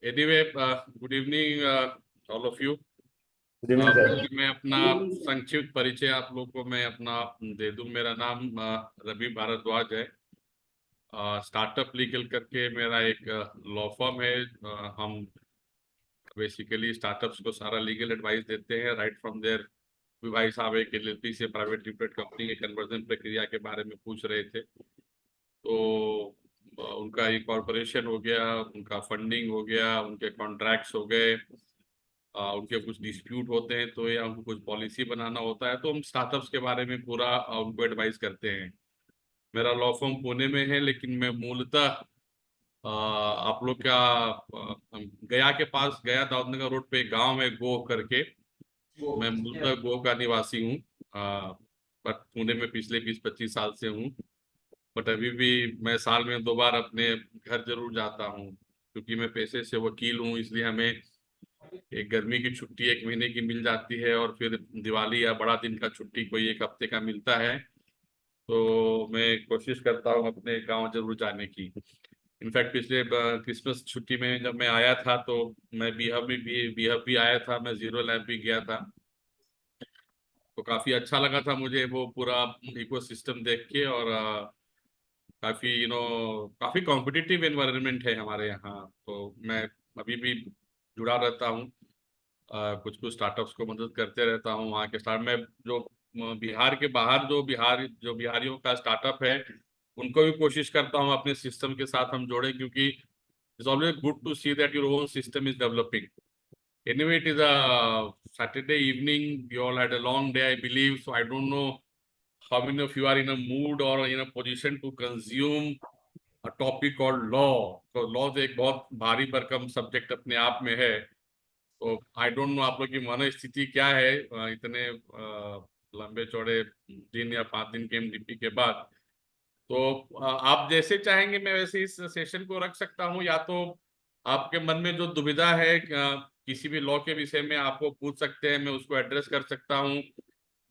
Anyway, good evening all of you. Good evening sir. मैं अपना संक्षिप्त परिचय आप लोग को मैं अपना दे दूं। मेरा नाम रवि भारद्वाज है। स्टार्टअप लीगल करके मेरा एक लॉ फर्म है। हम बेसिकली स्टार्टअप्स को सारा लीगल एडवाइस देते हैं, राइट फ्रॉम देयर। भाई साहब एक एलएलपी से प्राइवेट लिमिटेड कंपनी के कन्वर्जन प्रक्रिया के बारे में पूछ रहे थे। तो उनका इनकॉर्पोरेशन हो गया, उनका फंडिंग हो गया, उनके कॉन्ट्रैक्ट्स हो गए, उनके कुछ डिस्प्यूट होते हैं तो या उनको कुछ पॉलिसी बनाना होता है, तो हम स्टार्टअप्स के बारे में पूरा उनको एडवाइस करते हैं। मेरा लॉ फर्म पुणे में है, लेकिन मैं मूलतः आप लोग का गया के पास, गया दाऊदनगर रोड पे एक गांव है गोह करके। मैं मूलतः गोह का निवासी हूँ, पर पुणे में पिछले 20-25 साल से हूँ। बट अभी भी मैं साल में 2 बार अपने घर जरूर जाता हूँ, क्योंकि मैं पेशे से वकील हूँ। इसलिए हमें एक गर्मी की छुट्टी 1 महीने की मिल जाती है, और फिर दिवाली या बड़ा दिन का छुट्टी कोई 1 हफ्ते का मिलता है। तो मैं कोशिश करता हूँ अपने गांव जरूर जाने की। इनफैक्ट पिछले क्रिसमस छुट्टी में जब मैं आया था तो मैं बीहब भी आया था, मैं जीरो लैब भी गया था। तो काफी अच्छा लगा था मुझे वो पूरा इकोसिस्टम देख के। और काफी काफी कॉम्पिटिटिव एनवायरनमेंट है हमारे यहाँ। तो मैं अभी भी जुड़ा रहता हूँ, कुछ कुछ स्टार्टअप्स को मदद करते रहता हूँ। वहाँ के स्टार्ट में जो बिहार के बाहर जो बिहारियों का स्टार्टअप है, उनको भी कोशिश करता हूँ अपने सिस्टम के साथ हम जोड़े, क्योंकि it's always good to see that your own system is developing. Anyway, it is a Saturday evening, you all had a long day I believe, so I don't know how many of you are in a mood or in a position to consume a topic called law. तो law एक बहुत भारी भरकम subject अपने आप में है। तो आई डोंट नो आप लोग की मनोस्थिति क्या है इतने लंबे चौड़े दिन या 5 दिन के एमडीपी के बाद। तो आप जैसे चाहेंगे मैं वैसे इस सेशन को रख सकता हूँ, या तो आपके मन में जो दुविधा है किसी भी लॉ के विषय में आपको पूछ सकते हैं, मैं उसको एड्रेस कर सकता हूँ।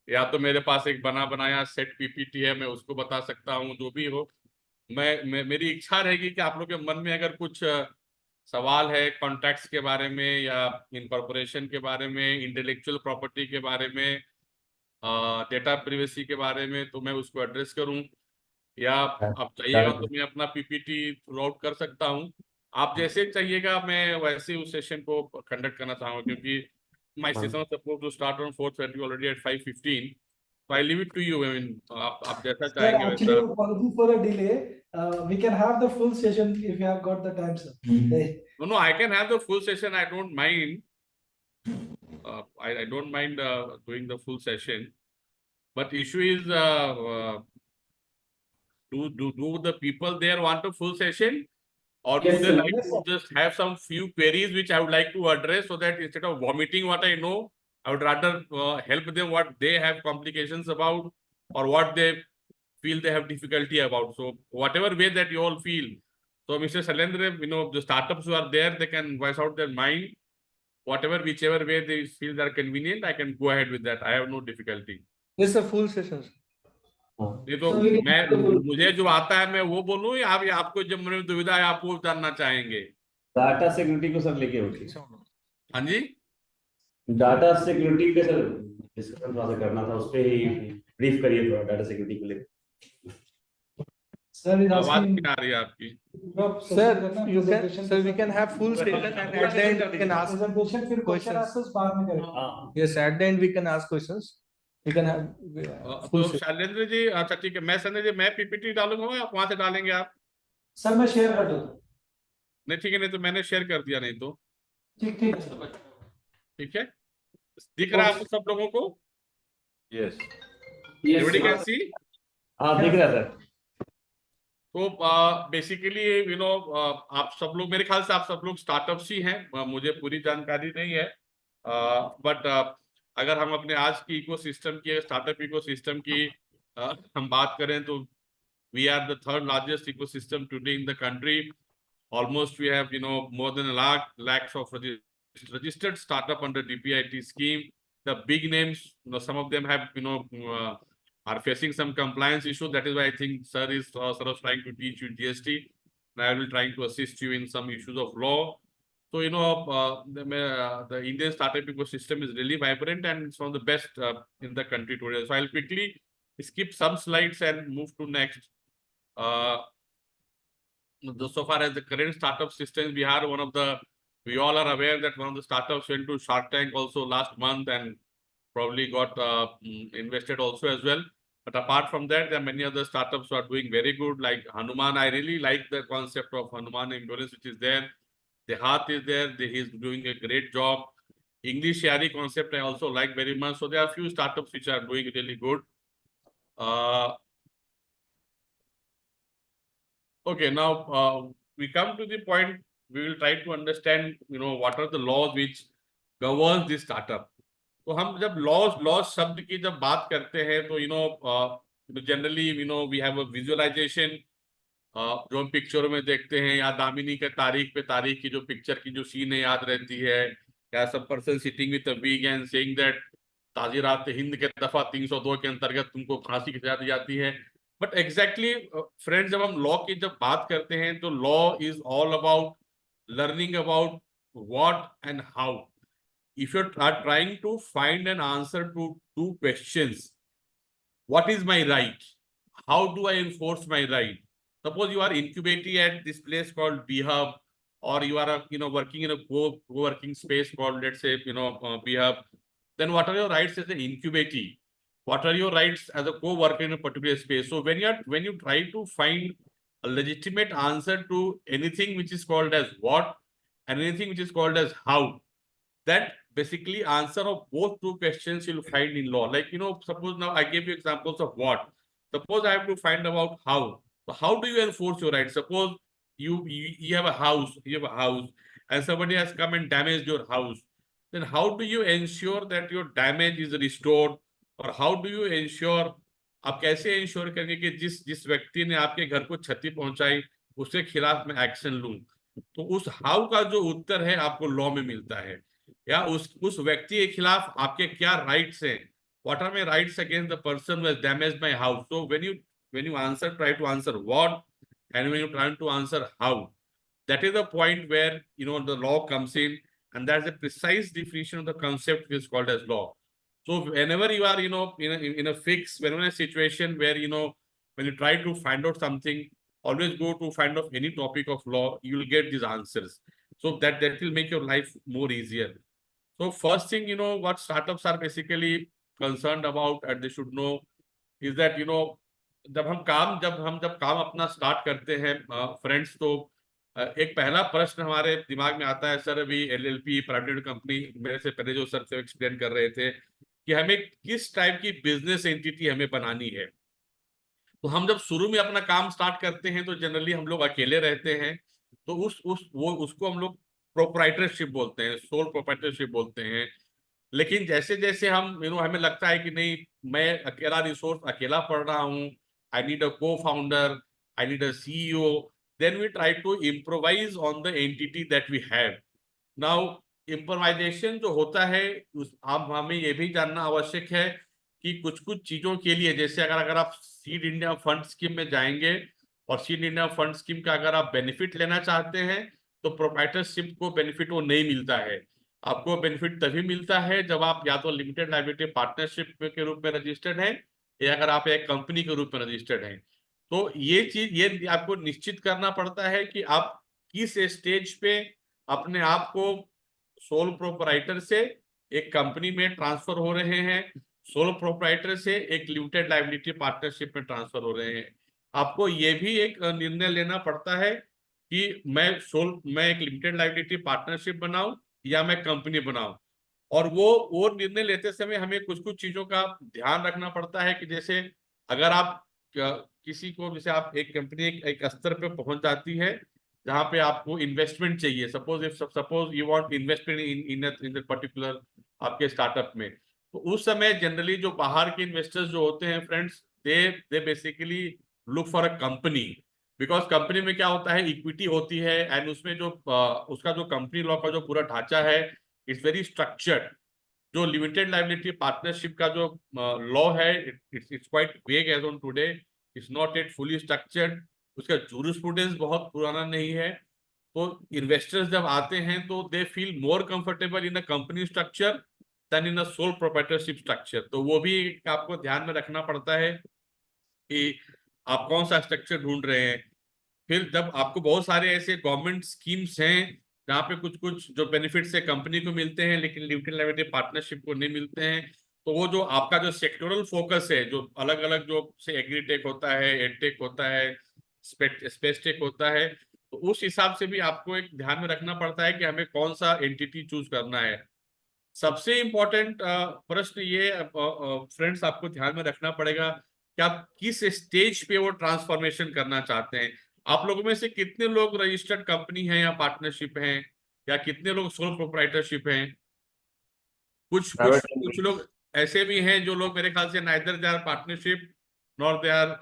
या तो मेरे पास एक बना बनाया सेट पीपीटी है, मैं उसको बता सकता हूँ। जो भी हो, मेरी इच्छा रहेगी कि आप लोग के मन में अगर कुछ सवाल है कॉन्ट्रैक्ट्स के बारे में, या इनकॉर्पोरेशन के बारे में, इंटेलेक्चुअल प्रॉपर्टी के बारे में, डेटा प्रिवेसी के बारे में, तो मैं उसको एड्रेस करूं। या आप चाहिएगा तो मैं अपना पीपीटी थ्रू आउट कर सकता हूं। आप जैसे चाहिएगा मैं वैसे उस सेशन को कंडक्ट करना चाहूंगा, क्योंकि my session suppose to start on 4:30 already at 5:15। So I leave it to you. I mean, आप जैसा Sir, चाहेंगे actually, वैसा। apologies for the delay. We can have the full session if you have got the time, sir. No, I can have the full session. I don't mind. I don't mind doing the full session. But issue is, do the people there want a full session, or do Yes, they sir. like Yes, to sir. just have some few queries which I would like to address, so that instead of vomiting what I know, I would rather help them what they have complications about, or what they feel they have difficulty about. So whatever way that you all feel. So Mr. Shalendra, the startups who are there, they can voice out their mind. Whichever way they feel they are convenient, I can go ahead with that. I have no difficulty. Yes, sir, full session. नहीं तो मुझे जो आता है मैं वो बोलूं, या आपको जब मन में दुविधा है आप वो जानना चाहेंगे? डाटा सिक्योरिटी को सर लेके उठिए। हाँ जी, डाटा सिक्योरिटी पे सर डिस्कशन थोड़ा सा करना था, उस पे ही ब्रीफ करिए थोड़ा डाटा सिक्योरिटी को लेकर। Sir is आवाज asking. नहीं आ रही है आपकी। Sir, we can have full session, and at the end we can ask Presentation फिर question questions. answers बाद में करेंगे. हाँ, Yes, at the end we can ask questions. We can have full तो session. शैलेंद्र जी, अच्छा ठीक है, मैं संजय जी मैं पीपीटी डालूंगा या वहां से डालेंगे आप? Sir मैं share कर देता हूँ. नहीं ठीक है, नहीं तो मैंने शेयर कर दिया, नहीं तो ठीक ठीक है. ठीक है। दिख रहा है आपको सब लोगों को? Yes, everybody can see? हाँ दिख रहा है सर। तो बेसिकली आप सब लोग, मेरे ख्याल से आप सब लोग स्टार्टअप्स ही हैं। मुझे पूरी जानकारी नहीं है, बट अगर हम अपने आज की इकोसिस्टम की, स्टार्टअप इकोसिस्टम की हम बात करें तो we are the third largest ecosystem today in the country. Almost we have more than lakhs of registered startup under DPIT scheme. The big names, some of them have are facing some compliance issue. That is why I think sir is sort of trying to teach you GST, and I will trying to assist you in some issues of law. So, the Indian startup ecosystem is really vibrant and it's one of the best in the country today. So I'll quickly skip some slides and move to next. So far as the current startup systems, we all are aware that one of the startups went to Shark Tank also last month and probably got invested also as well. But apart from that, there are many other startups who are doing very good, like Hanuman. I really like the concept of Hanuman Endurance, which is there. The Dehat is there. He's doing a great job. English Yari concept I also like very much. So there are a few startups which are doing really good. Okay, now we come to the point. We will try to understand, what are the laws which governs this startup. तो हम जब loss शब्द की जब बात करते हैं तो generally we have a visualisation जो हम पिक्चरों में देखते हैं, या दामिनी के तारीख की जो पिक्चर की जो सीन है याद रहती है, या सब person sitting with a wig and saying that ताजीरात हिंद के दफा 302 के अंतर्गत तुमको फांसी की सजा दी जाती है. बट एग्जैक्टली फ्रेंड्स, जब हम लॉ की जब बात करते हैं तो law is all about learning about what and how. If you are trying to find an answer to two questions, what is my right? How do I enforce my right? Suppose you are incubating at this place called BHub, or you are working in a co-working space called, let's say, BHub. Then what are your rights as an incubatee? What are your rights as a co-worker in a particular space? So when you try to find a legitimate answer to anything which is called as what and anything which is called as how, that basically answer of both two questions you'll find in law. Like, suppose now I gave you examples of what. Suppose I have to find about how. So how do you enforce your rights? Suppose you have a house, and somebody has come and damaged your house. Then how do you ensure that your damage is restored? Or how do you ensure, आप कैसे ensure करेंगे कि जिस व्यक्ति ने आपके घर को क्षति पहुंचाई उसके खिलाफ मैं एक्शन लूं? तो उस हाउ का जो उत्तर है आपको लॉ में मिलता है. या उस व्यक्ति के खिलाफ आपके क्या राइट्स हैं? What are my rights against the person who has damaged my house? So when you try to answer what, and when you try to answer how, that is the point where the law comes in, and that's a precise definition of the concept which is called as law. So whenever you are in a fix, whenever in a situation where when you try to find out something, always go to find out any topic of law, you will get these answers. So that will make your life more easier. So first thing, what startups are basically concerned about and they should know is that, जब हम काम अपना start करते हैं friends, तो एक पहला प्रश्न हमारे दिमाग में आता है, सर अभी LLP प्राइवेट कंपनी मेरे से पहले जो सर से एक्सप्लेन कर रहे थे कि हमें किस टाइप की बिजनेस एंटिटी हमें बनानी है. तो हम जब शुरू में अपना काम स्टार्ट करते हैं तो जनरली हम लोग अकेले रहते हैं, तो उसको हम लोग प्रोप्राइटरशिप बोलते हैं, सोल प्रोप्राइटरशिप बोलते हैं. लेकिन जैसे जैसे हम हमें लगता है कि नहीं, मैं अकेला रिसोर्स अकेला पढ़ रहा हूँ, आई need a co founder, I need a CEO, then we try to improvise on the entity that we have. Now improvisation जो होता है अब हमें ये भी जानना आवश्यक है कि कुछ चीजों के लिए, जैसे अगर आप सीड इंडिया फंड स्कीम में जाएंगे और सीड इंडिया फंड स्कीम का अगर आप बेनिफिट लेना चाहते हैं तो प्रोप्राइटरशिप को बेनिफिट वो नहीं मिलता है. आपको बेनिफिट तभी मिलता है जब आप या तो लिमिटेड लायबिलिटी पार्टनरशिप के रूप में रजिस्टर्ड हैं, या अगर आप एक कंपनी के रूप में रजिस्टर्ड हैं. तो ये आपको निश्चित करना पड़ता है कि आप किस स्टेज पे अपने आप को सोल प्रोप्राइटर से एक कंपनी में ट्रांसफर हो रहे हैं, सोल प्रोप्राइटर से एक लिमिटेड लायबिलिटी पार्टनरशिप में ट्रांसफर हो रहे हैं. आपको ये भी एक निर्णय लेना पड़ता है कि मैं एक लिमिटेड लायबिलिटी पार्टनरशिप बनाऊं या मैं कंपनी बनाऊं. और वो निर्णय लेते समय हमें कुछ चीजों का ध्यान रखना पड़ता है कि जैसे अगर आप किसी को, जैसे आप एक कंपनी एक स्तर पे पहुंच जाती है जहां पे आपको इन्वेस्टमेंट चाहिए, suppose you want investment in particular आपके स्टार्टअप में, तो उस समय जनरली जो बाहर के इन्वेस्टर्स जो होते हैं friends, they basically look for a company. Because company में क्या होता है, इक्विटी होती है, एंड उसमें जो उसका जो कंपनी लॉ का जो पूरा ढांचा है इट्स वेरी स्ट्रक्चर्ड. जो लिमिटेड लायबिलिटी पार्टनरशिप का जो लॉ है it's quite vague as on today, it's not at fully structured. उसका जूरिस्प्रूडेंस बहुत पुराना नहीं है. तो इन्वेस्टर्स जब आते हैं तो they feel more comfortable in a company structure than in a sole proprietorship structure. तो वो भी आपको ध्यान में रखना पड़ता है कि आप कौन सा स्ट्रक्चर ढूंढ रहे हैं। फिर जब आपको बहुत सारे ऐसे गवर्नमेंट स्कीम्स हैं जहाँ पे कुछ कुछ जो बेनिफिट्स है कंपनी को मिलते हैं लेकिन लिमिटेड लाइबिलिटी पार्टनरशिप को नहीं मिलते हैं, तो वो जो आपका जो सेक्टोरल फोकस है, जो अलग अलग जो से एग्रीटेक होता है, एडटेक होता है, स्पेस टेक होता है, तो उस हिसाब से भी आपको एक ध्यान में रखना पड़ता है कि हमें कौन सा एंटिटी चूज करना है। सबसे इम्पोर्टेंट प्रश्न ये फ्रेंड्स आपको ध्यान में रखना पड़ेगा कि आप किस स्टेज पे वो ट्रांसफॉर्मेशन करना चाहते हैं। आप लोगों में से कितने लोग रजिस्टर्ड कंपनी हैं या पार्टनरशिप हैं, या कितने लोग सोल प्रोप्राइटरशिप हैं। कुछ कुछ प्राइवेट कुछ लोग ऐसे भी हैं जो लोग मेरे ख्याल से neither they are partnership nor they are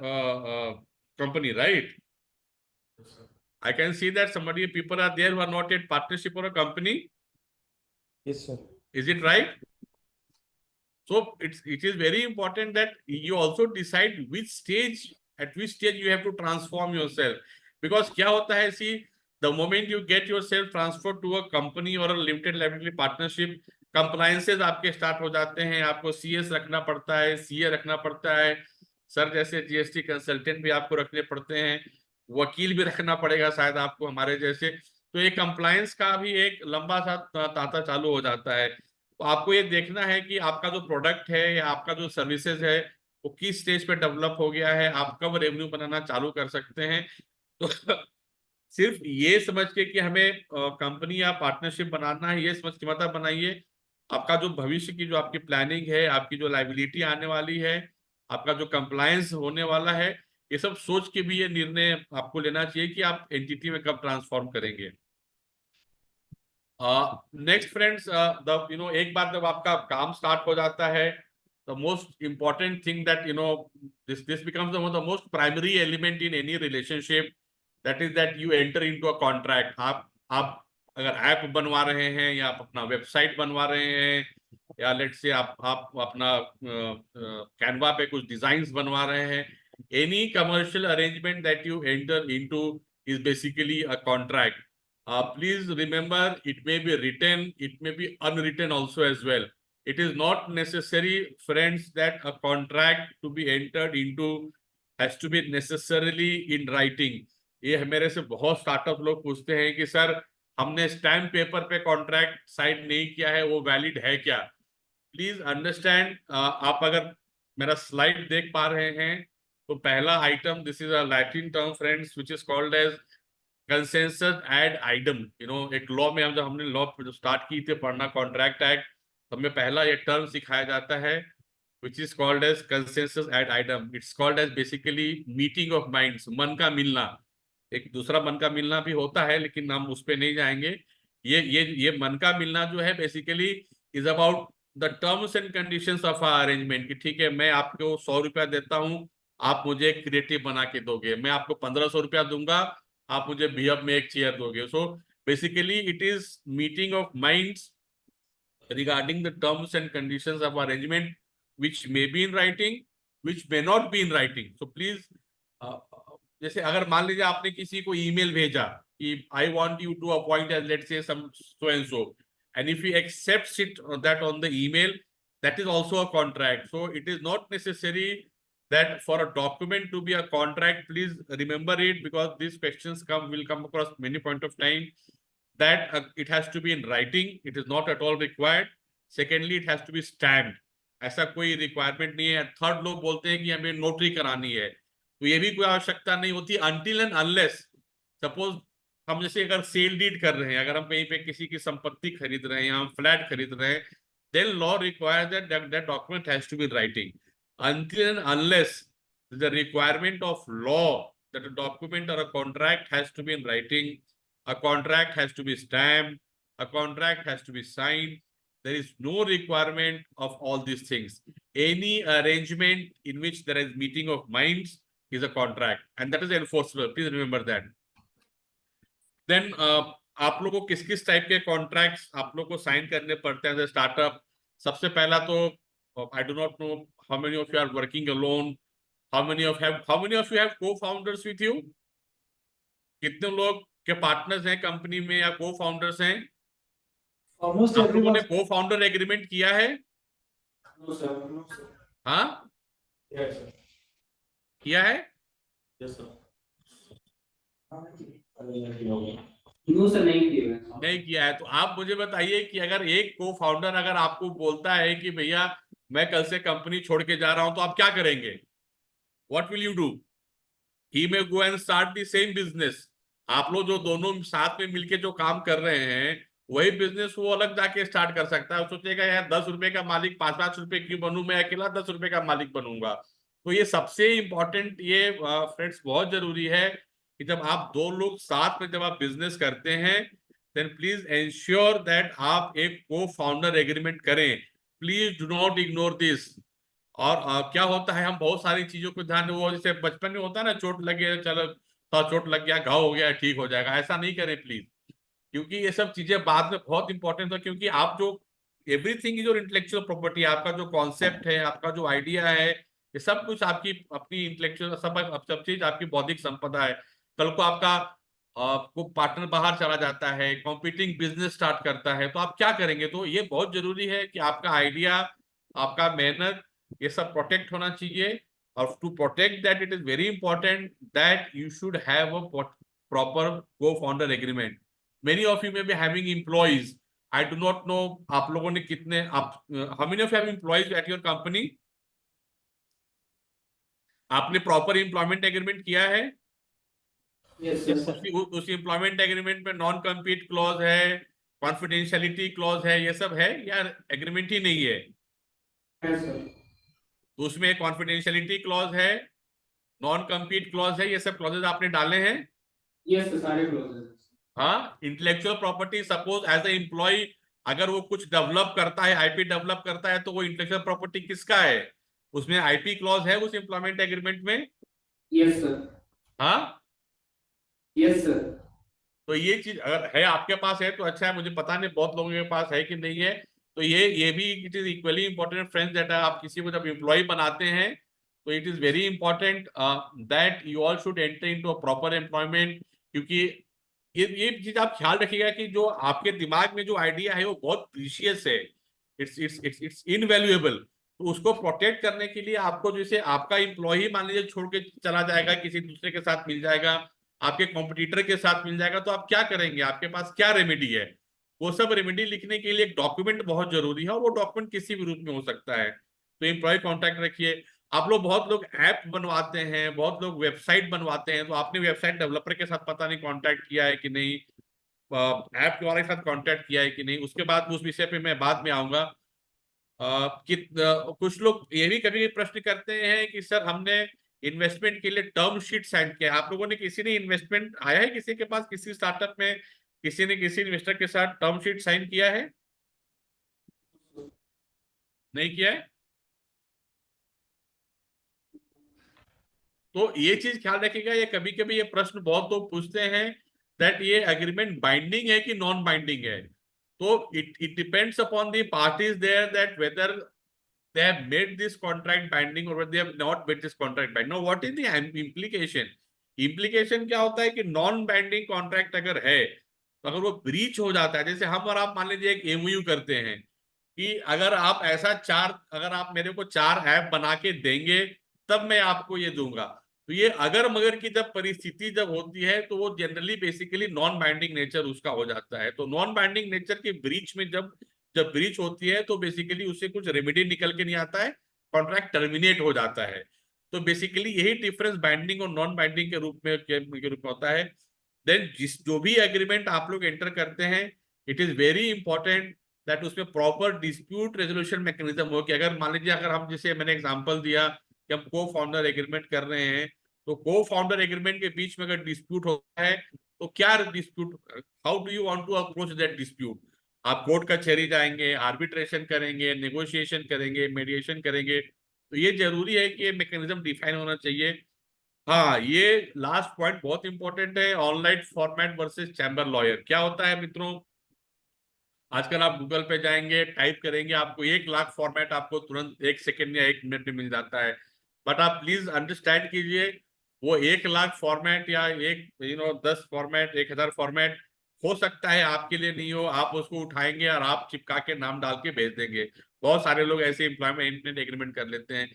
company, right? I can see that somebody people are there who are not yet partnership or a company. Yes, sir. Is it right? So it is very important that you also decide which stage, at which stage you have to transform yourself. Because क्या होता है, see, the moment you get yourself transferred to a company or a limited liability partnership, compliances आपके start हो जाते हैं। आपको CS रखना पड़ता है, CA रखना पड़ता है, सर जैसे GST कंसल्टेंट भी आपको रखने पड़ते हैं, वकील भी रखना पड़ेगा शायद आपको हमारे जैसे। तो ये कंप्लायंस का भी एक लंबा सा तांता चालू हो जाता है। तो आपको ये देखना है कि आपका जो प्रोडक्ट है या आपका जो सर्विसेज है वो किस स्टेज पे डेवलप हो गया है, आप कब रेवेन्यू बनाना चालू कर सकते हैं। तो सिर्फ ये समझ के कि हमें कंपनी या पार्टनरशिप बनाना है, ये समझ के मत बनाइए। आपका जो भविष्य की जो आपकी प्लानिंग है, आपकी जो लाइबिलिटी आने वाली है, आपका जो कंप्लायंस होने वाला है, ये सब सोच के भी ये निर्णय आपको लेना चाहिए कि आप एंटिटी में कब ट्रांसफॉर्म करेंगे। नेक्स्ट फ्रेंड्स, एक बार जब आपका काम स्टार्ट हो जाता है, the most important thing that this becomes the most primary element in any relationship, that is that you enter into a contract. आप अगर ऐप बनवा रहे हैं या आप अपना वेबसाइट बनवा रहे हैं, या लेट से आप अपना कैनवा पे कुछ डिजाइन्स बनवा रहे हैं, any commercial arrangement that you enter into is basically a contract. Please remember, it may be written, it may be unwritten also as well. It is not necessary, friends, that a contract to be entered into has to be necessarily in writing. ये मेरे से बहुत startup लोग पूछते हैं कि sir हमने stamp paper पे कॉन्ट्रैक्ट साइन नहीं किया है, वो वैलिड है क्या? प्लीज अंडरस्टैंड, आप अगर मेरा स्लाइड देख पा रहे हैं तो पहला item, this is a Latin term friends which is called as consensus ad idem. एक लॉ में हम जब हमने लॉ स्टार्ट की थी पढ़ना कॉन्ट्रैक्ट एक्ट, तो हमें पहला ये टर्म सिखाया जाता है which is called as consensus ad idem. It's called as basically meeting of minds, मन का मिलना। एक दूसरा मन का मिलना भी होता है लेकिन हम उस पर नहीं जाएंगे। ये मन का मिलना जो है basically is about the terms and conditions of a arrangement. कि ठीक है, मैं आपको 100 रुपया देता हूँ, आप मुझे एक क्रिएटिव बना के दोगे। मैं आपको 1500 रुपया दूंगा, आप मुझे बीएफ में एक चेयर दोगे। So basically it is meeting of minds regarding the terms and conditions of arrangement, which may be in writing, which may not be in writing. So please, जैसे अगर मान लीजिए आपने किसी को ईमेल भेजा कि I want you to appoint as let's say some so and so, and if he accepts it that on the email, that is also a contract. So it is not necessary that for a document to be a contract, please remember it, because these questions will come across many point of time, that it has to be in writing. It is not at all required. Secondly, it has to be stamped. ऐसा कोई requirement नहीं है। Third, लोग बोलते हैं कि हमें notary करानी है, तो ये भी कोई आवश्यकता नहीं होती until and unless, सपोज हम जैसे अगर सेल डीड कर रहे हैं, अगर हम कहीं पे किसी की संपत्ति खरीद रहे हैं या हम फ्लैट खरीद रहे हैं, then law requires that document has to be in writing. Until and unless the requirement of law that a document or a contract has to be in writing, a contract has to be stamped, a contract has to be signed, there is no requirement of all these things. Any arrangement in which there is meeting of minds is a contract, and that is enforceable. Please remember that. Then आप लोगों को किस किस type के contracts आप लोग को sign करने पड़ते हैं स्टार्टअप। सबसे पहला तो I do not know how many of you are working alone, how many of you have co-founders with you. कितने लोग के पार्टनर्स हैं कंपनी में या को फाउंडर्स हैं? Almost आप लोगों ने everyone. को फाउंडर एग्रीमेंट किया है? No sir, no sir. हाँ, Yes sir. किया है? Yes sir. नो सर, नहीं किए हैं। नहीं किया है। तो आप मुझे बताइए कि अगर एक को फाउंडर अगर आपको बोलता है कि भैया मैं कल से कंपनी छोड़ के जा रहा हूं, तो आप क्या करेंगे? What will you do? He may go and start the same business. आप लोग जो दोनों साथ में मिलके जो काम कर रहे हैं वही बिजनेस वो अलग जाके स्टार्ट कर सकता है। वो सोचेगा यार 10 रुपए का मालिक 5-5 रुपए क्यों बनूं, मैं अकेला 10 रुपए का मालिक बनूंगा। तो ये सबसे इंपॉर्टेंट, ये फ्रेंड्स बहुत जरूरी है कि जब आप दो लोग साथ में जब आप बिजनेस करते हैं, देन प्लीज एंश्योर दैट आप एक को फाउंडर एग्रीमेंट करें। Please do not ignore this. और क्या होता है, हम बहुत सारी चीजों को ध्यान, वो जैसे बचपन में होता है ना, चोट लगे चलो, चोट लग गया, घाव हो गया, ठीक हो जाएगा, ऐसा नहीं करें प्लीज। क्योंकि ये सब चीजें बाद में बहुत इंपॉर्टेंट है। क्योंकि आप जो everything is your intellectual property, आपका जो कॉन्सेप्ट है, आपका जो आइडिया है, ये सब कुछ आपकी अपनी इंटेलेक्चुअल सब चीज आपकी बौद्धिक संपदा है। कल को आपको पार्टनर बाहर चला जाता है, कॉम्पिटिंग बिजनेस स्टार्ट करता है, तो आप क्या करेंगे? तो ये बहुत जरूरी है कि आपका आइडिया, आपका मेहनत, ये सब प्रोटेक्ट होना चाहिए। और to protect that it is very important that you should have a proper को founder agreement. Many of you may be having employees, I do not know आप लोगों ने कितने, आप how many of you have employees at your company? आपने proper employment agreement किया है? Yes sir. उस एम्प्लॉयमेंट एग्रीमेंट में नॉन कम्पीट क्लॉज है, कॉन्फिडेंशियलिटी क्लॉज है, ये सब है या एग्रीमेंट ही नहीं है? Yes sir. तो उसमें कॉन्फिडेंशियलिटी क्लॉज है, नॉन कम्पीट क्लॉज है, ये सब क्लॉजेज आपने डाले हैं? Yes sir, सारे क्लोजेस। हाँ, intellectual property, suppose as a employee अगर वो कुछ डेवलप करता है, आईपी डेवलप करता है, तो वो इंटेलेक्चुअल प्रॉपर्टी किसका है? उसमें आईपी क्लॉज है उस एम्प्लॉयमेंट एग्रीमेंट में? Yes sir. हाँ, यस सर। तो ये चीज अगर है आपके पास है तो अच्छा है, मुझे पता नहीं बहुत लोगों के पास है कि नहीं है। तो ये भी it is equally important friends, that आप किसी को जब एम्प्लॉय बनाते हैं तो it is very important that you all should enter into a proper employment. क्योंकि ये चीज आप ख्याल रखिएगा कि जो आपके दिमाग में जो आइडिया है वो बहुत प्रीशियस है, इट्स इनवैल्यूएबल। तो उसको प्रोटेक्ट करने के लिए आपको, जैसे आपका एम्प्लॉय मान लीजिए छोड़ के चला जाएगा, किसी दूसरे के साथ मिल जाएगा, आपके कॉम्पिटिटर के साथ मिल जाएगा, तो आप क्या करेंगे? आपके पास क्या रेमेडी है? वो सब रेमेडी लिखने के लिए एक डॉक्यूमेंट बहुत जरूरी है, और वो डॉक्यूमेंट किसी भी रूप में हो सकता है। तो एम्प्लॉय कॉन्टैक्ट रखिए। आप लोग, बहुत लोग ऐप बनवाते हैं, बहुत लोग वेबसाइट बनवाते हैं, तो आपने वेबसाइट डेवलपर के साथ पता नहीं कॉन्टैक्ट किया है कि नहीं, ऐप वाले के साथ कॉन्टैक्ट किया है कि नहीं, उसके बाद उस विषय पे मैं बाद में आऊंगा। कुछ लोग ये भी कभी प्रश्न करते हैं कि सर हमने इन्वेस्टमेंट के लिए टर्म शीट साइन किया। आप लोगों ने, किसी ने इन्वेस्टमेंट आया है किसी के पास, किसी स्टार्टअप में किसी ने किसी इन्वेस्टर के साथ टर्म शीट साइन किया है? नहीं किया है? तो ये चीज ख्याल रखिएगा, ये कभी कभी ये प्रश्न बहुत लोग पूछते हैं दैट ये एग्रीमेंट बाइंडिंग है कि नॉन बाइंडिंग है। तो it depends upon the parties there that whether they have made this contract binding or they have not made this contract binding. Now what is the implication? Implication क्या होता है कि non binding contract अगर है, तो अगर वो breach हो जाता है, जैसे हम और आप मान लीजिए एक एमओयू करते हैं कि अगर आप अगर आप मेरे को 4 ऐप बना के देंगे तब मैं आपको ये दूंगा, तो ये अगर मगर की जब परिस्थिति जब होती है तो वो generally basically non binding nature उसका हो जाता है। तो नॉन बाइंडिंग नेचर के ब्रीच में जब जब ब्रीच होती है तो बेसिकली उससे कुछ रेमेडी निकल के नहीं आता है, कॉन्ट्रैक्ट टर्मिनेट हो जाता है। तो बेसिकली यही डिफरेंस बाइंडिंग और नॉन बाइंडिंग के रूप में होता है। देन जो भी एग्रीमेंट आप लोग एंटर करते हैं, it is very important that उसमें प्रॉपर डिस्प्यूट रेजोल्यूशन मैकेनिज्म हो। कि अगर मान लीजिए, अगर हम, जैसे मैंने एग्जांपल दिया कि हम को फाउंडर एग्रीमेंट कर रहे हैं, तो को फाउंडर एग्रीमेंट के बीच में अगर डिस्प्यूट होता है तो क्या dispute, how do you want to approach that dispute? आप कोर्ट कचहरी जाएंगे, आर्बिट्रेशन करेंगे, नेगोशिएशन करेंगे, मेडिएशन करेंगे? तो ये जरूरी है कि ये मैकेनिज्म डिफाइन होना चाहिए। हाँ, ये लास्ट पॉइंट बहुत इंपॉर्टेंट है, online format versus chamber lawyer. क्या होता है मित्रों, आजकल आप गूगल पे जाएंगे, टाइप करेंगे, आपको 1 लाख फॉर्मेट आपको तुरंत 1 सेकेंड या 1 मिनट में मिल जाता है। बट आप प्लीज अंडरस्टैंड कीजिए, वो 1 लाख फॉर्मेट या 10 फॉर्मेट, 1000 फॉर्मेट हो सकता है आपके लिए नहीं हो, आप उसको उठाएंगे और आप चिपका के नाम डाल के भेज देंगे। बहुत सारे लोग ऐसे एम्प्लॉयमेंट एग्रीमेंट कर लेते हैं,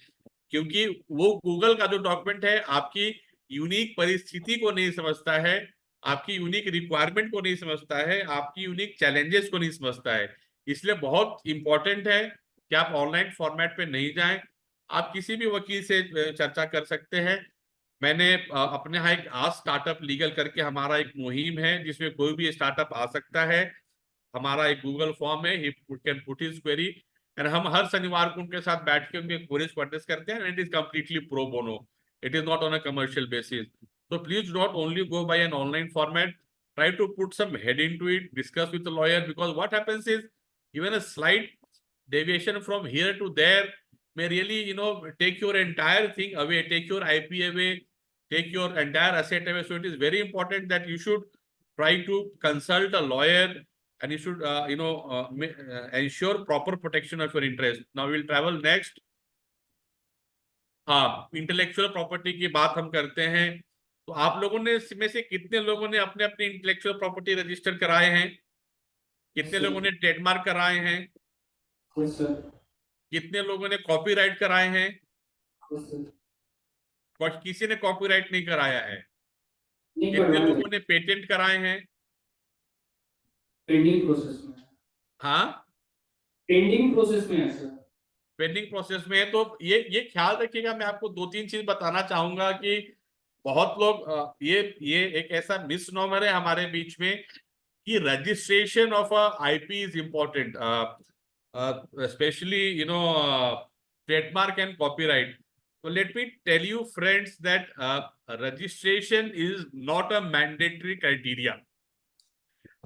क्योंकि वो गूगल का जो डॉक्यूमेंट है आपकी यूनिक परिस्थिति को नहीं समझता है, आपकी यूनिक रिक्वायरमेंट को नहीं समझता है, आपकी यूनिक चैलेंजेस को नहीं समझता है। इसलिए बहुत इंपॉर्टेंट है कि आप ऑनलाइन फॉर्मेट पे नहीं जाएं। आप किसी भी वकील से चर्चा कर सकते हैं। मैंने अपने यहाँ एक आज स्टार्टअप लीगल करके हमारा एक मुहिम है, जिसमें कोई भी स्टार्टअप आ सकता है। हमारा एक गूगल फॉर्म है, he can put his query, and हम हर शनिवार को उनके साथ बैठ के उनके क्वेरीज को एड्रेस करते हैं, and it is completely pro bono, it is not on a commercial basis. So please do not only go by an online format, try to put some head into it, discuss with the lawyer, because what happens is even a slight deviation from here to there may really, take your entire thing away, take your IP away, take your entire asset away. So it is very important that you should try to consult a lawyer, and you should, ensure proper protection of your interest. Now we will travel next. हाँ, intellectual property की बात हम करते हैं। तो आप लोगों ने इसमें से कितने लोगों ने अपने अपने इंटेलेक्चुअल प्रॉपर्टी रजिस्टर कराए हैं? कितने लोगों ने ट्रेडमार्क कराए हैं? कितने लोगों ने कॉपीराइट कराए हैं? किसी ने कॉपीराइट नहीं कराया है। कितने लोगों ने पेटेंट कराए हैं? पेंडिंग प्रोसेस में। हाँ, पेंडिंग प्रोसेस में है सर। पेंडिंग प्रोसेस में है। तो ये ख्याल रखिएगा, मैं आपको 2-3 चीज बताना चाहूंगा कि बहुत लोग ये एक ऐसा मिसनॉमर है हमारे बीच में कि registration of IP is important, specially trademark and copyright. तो let me tell you friends that registration is not a mandatory criteria.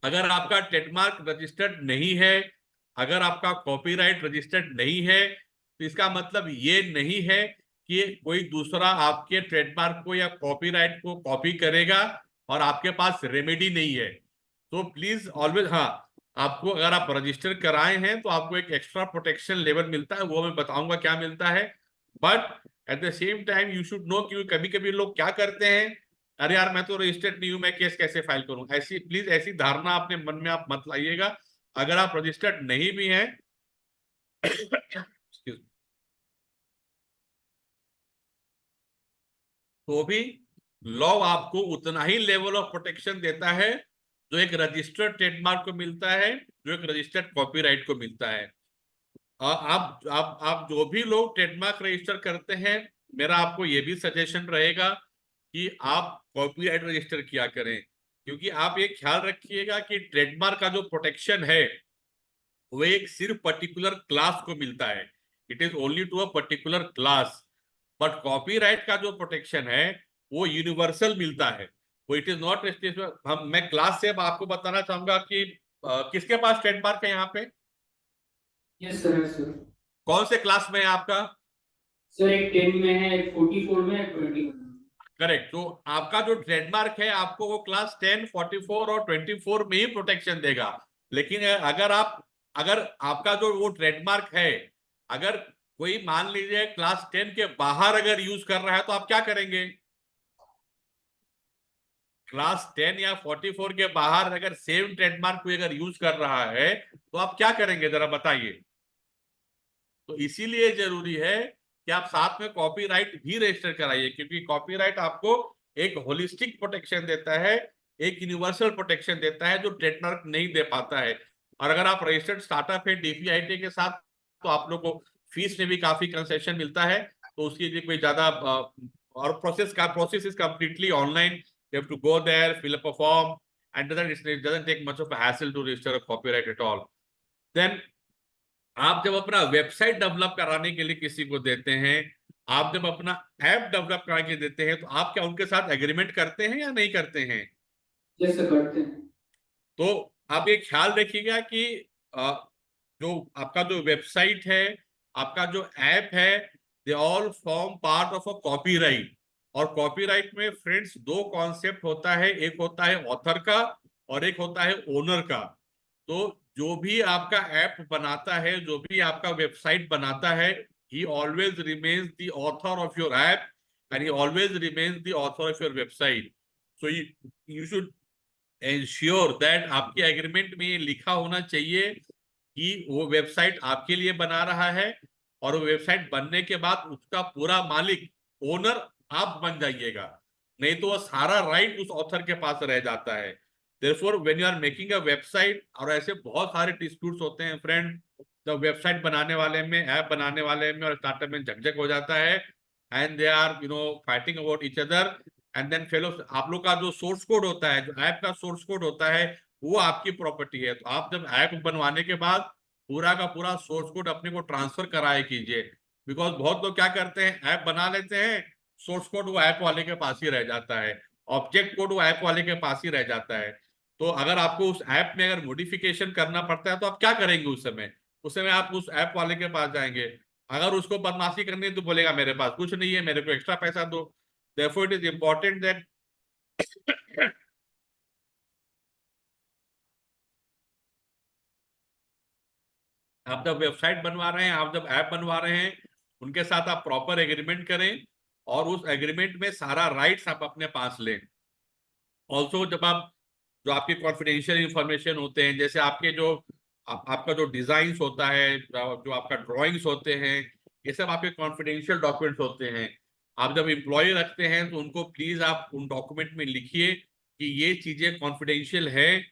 अगर आपका ट्रेडमार्क रजिस्टर्ड नहीं है, अगर आपका कॉपीराइट रजिस्टर्ड नहीं है, तो इसका मतलब ये नहीं है कि कोई दूसरा आपके ट्रेडमार्क को या कॉपीराइट को कॉपी करेगा और आपके पास रेमेडी नहीं है। तो प्लीज ऑलवेज, हाँ, आपको अगर आप रजिस्टर कराए हैं तो आपको एक एक्स्ट्रा प्रोटेक्शन लेवल मिलता है, वो मैं बताऊंगा क्या मिलता है। But at the same time you should know कि कभी कभी लोग क्या करते हैं, अरे यार मैं तो रजिस्टर्ड नहीं हूं, मैं केस कैसे फाइल करूं। ऐसी प्लीज ऐसी धारणा अपने मन में आप मत लाइएगा। अगर आप रजिस्टर्ड नहीं भी हैं तो भी लॉ आपको उतना ही लेवल ऑफ प्रोटेक्शन देता है जो एक रजिस्टर्ड ट्रेडमार्क को मिलता है, जो एक रजिस्टर्ड कॉपीराइट को मिलता है। आप जो भी लोग ट्रेडमार्क रजिस्टर करते हैं, मेरा आपको ये भी सजेशन रहेगा कि आप कॉपीराइट रजिस्टर किया करें, क्योंकि आप ये ख्याल रखिएगा कि ट्रेडमार्क का जो प्रोटेक्शन है वो एक सिर्फ पर्टिकुलर क्लास को मिलता है, it is only to a particular class. But copyright का जो प्रोटेक्शन है वो यूनिवर्सल मिलता है, वो इट इज नॉट रेस्ट्रिक्टेड। मैं क्लास से आपको बताना चाहूंगा कि किसके पास ट्रेडमार्क है यहाँ पे? यस सर, है सर। कौन से क्लास में है आपका? सर एक 10 में है, एक 44 में है, 20 में। करेक्ट। तो आपका जो ट्रेडमार्क है आपको वो क्लास 10, 44 और 24 में ही प्रोटेक्शन देगा। लेकिन अगर आपका जो वो ट्रेडमार्क है, अगर कोई मान लीजिए क्लास 10 के बाहर अगर यूज कर रहा है तो आप क्या करेंगे? क्लास 10 या 44 के बाहर अगर सेम ट्रेडमार्क कोई अगर यूज कर रहा है तो आप क्या करेंगे, जरा बताइए। तो इसीलिए जरूरी है कि आप साथ में कॉपीराइट भी रजिस्टर कराइए, क्योंकि कॉपीराइट आपको एक होलिस्टिक प्रोटेक्शन देता है, एक यूनिवर्सल प्रोटेक्शन देता है जो ट्रेडमार्क नहीं दे पाता है। और अगर आप रजिस्टर्ड स्टार्टअप है डीपीआईटी के साथ, तो आप लोग को फीस में भी काफी कंसेशन मिलता है, तो उसके लिए कोई ज्यादा और process is completely online. You have to go there, fill up a form, and it doesn't take much of a hassle to register a copyright at all. Then आप जब अपना वेबसाइट डेवलप कराने के लिए किसी को देते हैं, आप जब अपना ऐप डेवलप करा के देते हैं, तो आप क्या उनके साथ एग्रीमेंट करते हैं या नहीं करते हैं? यस सर, करते हैं। तो आप ये ख्याल रखिएगा कि जो आपका जो वेबसाइट है, आपका जो ऐप है, they all form part of a copyright. और कॉपीराइट में फ्रेंड्स 2 कॉन्सेप्ट होता है, एक होता है ऑथर का और एक होता है ओनर का। तो जो भी आपका ऐप बनाता है, जो भी आपका वेबसाइट बनाता है, he always remains the author of your app, and he always remains the author of your website. So you should ensure that आपके एग्रीमेंट में ये लिखा होना चाहिए कि वो वेबसाइट आपके लिए बना रहा है, और वो वेबसाइट बनने के बाद उसका पूरा मालिक, ओनर आप बन जाइएगा, नहीं तो वो सारा राइट उस ऑथर के पास रह जाता है। Therefore, when you are making a website, और ऐसे बहुत सारे डिस्प्यूट्स होते हैं फ्रेंड, जब वेबसाइट बनाने वाले में, ऐप बनाने वाले में और स्टार्टअप में झकझक हो जाता है, and they are fighting about each other, and then fellow, आप लोग का जो सोर्स कोड होता है, जो ऐप का सोर्स कोड होता है, वो आपकी प्रॉपर्टी है। तो आप जब ऐप बनवाने के बाद पूरा का पूरा सोर्स कोड अपने को ट्रांसफर कराए कीजिए, बिकॉज बहुत लोग क्या करते हैं, ऐप बना लेते हैं, सोर्स कोड वो ऐप वाले के पास ही रह जाता है, ऑब्जेक्ट कोड वो ऐप वाले के पास ही रह जाता है। तो अगर आपको उस ऐप में अगर मॉडिफिकेशन करना पड़ता है तो आप क्या करेंगे उस समय? उस समय आप उस ऐप वाले के पास जाएंगे, अगर उसको बदमाशी करनी है तो बोलेगा मेरे पास कुछ नहीं है, मेरे को एक्स्ट्रा पैसा दो। Therefore, it is important that आप जब वेबसाइट बनवा रहे हैं, आप जब ऐप बनवा रहे हैं, उनके साथ आप प्रॉपर एग्रीमेंट करें, और उस एग्रीमेंट में सारा राइट्स आप अपने पास लें। ऑल्सो जब आप, जो आपके कॉन्फिडेंशियल इंफॉर्मेशन होते हैं, जैसे आपके जो आपका जो डिजाइन्स होता है, जो आपका ड्राइंग्स होते हैं, ये सब आपके कॉन्फिडेंशियल डॉक्यूमेंट्स होते हैं। आप जब एम्प्लॉय रखते हैं तो उनको प्लीज आप उन डॉक्यूमेंट में लिखिए कि ये चीजें कॉन्फिडेंशियल है,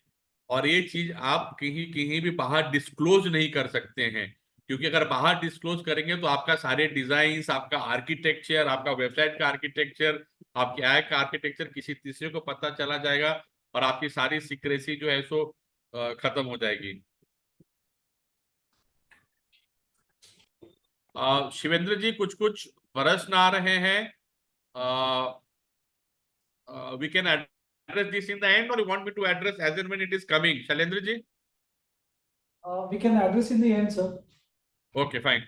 और ये चीज आप कहीं कहीं भी बाहर डिस्क्लोज नहीं कर सकते हैं, क्योंकि अगर बाहर डिस्क्लोज करेंगे तो आपका सारे डिजाइन्स, आपका आर्किटेक्चर, आपका वेबसाइट का आर्किटेक्चर, आपके ऐप का आर्किटेक्चर किसी तीसरे को पता चला जाएगा, और आपकी सारी सीक्रेसी जो है सो खत्म हो जाएगी। शिवेंद्र जी, कुछ कुछ प्रश्न आ रहे हैं, we can address this in the end, or you want me to address as and when it is coming? Shailendra ji? We can address in the end, sir. Okay, fine.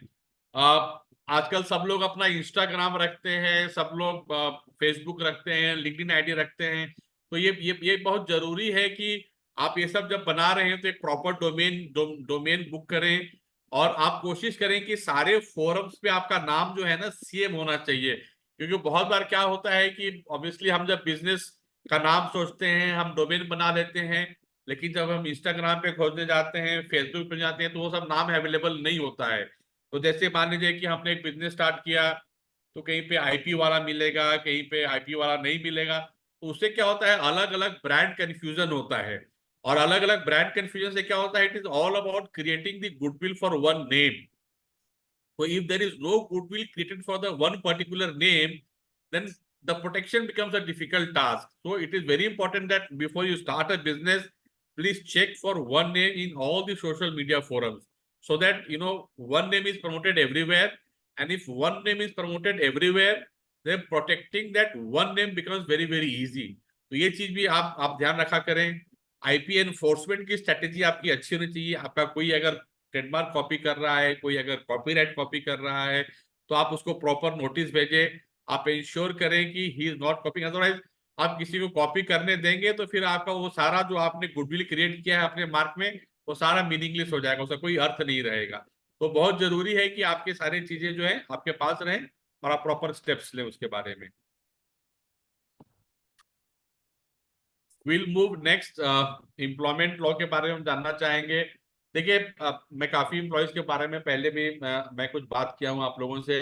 आजकल सब लोग अपना इंस्टाग्राम रखते हैं, सब लोग Facebook रखते हैं, लिंक्डइन आईडी रखते हैं, तो ये बहुत जरूरी है कि आप ये सब जब बना रहे हैं तो एक प्रॉपर डोमेन बुक करें, और आप कोशिश करें कि सारे फोरम्स पे आपका नाम जो है ना सेम होना चाहिए, क्योंकि बहुत बार क्या होता है कि ऑब्वियसली हम जब बिजनेस का नाम सोचते हैं, हम डोमेन बना लेते हैं, लेकिन जब हम इंस्टाग्राम पे खोजने जाते हैं, फेसबुक पे जाते हैं, तो वो सब नाम अवेलेबल नहीं होता है। तो जैसे मान लीजिए कि हमने एक बिजनेस स्टार्ट किया, तो कहीं पे आईपी वाला मिलेगा, कहीं पे आईपी वाला नहीं मिलेगा, तो उससे क्या होता है, अलग अलग ब्रांड कंफ्यूजन होता है, और अलग अलग ब्रांड कंफ्यूजन से क्या होता है, it is all about creating the goodwill for one name. So if there is no goodwill created for the one particular name, then the protection becomes a difficult task. So it is very important that before you start a business, please check for one name in all the social media forums, so that one name is promoted everywhere. And if one name is promoted everywhere, then protecting that one name becomes very very easy. तो ये चीज भी आप ध्यान रखा करें। IP enforcement की strategy आपकी अच्छी होनी चाहिए। आपका कोई अगर ट्रेडमार्क कॉपी कर रहा है, कोई अगर कॉपीराइट कॉपी कर रहा है, तो आप उसको प्रॉपर नोटिस भेजें, आप इंश्योर करें कि ही इज नॉट कॉपिंग। अदरवाइज आप किसी को कॉपी करने देंगे तो फिर आपका वो सारा जो आपने गुडविल क्रिएट किया है अपने मार्क में, वो सारा मीनिंगलेस हो जाएगा, उसका कोई अर्थ नहीं रहेगा। तो बहुत जरूरी है कि आपके सारी चीजें जो है आपके पास रहें, और आप प्रॉपर स्टेप्स लें उसके बारे में। Will move next, employment law के बारे में हम जानना चाहेंगे। देखिए, मैं काफी एम्प्लॉयज के बारे में पहले भी मैं कुछ बात किया हूँ आप लोगों से,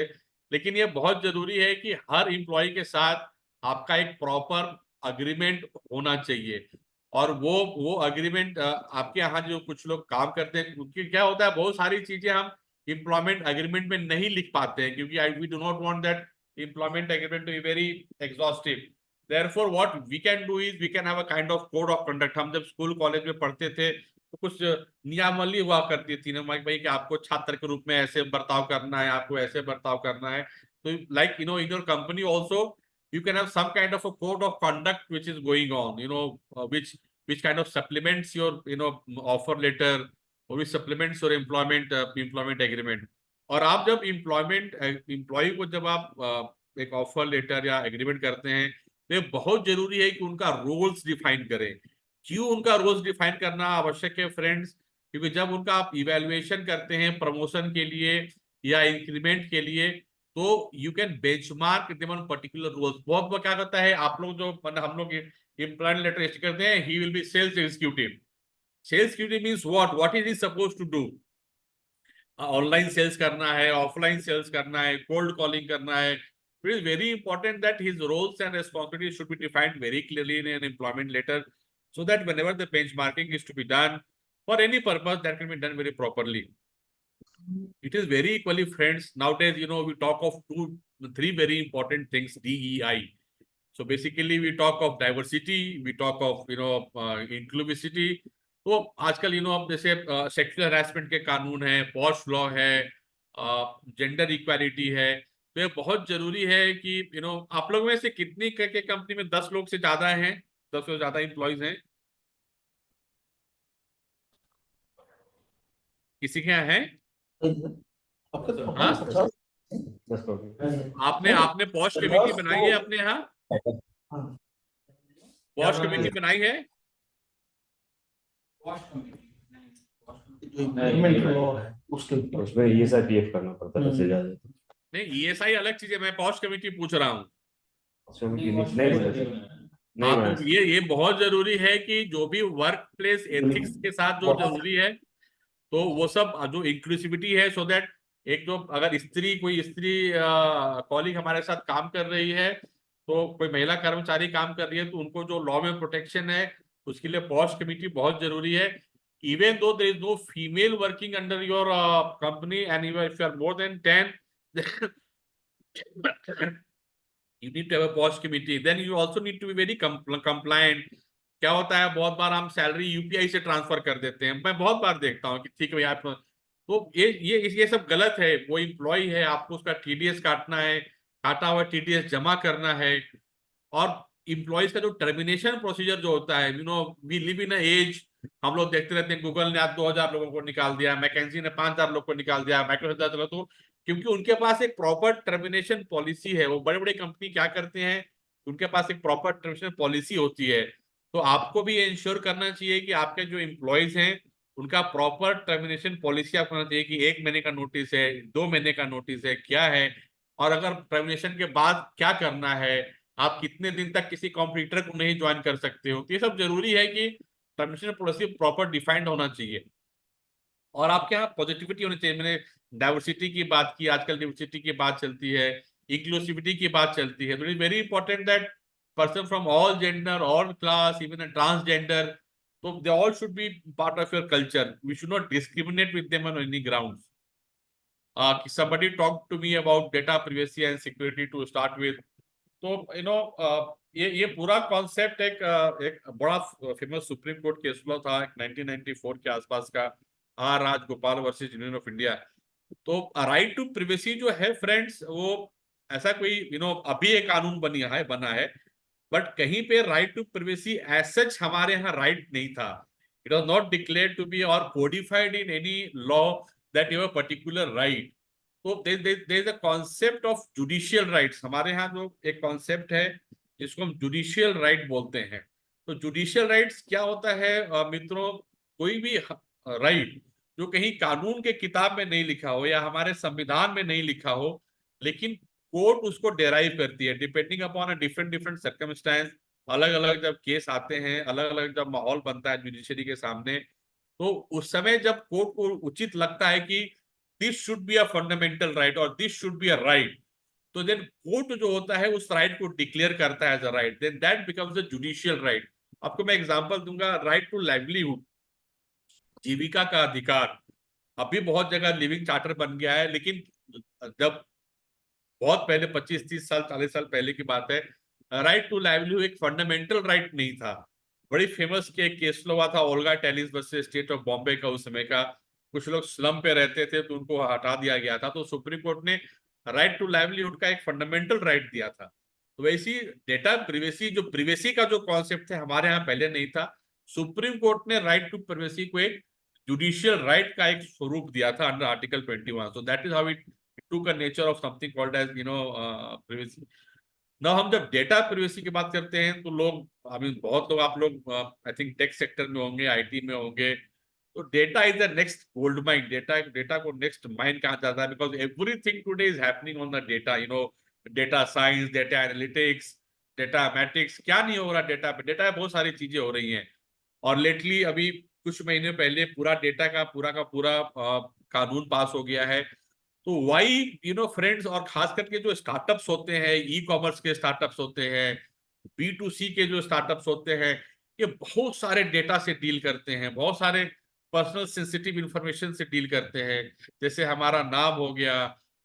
लेकिन ये बहुत जरूरी है कि हर एम्प्लॉय के साथ आपका एक प्रॉपर अग्रीमेंट होना चाहिए। और वो अग्रीमेंट, आपके यहाँ जो कुछ लोग काम करते हैं, उनकी क्या होता है, बहुत सारी चीजें हम एम्प्लॉयमेंट अग्रीमेंट में नहीं लिख पाते हैं, क्योंकि we do not want that employment agreement to be very exhaustive. Therefore, what we can do is we can have a kind of code of conduct. हम जब स्कूल कॉलेज में पढ़ते थे तो कुछ नियमावली हुआ करती थी ना भाई, कि आपको छात्र के रूप में ऐसे बर्ताव करना है, आपको ऐसे बर्ताव करना है। तो like in your company also you can have some kind of a code of conduct which is going on, which kind of supplements your offer letter, or which supplements your employment agreement. और आप जब employ को जब आप एक offer letter या agreement करते हैं, तो ये बहुत जरूरी है कि उनका रोल्स डिफाइन करें। क्यों उनका रोल्स डिफाइन करना आवश्यक है फ्रेंड्स? क्योंकि जब उनका आप इवैल्यूएशन करते हैं प्रमोशन के लिए या इंक्रीमेंट के लिए, तो you can benchmark them on particular roles. बहुत बार क्या करता है, आप लोग जो मतलब हम लोग एम्प्लॉयमेंट लेटर इश्यू करते हैं, he will be sales executive. Sales executive means what is he suppose to do? Online sales करना है, ऑफलाइन सेल्स करना है, कोल्ड कॉलिंग करना है। It is very important that his roles and responsibilities should be defined very clearly in an employment letter, so that whenever the benchmarking is to be done for any purpose, that can be done very properly. It is very equally, friends. Nowadays, we talk of three very important things: DEI. So basically, we talk of diversity, we talk of inclusivity. तो आजकल अब जैसे sexual harassment के कानून है, posh law है, gender equality है। तो ये बहुत जरूरी है कि आप लोग में से कितनी के कंपनी में 10 लोग से ज्यादा हैं, 10 से ज्यादा एम्प्लॉइज हैं? किसी के यहाँ है? हाँ, 10%। आपने पॉश कमेटी बनाई है अपने यहाँ? पॉश कमेटी बनाई है? उसमें ESI PF करना पड़ता है 10 से ज्यादा। नहीं, ESI अलग चीज है, मैं पॉश कमेटी पूछ रहा हूँ। हाँ, तो ये बहुत जरूरी है कि जो भी वर्क प्लेस एथिक्स के साथ जो जरूरी है, तो वो सब जो इंक्लूसिविटी है, सो दैट एक जो अगर कोई स्त्री कॉलीग हमारे साथ काम कर रही है, तो कोई महिला कर्मचारी काम कर रही है, तो उनको जो लॉ में प्रोटेक्शन है, उसके लिए पॉश कमेटी बहुत जरूरी है। Even though there is no female working under your company and if you are more than 10 you need to have a POS committee. Then you also need to be very compliant. क्या होता है, बहुत बार हम salary UPI से transfer कर देते हैं। मैं बहुत बार देखता हूँ कि ठीक है भैया आप, तो ये सब गलत है। वो एम्प्लॉय है, आपको उसका टीडीएस काटना है, काटा हुआ टीडीएस जमा करना है। और एम्प्लॉयज का जो टर्मिनेशन प्रोसीजर जो होता है, वी लिव इन एज, हम लोग देखते रहते हैं, गूगल ने आज 2000 लोगों को निकाल दिया, मैकेंजी ने 5000 लोगों को निकाल दिया, माइक्रोसॉफ्ट चला, तो क्योंकि उनके पास एक प्रॉपर टर्मिनेशन पॉलिसी है। वो बड़े बड़े कंपनी क्या करते हैं, उनके पास एक प्रॉपर टर्मिनेशन पॉलिसी होती है। तो आपको भी ये इंश्योर करना चाहिए कि आपके जो एम्प्लॉयज हैं, उनका प्रॉपर टर्मिनेशन पॉलिसी आपको होना चाहिए कि 1 महीने का नोटिस है, 2 महीने का नोटिस है, क्या है, और अगर टर्मिनेशन के बाद क्या करना है, आप कितने दिन तक किसी कॉम्पिटिटर को नहीं ज्वाइन कर सकते हो। तो ये सब जरूरी है कि टर्मिनेशन पॉलिसी प्रॉपर डिफाइंड होना चाहिए। और आपके यहाँ पॉजिटिविटी होनी चाहिए। मैंने डाइवर्सिटी की बात की, आजकल डाइवर्सिटी की बात चलती है, इंक्लूसिविटी की बात चलती है। तो it is very important that person from all gender, all class, even a transgender, so they all should be part of your culture. We should not discriminate with them on any grounds. Somebody talked to me about data privacy and security to start with. तो ये पूरा concept एक बड़ा famous supreme court case law था 1994 के आसपास का, R Rajagopal versus union of India. तो राइट टू प्रिवेसी जो है फ्रेंड्स, वो ऐसा कोई अभी एक कानून बना है, बट कहीं पे right to privacy as such हमारे यहाँ राइट नहीं था। It was not declared to be और codified in any law that you have a particular right. तो there is a concept of judicial rights. हमारे यहाँ जो एक कॉन्सेप्ट है, जिसको हम जुडिशियल राइट बोलते हैं। तो जुडिशियल राइट्स क्या होता है मित्रों, कोई भी राइट जो कहीं कानून के किताब में नहीं लिखा हो या हमारे संविधान में नहीं लिखा हो, लेकिन कोर्ट उसको डेराइव करती है depending upon a different circumstance. अलग अलग जब केस आते हैं, अलग अलग जब माहौल बनता है जुडिशरी के सामने, तो उस समय जब कोर्ट को उचित लगता है कि this should be a fundamental right और this should be a right, तो देन कोर्ट जो होता है उस राइट को डिक्लेयर करता है as a right, then that becomes a judicial right. आपको मैं एग्जांपल दूंगा, राइट टू लाइवलीहुड, जीविका का अधिकार। अभी बहुत जगह लिविंग चार्टर बन गया है, लेकिन जब बहुत पहले 25-30 साल 40 साल पहले की बात है, राइट टू लाइवलीहुड एक फंडामेंटल राइट नहीं था। बड़ी फेमस के केस हुआ था Olga Tellis versus state of Bombay का। उस समय का कुछ लोग स्लम पे रहते थे, तो उनको हटा दिया गया था। तो सुप्रीम कोर्ट ने राइट टू लाइवलीहुड का एक फंडामेंटल राइट दिया था। तो वैसी डेटा प्रिवेसी, जो प्रिवेसी का जो कॉन्सेप्ट है हमारे यहाँ पहले नहीं था। सुप्रीम कोर्ट ने राइट टू प्रिवेसी को एक जुडिशियल राइट का एक स्वरूप दिया था under article 21। So that is how it took a nature of something called as privacy. Now हम जब डेटा प्रिवेसी की बात करते हैं, तो लोग बहुत लोग आप लोग आई थिंक टेक सेक्टर में होंगे, आईटी में होंगे, तो data is the next gold mine, data को नेक्स्ट माइन कहा जाता है, because everything today is happening on the data, data science, data analytics, data matrix, क्या नहीं हो रहा डेटा पे, डेटा पे बहुत सारी चीजें हो रही हैं। और लेटली अभी कुछ महीने पहले पूरा डेटा का पूरा कानून पास हो गया है। तो वाई फ्रेंड्स, और खास करके जो स्टार्टअप्स होते हैं, ई कॉमर्स के स्टार्टअप्स होते हैं, B2C के जो स्टार्टअप्स होते हैं, ये बहुत सारे डेटा से डील करते हैं, बहुत सारे पर्सनल सेंसिटिव इंफॉर्मेशन से डील करते हैं। जैसे हमारा नाम हो गया,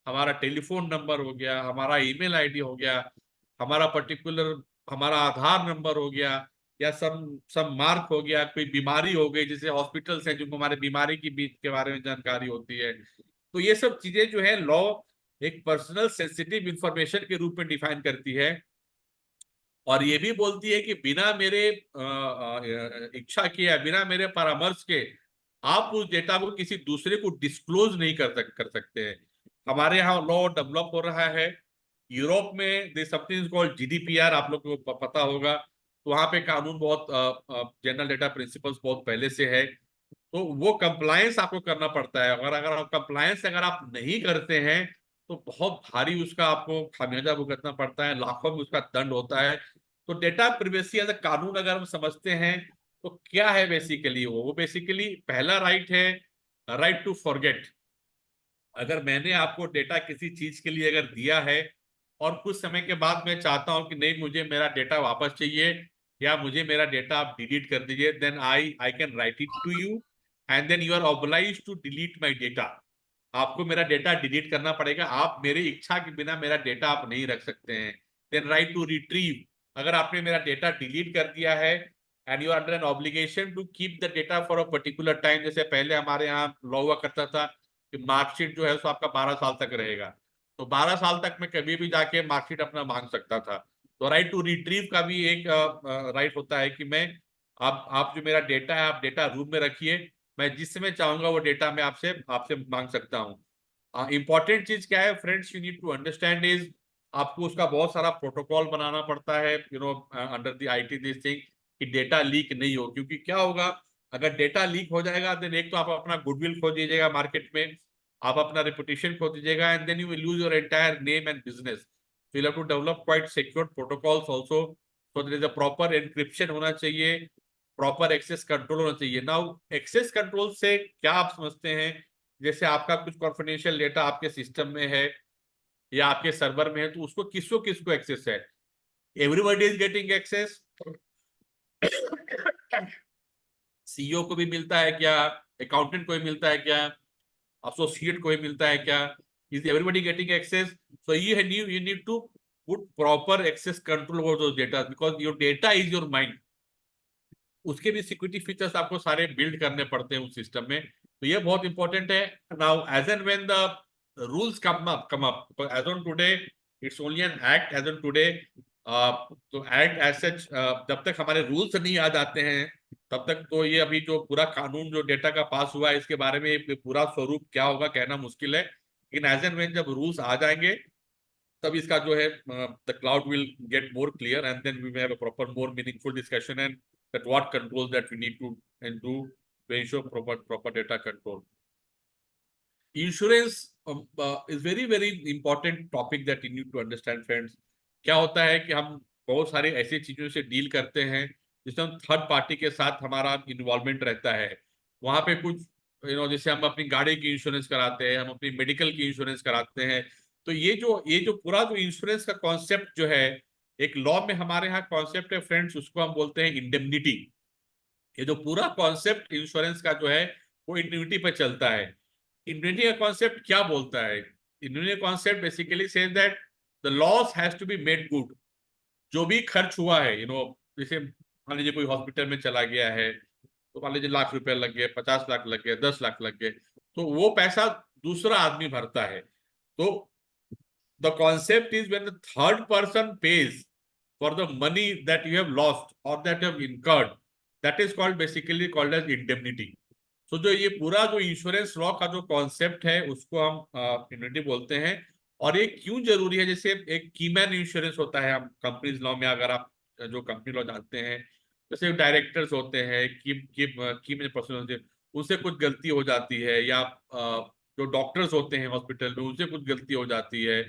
हमारा टेलीफोन नंबर हो गया, हमारा ईमेल आईडी हो गया, हमारा पर्टिकुलर हमारा आधार नंबर हो गया, या सम मार्क हो गया, कोई बीमारी हो गई, जैसे हॉस्पिटल्स हैं जिनको हमारे बीमारी के बारे में जानकारी होती है। तो ये सब चीजें जो है लॉ एक पर्सनल सेंसिटिव इंफॉर्मेशन के रूप में डिफाइन करती है, और ये भी बोलती है कि बिना मेरे इच्छा के या बिना मेरे परामर्श के आप उस डेटा को किसी दूसरे को डिस्क्लोज नहीं कर सकते हैं। हमारे यहाँ लॉ डेवलप हो रहा है। यूरोप में दे समथिंग कॉल्ड GDPR, आप लोग को पता होगा। तो वहाँ पे कानून बहुत जनरल डेटा प्रिंसिपल्स बहुत पहले से है, तो वो कंप्लायंस आपको करना पड़ता है। अगर आप कंप्लायंस अगर आप नहीं करते हैं तो बहुत भारी उसका आपको खामियाजा भुगतना पड़ता है, लाखों में उसका दंड होता है। तो डेटा प्रिवेसी एज अ कानून अगर हम समझते हैं तो क्या है बेसिकली, वो बेसिकली पहला राइट है, राइट टू फॉरगेट। अगर मैंने आपको डेटा किसी चीज के लिए अगर दिया है और कुछ समय के बाद मैं चाहता हूं कि नहीं मुझे मेरा डेटा वापस चाहिए या मुझे मेरा डेटा आप डिलीट कर दीजिए, then I can write it to you and then you are obliged to delete my data. आपको मेरा डेटा डिलीट करना पड़ेगा, आप मेरी इच्छा के बिना मेरा डेटा आप नहीं रख सकते हैं। देन राइट टू रिट्रीव, अगर आपने मेरा डेटा डिलीट कर दिया है and you are under an obligation to keep the data for a particular time, जैसे पहले हमारे यहाँ लॉ हुआ करता था कि मार्कशीट जो है उसको आपका 12 साल तक रहेगा, तो 12 साल तक मैं कभी भी जाके मार्कशीट अपना मांग सकता था। तो राइट टू रिट्रीव का भी एक राइट होता है कि मैं आप जो मेरा डेटा है आप डेटा रूम में रखिए, मैं जिस समय चाहूंगा वो डेटा मैं आपसे आपसे मांग सकता हूँ। इंपॉर्टेंट चीज क्या है friends, you need to understand is आपको उसका बहुत सारा प्रोटोकॉल बनाना पड़ता है, under the IT this thing, कि डेटा लीक नहीं हो। क्योंकि क्या होगा, अगर डेटा लीक हो जाएगा देन एक तो आप अपना गुडविल खो दीजिएगा मार्केट में, आप अपना रेपुटेशन खो दीजिएगा, and then you will lose your entire name and business. So you'll have to develop quite secure protocols also. So there is a proper encryption होना चाहिए, प्रॉपर एक्सेस कंट्रोल होना चाहिए। नाउ एक्सेस कंट्रोल से क्या आप समझते हैं, जैसे आपका कुछ कॉन्फिडेंशियल डेटा आपके सिस्टम में है या आपके सर्वर में है, तो उसको किसको एक्सेस है? Everybody is getting access. CEO को भी मिलता है क्या? अकाउंटेंट को भी मिलता है क्या? एसोसिएट को भी मिलता है क्या? Is everybody getting access? So you need to put proper access control over those data, because your data is your mind. उसके भी सिक्योरिटी फीचर्स आपको सारे बिल्ड करने पड़ते हैं उस सिस्टम में, तो ये बहुत इंपॉर्टेंट है। Now as and when the rules come up, as on today it's only an act as on today. तो एक्ट एज सच जब तक हमारे रूल्स नहीं आ जाते हैं तब तक तो ये अभी जो पूरा कानून जो डेटा का पास हुआ है इसके बारे में पूरा स्वरूप क्या होगा कहना मुश्किल है। लेकिन एज एंड व्हेन जब रूल्स आ जाएंगे तब इसका जो है the cloud will get more clear and then we have a proper more meaningful discussion and that what controls that we need to and do to ensure proper data control. Insurance is very important topic that you need to understand friends. क्या होता है कि हम बहुत सारे ऐसी चीजों से डील करते हैं जिसमें हम थर्ड पार्टी के साथ हमारा इन्वॉल्वमेंट रहता है। वहां पे कुछ जैसे हम अपनी गाड़ी की इंश्योरेंस कराते हैं, हम अपनी मेडिकल की इंश्योरेंस कराते हैं। तो ये जो पूरा जो इंश्योरेंस का कॉन्सेप्ट जो है एक लॉ में हमारे यहाँ कॉन्सेप्ट है फ्रेंड्स, उसको हम बोलते हैं इंडेमनिटी। ये जो पूरा कॉन्सेप्ट इंश्योरेंस का जो है वो इंडेमनिटी पे चलता है। इंडेमनिटी का कॉन्सेप्ट क्या बोलता है? इंडेमनिटी का concept basically says that the loss has to be made good. जो भी खर्च हुआ है जैसे मान लीजिए कोई हॉस्पिटल में चला गया है तो मान लीजिए लाख रुपए लग गए, 50 लाख लग गए, 10 लाख लग गए, तो वो पैसा दूसरा आदमी भरता है। तो the concept is when the third person page for the money that you have lost or that you have incurred, that is basically called as indemnity. So जो ये पूरा जो इंश्योरेंस लॉ का जो कॉन्सेप्ट है उसको हम इंडेमनिटी बोलते हैं। और ये क्यों जरूरी है? जैसे एक कीमैन इंश्योरेंस होता है, हम कंपनीज लॉ में अगर आप जो कंपनी लॉ जानते हैं, जैसे डायरेक्टर्स होते हैं, की पर्सन होते हैं, उनसे कुछ गलती हो जाती है, या जो डॉक्टर्स होते हैं हॉस्पिटल में उनसे कुछ गलती हो जाती है,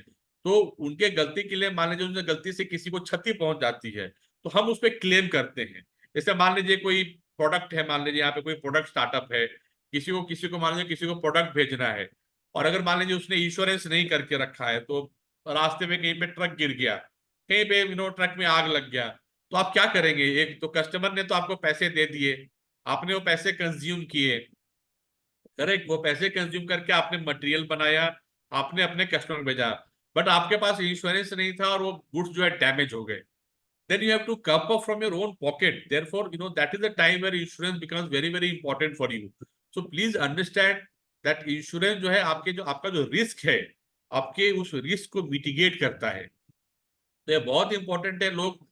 तो उनके गलती के लिए मान लीजिए उनसे गलती से किसी को क्षति पहुंच जाती है, तो हम उस पर क्लेम करते हैं। जैसे मान लीजिए कोई प्रोडक्ट है, मान लीजिए यहाँ पे कोई प्रोडक्ट स्टार्टअप है, किसी को मान लीजिए किसी को प्रोडक्ट भेजना है, और अगर मान लीजिए उसने इंश्योरेंस नहीं करके रखा है, तो रास्ते में कहीं पे ट्रक गिर गया, कहीं पे ट्रक में आग लग गया, तो आप क्या करेंगे? एक तो कस्टमर ने तो आपको पैसे दे दिए, आपने वो पैसे कंज्यूम किए, करेक्ट, वो पैसे कंज्यूम करके आपने मटेरियल बनाया, आपने अपने कस्टमर भेजा, बट आपके पास इंश्योरेंस नहीं था और वो गुड्स जो है डैमेज हो गए, then you have to cover from your own pocket. Therefore, that is the time where insurance becomes very, very important for you. So please understand that insurance जो है आपका जो रिस्क है, आपके उस रिस्क को मिटिगेट करता है। तो ये बहुत इंपॉर्टेंट है। लोग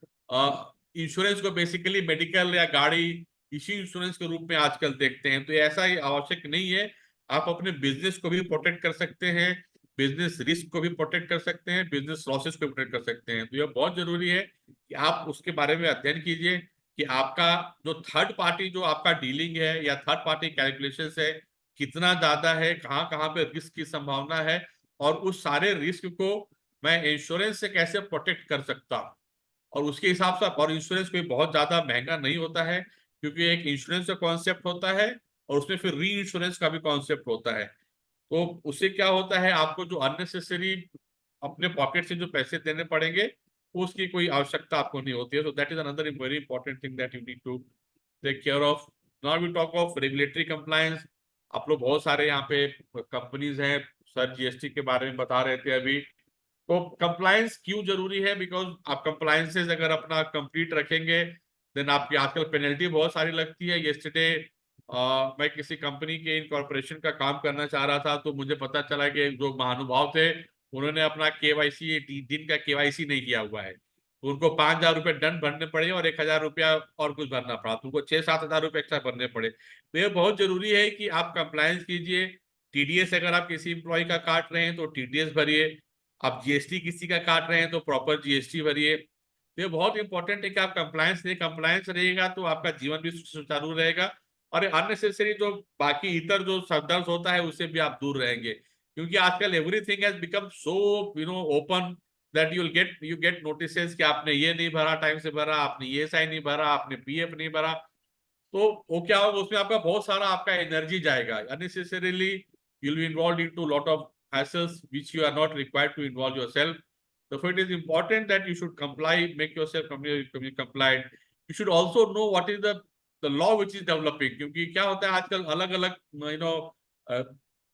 इंश्योरेंस को बेसिकली मेडिकल या गाड़ी इसी इंश्योरेंस के रूप में आजकल देखते हैं, तो ऐसा ही आवश्यक नहीं है। आप अपने बिजनेस को भी प्रोटेक्ट कर सकते हैं, बिजनेस रिस्क को भी प्रोटेक्ट कर सकते हैं, बिजनेस लॉसेस को भी प्रोटेक्ट कर सकते हैं। तो यह बहुत जरूरी है कि आप उसके बारे में अध्ययन कीजिए कि आपका जो थर्ड पार्टी जो आपका डीलिंग है या थर्ड पार्टी कैलकुलेशंस है, कितना ज्यादा है, कहाँ कहाँ पे रिस्क की संभावना है, और उस सारे रिस्क को मैं इंश्योरेंस से कैसे प्रोटेक्ट कर सकता हूँ। और उसके हिसाब से, और इंश्योरेंस कोई बहुत ज्यादा महंगा नहीं होता है, क्योंकि एक इंश्योरेंस का कॉन्सेप्ट होता है और उसमें फिर री इंश्योरेंस का भी कॉन्सेप्ट होता है। तो उससे क्या होता है, आपको जो अननेसेसरी अपने पॉकेट से जो पैसे देने पड़ेंगे उसकी कोई आवश्यकता आपको नहीं होती है। तो that is another very important thing that you need to take care of. Now we talk of regulatory compliance. आप लोग बहुत सारे यहाँ पे कंपनीज हैं, सर जीएसटी के बारे में बता रहे थे अभी। तो कंप्लायंस क्यों जरूरी है? बिकॉज आप कंप्लायंसेस अगर अपना कंप्लीट रखेंगे देन आपकी आजकल पेनल्टी बहुत सारी लगती है। येस्टरडे मैं किसी कंपनी के इनकॉर्पोरेशन का काम करना चाह रहा था, तो मुझे पता चला कि जो महानुभाव थे उन्होंने अपना केवाईसी दिन का केवाईसी नहीं किया हुआ है, तो उनको 5,000 रुपये दंड भरने पड़े और 1,000 रुपया और कुछ भरना पड़ा, तो उनको 6-7 हजार रुपये एक्स्ट्रा भरने पड़े। तो ये बहुत जरूरी है कि आप कंप्लायंस कीजिए। टीडीएस अगर आप किसी इंप्लॉय का काट रहे हैं तो टीडीएस भरिए, आप जीएसटी किसी का काट रहे हैं तो प्रॉपर जीएसटी भरिए। तो ये बहुत इंपॉर्टेंट है कि आप कंप्लायंस रहेगा तो आपका जीवन भी सुचारू रहेगा, और अननेसेसरी जो बाकी इतर जो सदर्स होता है उससे भी आप दूर रहेंगे। क्योंकि आजकल everything has become so open that you get notices कि आपने ये नहीं भरा, टाइम से भरा, आपने ये साइन नहीं भरा, आपने पीएफ नहीं भरा, तो वो क्या होगा, उसमें आपका बहुत सारा आपका एनर्जी जाएगा unnecessarily. You will be involved into lot of hassles which you are not required to involve yourself. Therefore, it is important that you should comply, make yourself compliant. You should also know what is the law which is developing. क्योंकि क्या होता है आजकल अलग अलग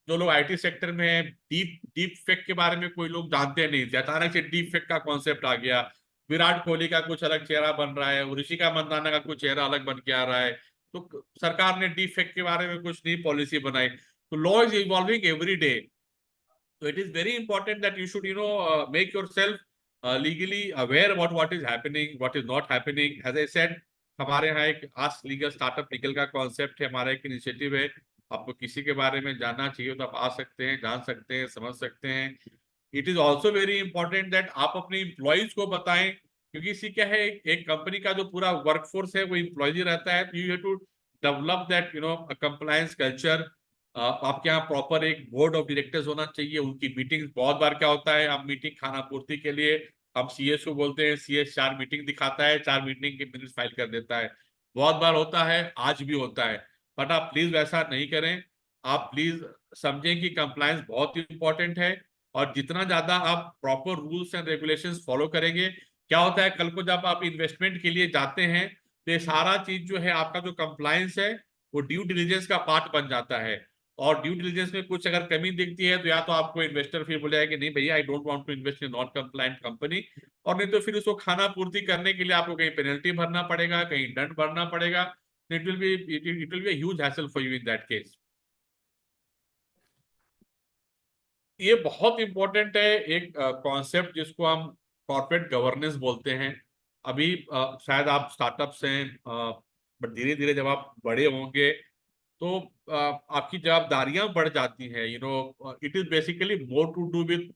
जो लोग IT sector में है, डीप फेक के बारे में कोई लोग जानते नहीं थे, अचानक से डीप फेक का कॉन्सेप्ट आ गया। विराट कोहली का कुछ अलग चेहरा बन रहा है, ऋषिका मंदाना का कुछ चेहरा अलग बन के आ रहा है, तो सरकार ने डीप फेक के बारे में कुछ नई पॉलिसी बनाई। तो law is evolving every day. So it is very important that you should, make yourself legally aware about what is happening, what is not happening. As I said, हमारे यहाँ एक आस्क लीगल स्टार्टअप लीगल का concept है, हमारा एक initiative है। आपको किसी के बारे में जानना चाहिए तो आप आ सकते हैं, जान सकते हैं, समझ सकते हैं। It is also very important that आप अपने इम्प्लॉयज को बताएं, क्योंकि इसी क्या है, एक कंपनी का जो पूरा वर्कफोर्स है वो इम्प्लॉयज रहता है। You have to develop that compliance culture. आपके यहाँ प्रॉपर एक बोर्ड ऑफ डायरेक्टर्स होना चाहिए। उनकी मीटिंग, बहुत बार क्या होता है, हम मीटिंग खाना पूर्ति के लिए हम सीएस को बोलते हैं, सीएस 4 मीटिंग दिखाता है, 4 मीटिंग के मिनट्स फाइल कर देता है। बहुत बार होता है, आज भी होता है, बट आप प्लीज वैसा नहीं करें। आप प्लीज समझें कि कंप्लायंस बहुत इंपॉर्टेंट है, और जितना ज्यादा आप proper rules and regulations follow करेंगे, क्या होता है कल को जब आप इन्वेस्टमेंट के लिए जाते हैं तो ये सारा चीज जो है, आपका जो कंप्लायंस है वो ड्यू डिलिजेंस का पार्ट बन जाता है। और ड्यू डिलिजेंस में कुछ अगर कमी दिखती है तो या तो आपको इन्वेस्टर फिर बोलेगा कि नहीं भैया, I don't want to invest in non compliant company, और नहीं तो फिर उसको खाना पूर्ति करने के लिए आपको कहीं पेनल्टी भरना पड़ेगा, कहीं दंड भरना पड़ेगा। It will be a huge hassle for you in that case. ये बहुत इंपॉर्टेंट है एक कॉन्सेप्ट जिसको हम कॉर्पोरेट गवर्नेंस बोलते हैं। अभी शायद आप स्टार्टअप्स हैं, बट धीरे धीरे जब आप बड़े होंगे तो आपकी जवाबदारियां बढ़ जाती हैं। It is basically more to do with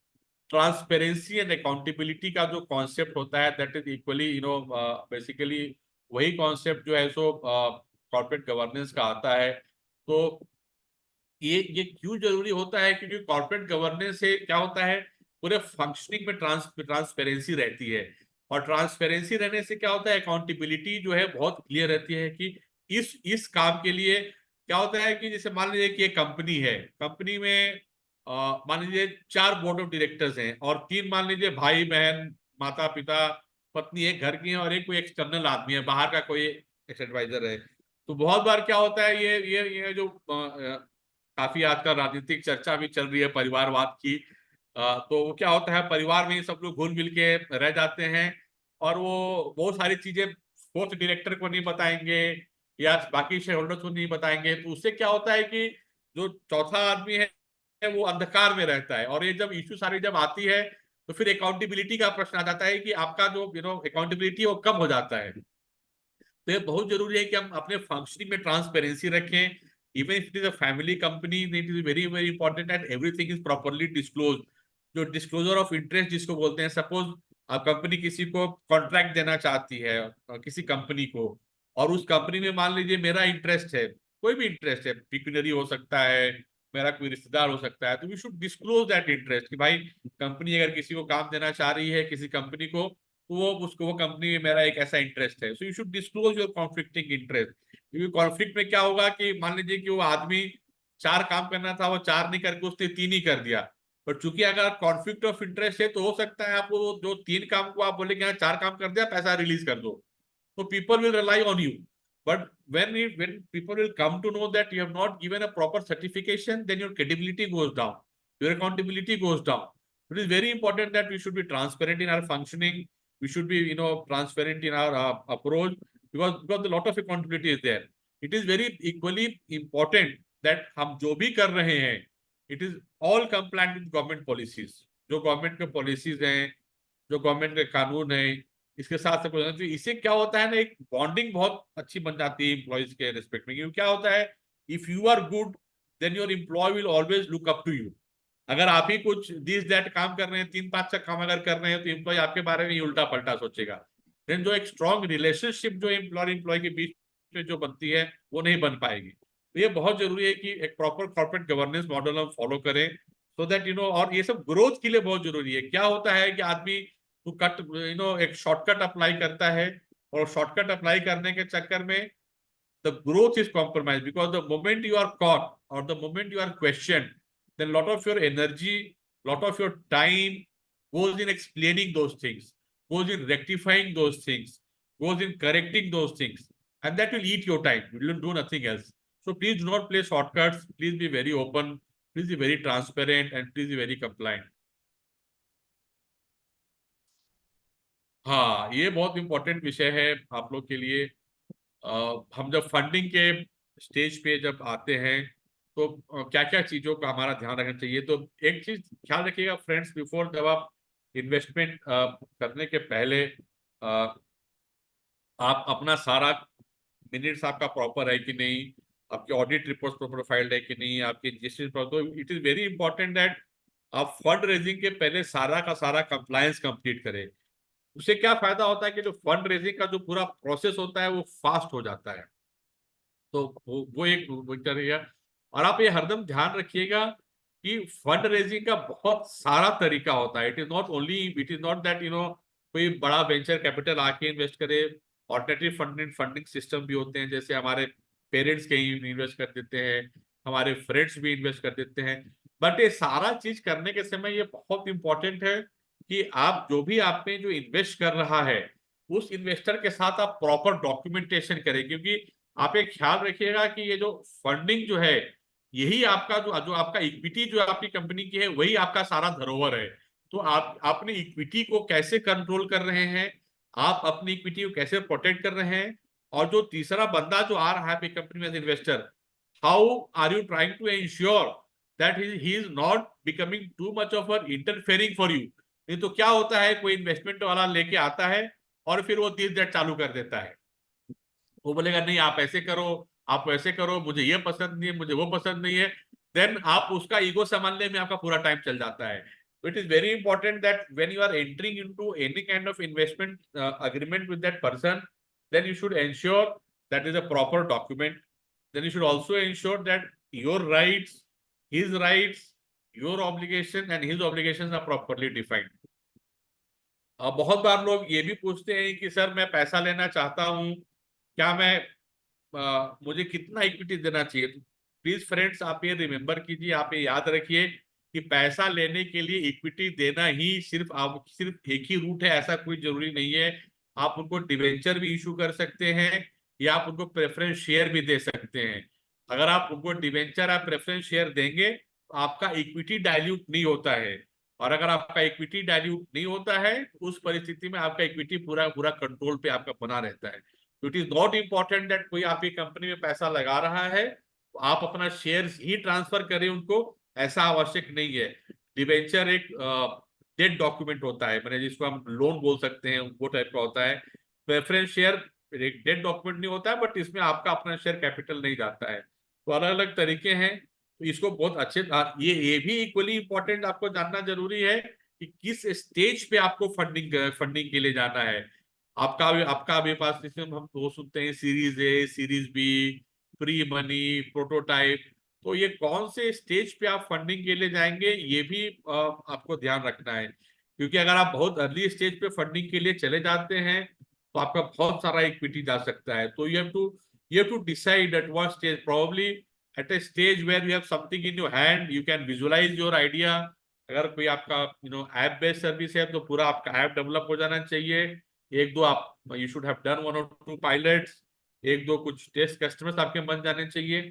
transparency and accountability का जो कॉन्सेप्ट होता है, दैट इज इक्वली बेसिकली वही कॉन्सेप्ट जो है सो कॉर्पोरेट गवर्नेंस का आता है। तो ये क्यों जरूरी होता है, क्योंकि कॉर्पोरेट गवर्नेंस से क्या होता है, पूरे फंक्शनिंग में ट्रांसपेरेंसी रहती है, और ट्रांसपेरेंसी रहने से क्या होता है, अकाउंटेबिलिटी जो है बहुत क्लियर रहती है कि इस काम के लिए क्या होता है कि जैसे मान लीजिए कि एक कंपनी है, कंपनी में मान लीजिए 4 बोर्ड ऑफ डायरेक्टर्स हैं और 3 मान लीजिए भाई बहन माता पिता पत्नी एक घर की है और एक कोई एक्सटर्नल आदमी है, बाहर का कोई एडवाइजर है। तो बहुत बार क्या होता है, ये जो काफी आजकल राजनीतिक चर्चा भी चल रही है परिवारवाद की, तो वो क्या होता है, परिवार में सब लोग घुल मिल के रह जाते हैं और वो बहुत सारी चीजें फोर्थ डायरेक्टर को नहीं बताएंगे या बाकी शेयर होल्डर्स को नहीं बताएंगे, तो उससे क्या होता है कि जो चौथा आदमी है वो अंधकार में रहता है, और ये जब इश्यू सारी जब आती है तो फिर अकाउंटेबिलिटी का प्रश्न आ जाता है कि आपका जो अकाउंटेबिलिटी वो कम हो जाता है। तो ये बहुत जरूरी है कि हम अपने फंक्शनिंग में ट्रांसपेरेंसी रखें, even if it is a family company, it is very very important that everything is properly disclose. जो डिस्क्लोजर ऑफ इंटरेस्ट जिसको बोलते हैं, सपोज कंपनी किसी को कॉन्ट्रैक्ट देना चाहती है किसी कंपनी को, और उस कंपनी में मान लीजिए मेरा इंटरेस्ट है, कोई भी इंटरेस्ट है, पिक्यूनरी हो सकता है, मेरा कोई रिश्तेदार हो सकता है, तो we should disclose that interest कि भाई कंपनी अगर किसी को काम देना चाह रही है किसी कंपनी को, तो वो कंपनी में मेरा एक ऐसा इंटरेस्ट है, so you should disclose your conflicting interest. क्योंकि कॉन्फ्लिक्ट में क्या होगा कि मान लीजिए कि वो आदमी 4 काम करना था, वो 4 नहीं करके उसने 3 ही कर दिया, पर चूंकि अगर कॉन्फ्लिक्ट ऑफ इंटरेस्ट है तो हो सकता है आपको जो 3 काम को आप बोलेंगे हाँ 4 काम कर दिया, पैसा रिलीज कर दो, तो people will rely on you. But when people will come to know that you have not given a proper certification, then your credibility goes down, your accountability goes down. It is very important that we should be transparent in our functioning. We should be transparent in our approach, because a lot of accountability is there. It is very equally important that हम जो भी कर रहे हैं, it is all compliant with government policies. जो government के policies हैं, जो गवर्नमेंट के कानून है, इसके साथ साथ तो इससे क्या होता है ना, एक बॉन्डिंग बहुत अच्छी बन जाती है एम्प्लॉयज के रिस्पेक्ट में। क्योंकि क्या होता है, if you are good then your employee will always look up to you. अगर आप ही कुछ दिस दैट काम कर रहे हैं, 3-5 का काम अगर कर रहे हैं, तो एम्प्लॉय आपके बारे में ही उल्टा पलटा सोचेगा। देन जो एक स्ट्रॉन्ग रिलेशनशिप जो एम्प्लॉय के बीच में जो बनती है वो नहीं बन पाएगी। तो ये बहुत जरूरी है कि एक प्रॉपर कॉर्पोरेट गवर्नेंस मॉडल हम फॉलो करें, सो दैट और ये सब ग्रोथ के लिए बहुत जरूरी है। क्या होता है कि आदमी तो एक शॉर्टकट अप्लाई करता है, और शॉर्टकट अप्लाई करने के चक्कर में the growth is compromised, because the moment you are caught or the moment you are questioned, then lot of your energy, lot of your time goes in explaining those things, goes in rectifying those things, goes in correcting those things, and that will eat your time. You will do nothing else. So please do not play shortcuts. Please be very open, please be very transparent, and please be very compliant. हाँ, ये बहुत important विषय है आप लोग के लिए। हम जब फंडिंग के स्टेज पे जब आते हैं तो क्या क्या चीजों का हमारा ध्यान रखना चाहिए। तो एक चीज ख्याल रखिएगा फ्रेंड्स, बिफोर जब आप इन्वेस्टमेंट करने के पहले आप अपना सारा मिनट्स आपका प्रॉपर है कि नहीं, आपके ऑडिट रिपोर्ट प्रॉपर फाइल्ड है कि नहीं, आपकी रजिस्ट्री, तो it is very important that आप फंड रेजिंग के पहले सारा का सारा कंप्लायंस कंप्लीट करें। उससे क्या फायदा होता है कि जो फंड रेजिंग का जो पूरा प्रोसेस होता है वो फास्ट हो जाता है। तो वो एक तरीका। और आप ये हरदम ध्यान रखिएगा कि फंड रेजिंग का बहुत सारा तरीका होता है। इट इज नॉट दैट कोई बड़ा वेंचर कैपिटल आके इन्वेस्ट करे। ऑल्टरनेटिव फंडिंग सिस्टम भी होते हैं, जैसे हमारे पेरेंट्स कहीं इन्वेस्ट कर देते हैं, हमारे फ्रेंड्स भी इन्वेस्ट कर देते हैं। बट ये सारा चीज करने के समय ये बहुत इंपॉर्टेंट है कि आप जो भी आप में जो इन्वेस्ट कर रहा है उस इन्वेस्टर के साथ आप प्रॉपर डॉक्यूमेंटेशन करें। क्योंकि आप एक ख्याल रखिएगा कि ये जो फंडिंग जो है, यही आपका जो आपका इक्विटी जो आपकी कंपनी की है, वही आपका सारा धरोहर है। तो आप अपनी इक्विटी को कैसे कंट्रोल कर रहे हैं, आप अपनी इक्विटी को कैसे प्रोटेक्ट कर रहे हैं, और जो तीसरा बंदा जो आ रहा है कंपनी में investor, how are you trying to ensure that he is not becoming too much of a interfering for you. नहीं तो क्या होता है, कोई इन्वेस्टमेंट वाला लेके आता है और फिर वो दिस दैट चालू कर देता है। वो बोलेगा नहीं आप ऐसे करो, आप वैसे करो, मुझे ये पसंद नहीं है, मुझे वो पसंद नहीं है। देन आप उसका ईगो संभालने में आपका पूरा टाइम चल जाता है। It is very important that when you are entering into any kind of investment agreement with that person, then you should ensure that is a proper document, then you should also ensure that your rights, your obligation and his obligations are properly defined. बहुत बार लोग ये भी पूछते हैं कि sir मैं पैसा लेना चाहता हूँ, क्या मुझे कितना इक्विटी देना चाहिए? तो प्लीज फ्रेंड्स, आप ये रिमेंबर कीजिए, आप ये याद रखिए कि पैसा लेने के लिए इक्विटी देना ही सिर्फ एक ही रूट है, ऐसा कोई जरूरी नहीं है। आप उनको डिवेंचर भी इशू कर सकते हैं या आप उनको प्रेफरेंस शेयर भी दे सकते हैं। अगर आप उनको डिवेंचर या प्रेफरेंस शेयर देंगे तो आपका इक्विटी डाइल्यूट नहीं होता है, और अगर आपका इक्विटी डाइल्यूट नहीं होता है तो उस परिस्थिति में आपका इक्विटी पूरा कंट्रोल पे आपका बना रहता है। It is not important that कोई आपकी कंपनी में पैसा लगा रहा है तो आप अपना शेयर्स ही ट्रांसफर करें उनको, ऐसा आवश्यक नहीं है। डिवेंचर एक डेट डॉक्यूमेंट होता है, मैंने जिसको हम लोन बोल सकते हैं, वो टाइप का होता है। प्रेफरेंस शेयर एक डेट डॉक्यूमेंट नहीं होता है, बट इसमें आपका अपना शेयर कैपिटल नहीं जाता है। तो अलग अलग तरीके हैं, तो इसको बहुत अच्छे ये भी इक्वली इंपॉर्टेंट आपको जानना जरूरी है कि किस स्टेज पे आपको फंडिंग के लिए जाना है। आपका अभी पास हम वो सुनते हैं series A, series B, pre money, prototype, तो ये कौन से स्टेज पे आप फंडिंग के लिए जाएंगे ये भी आपको ध्यान रखना है। क्योंकि अगर आप बहुत अर्ली स्टेज पे फंडिंग के लिए चले जाते हैं तो आपका बहुत सारा इक्विटी जा सकता है। तो you have to decide at what stage, probably at a stage where you have something in your hand, you can visualize your idea। अगर कोई आपका ऐप बेस्ड सर्विस है तो पूरा आपका ऐप डेवलप हो जाना चाहिए। एक दो आप you should have done 1 or 2 pilots, एक दो कुछ टेस्ट कस्टमर्स आपके बन जाने चाहिए।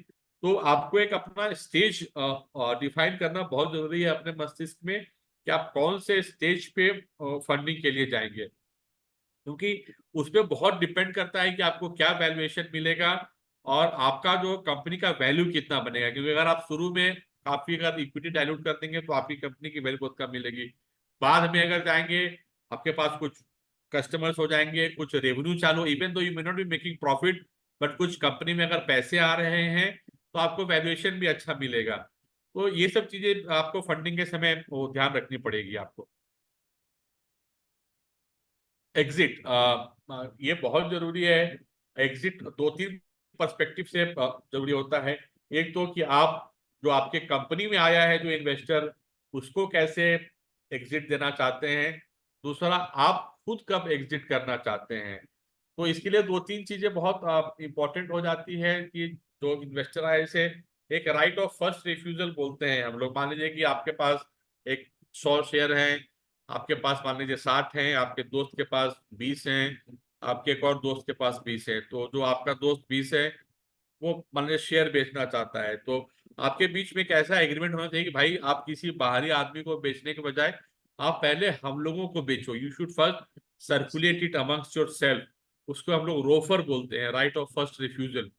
तो आपको एक अपना स्टेज डिफाइन करना बहुत जरूरी है अपने मस्तिष्क में कि आप कौन से स्टेज पे फंडिंग के लिए जाएंगे, क्योंकि उस पर बहुत डिपेंड करता है कि आपको क्या वैल्यूएशन मिलेगा और आपका जो कंपनी का वैल्यू कितना बनेगा। क्योंकि अगर आप शुरू में काफी अगर इक्विटी डाइल्यूट कर देंगे तो आपकी कंपनी की वैल्यू बहुत कम मिलेगी। बाद में अगर जाएंगे, आपके पास कुछ कस्टमर्स हो जाएंगे, कुछ रेवेन्यू चालू, even though you may not be making profit, but कुछ कंपनी में अगर पैसे आ रहे हैं तो आपको वैल्यूएशन भी अच्छा मिलेगा। तो ये सब चीजें आपको फंडिंग के समय वो ध्यान रखनी पड़ेगी आपको। एग्जिट, ये बहुत जरूरी है। एग्जिट 2-3 पर्सपेक्टिव से जरूरी होता है। एक तो कि आप जो आपके कंपनी में आया है जो इन्वेस्टर, उसको कैसे एग्जिट देना चाहते हैं। दूसरा, आप खुद कब एग्जिट करना चाहते हैं। तो इसके लिए 2-3 चीजें बहुत इंपॉर्टेंट हो जाती है कि जो इन्वेस्टर आए से एक राइट ऑफ फर्स्ट रिफ्यूजल बोलते हैं हम लोग। मान लीजिए कि आपके पास एक 100 शेयर हैं, आपके पास मान लीजिए 60 हैं, आपके दोस्त के पास 20 हैं, आपके एक और दोस्त के पास 20 है। तो जो आपका दोस्त 20 है वो मान लीजिए शेयर बेचना चाहता है, तो आपके बीच में एक ऐसा एग्रीमेंट होना चाहिए कि भाई आप किसी बाहरी आदमी को बेचने के बजाय आप पहले हम लोगों को बेचो। You should first circulate it amongst yourself, उसको हम लोग रोफर बोलते हैं, राइट ऑफ फर्स्ट रिफ्यूजल।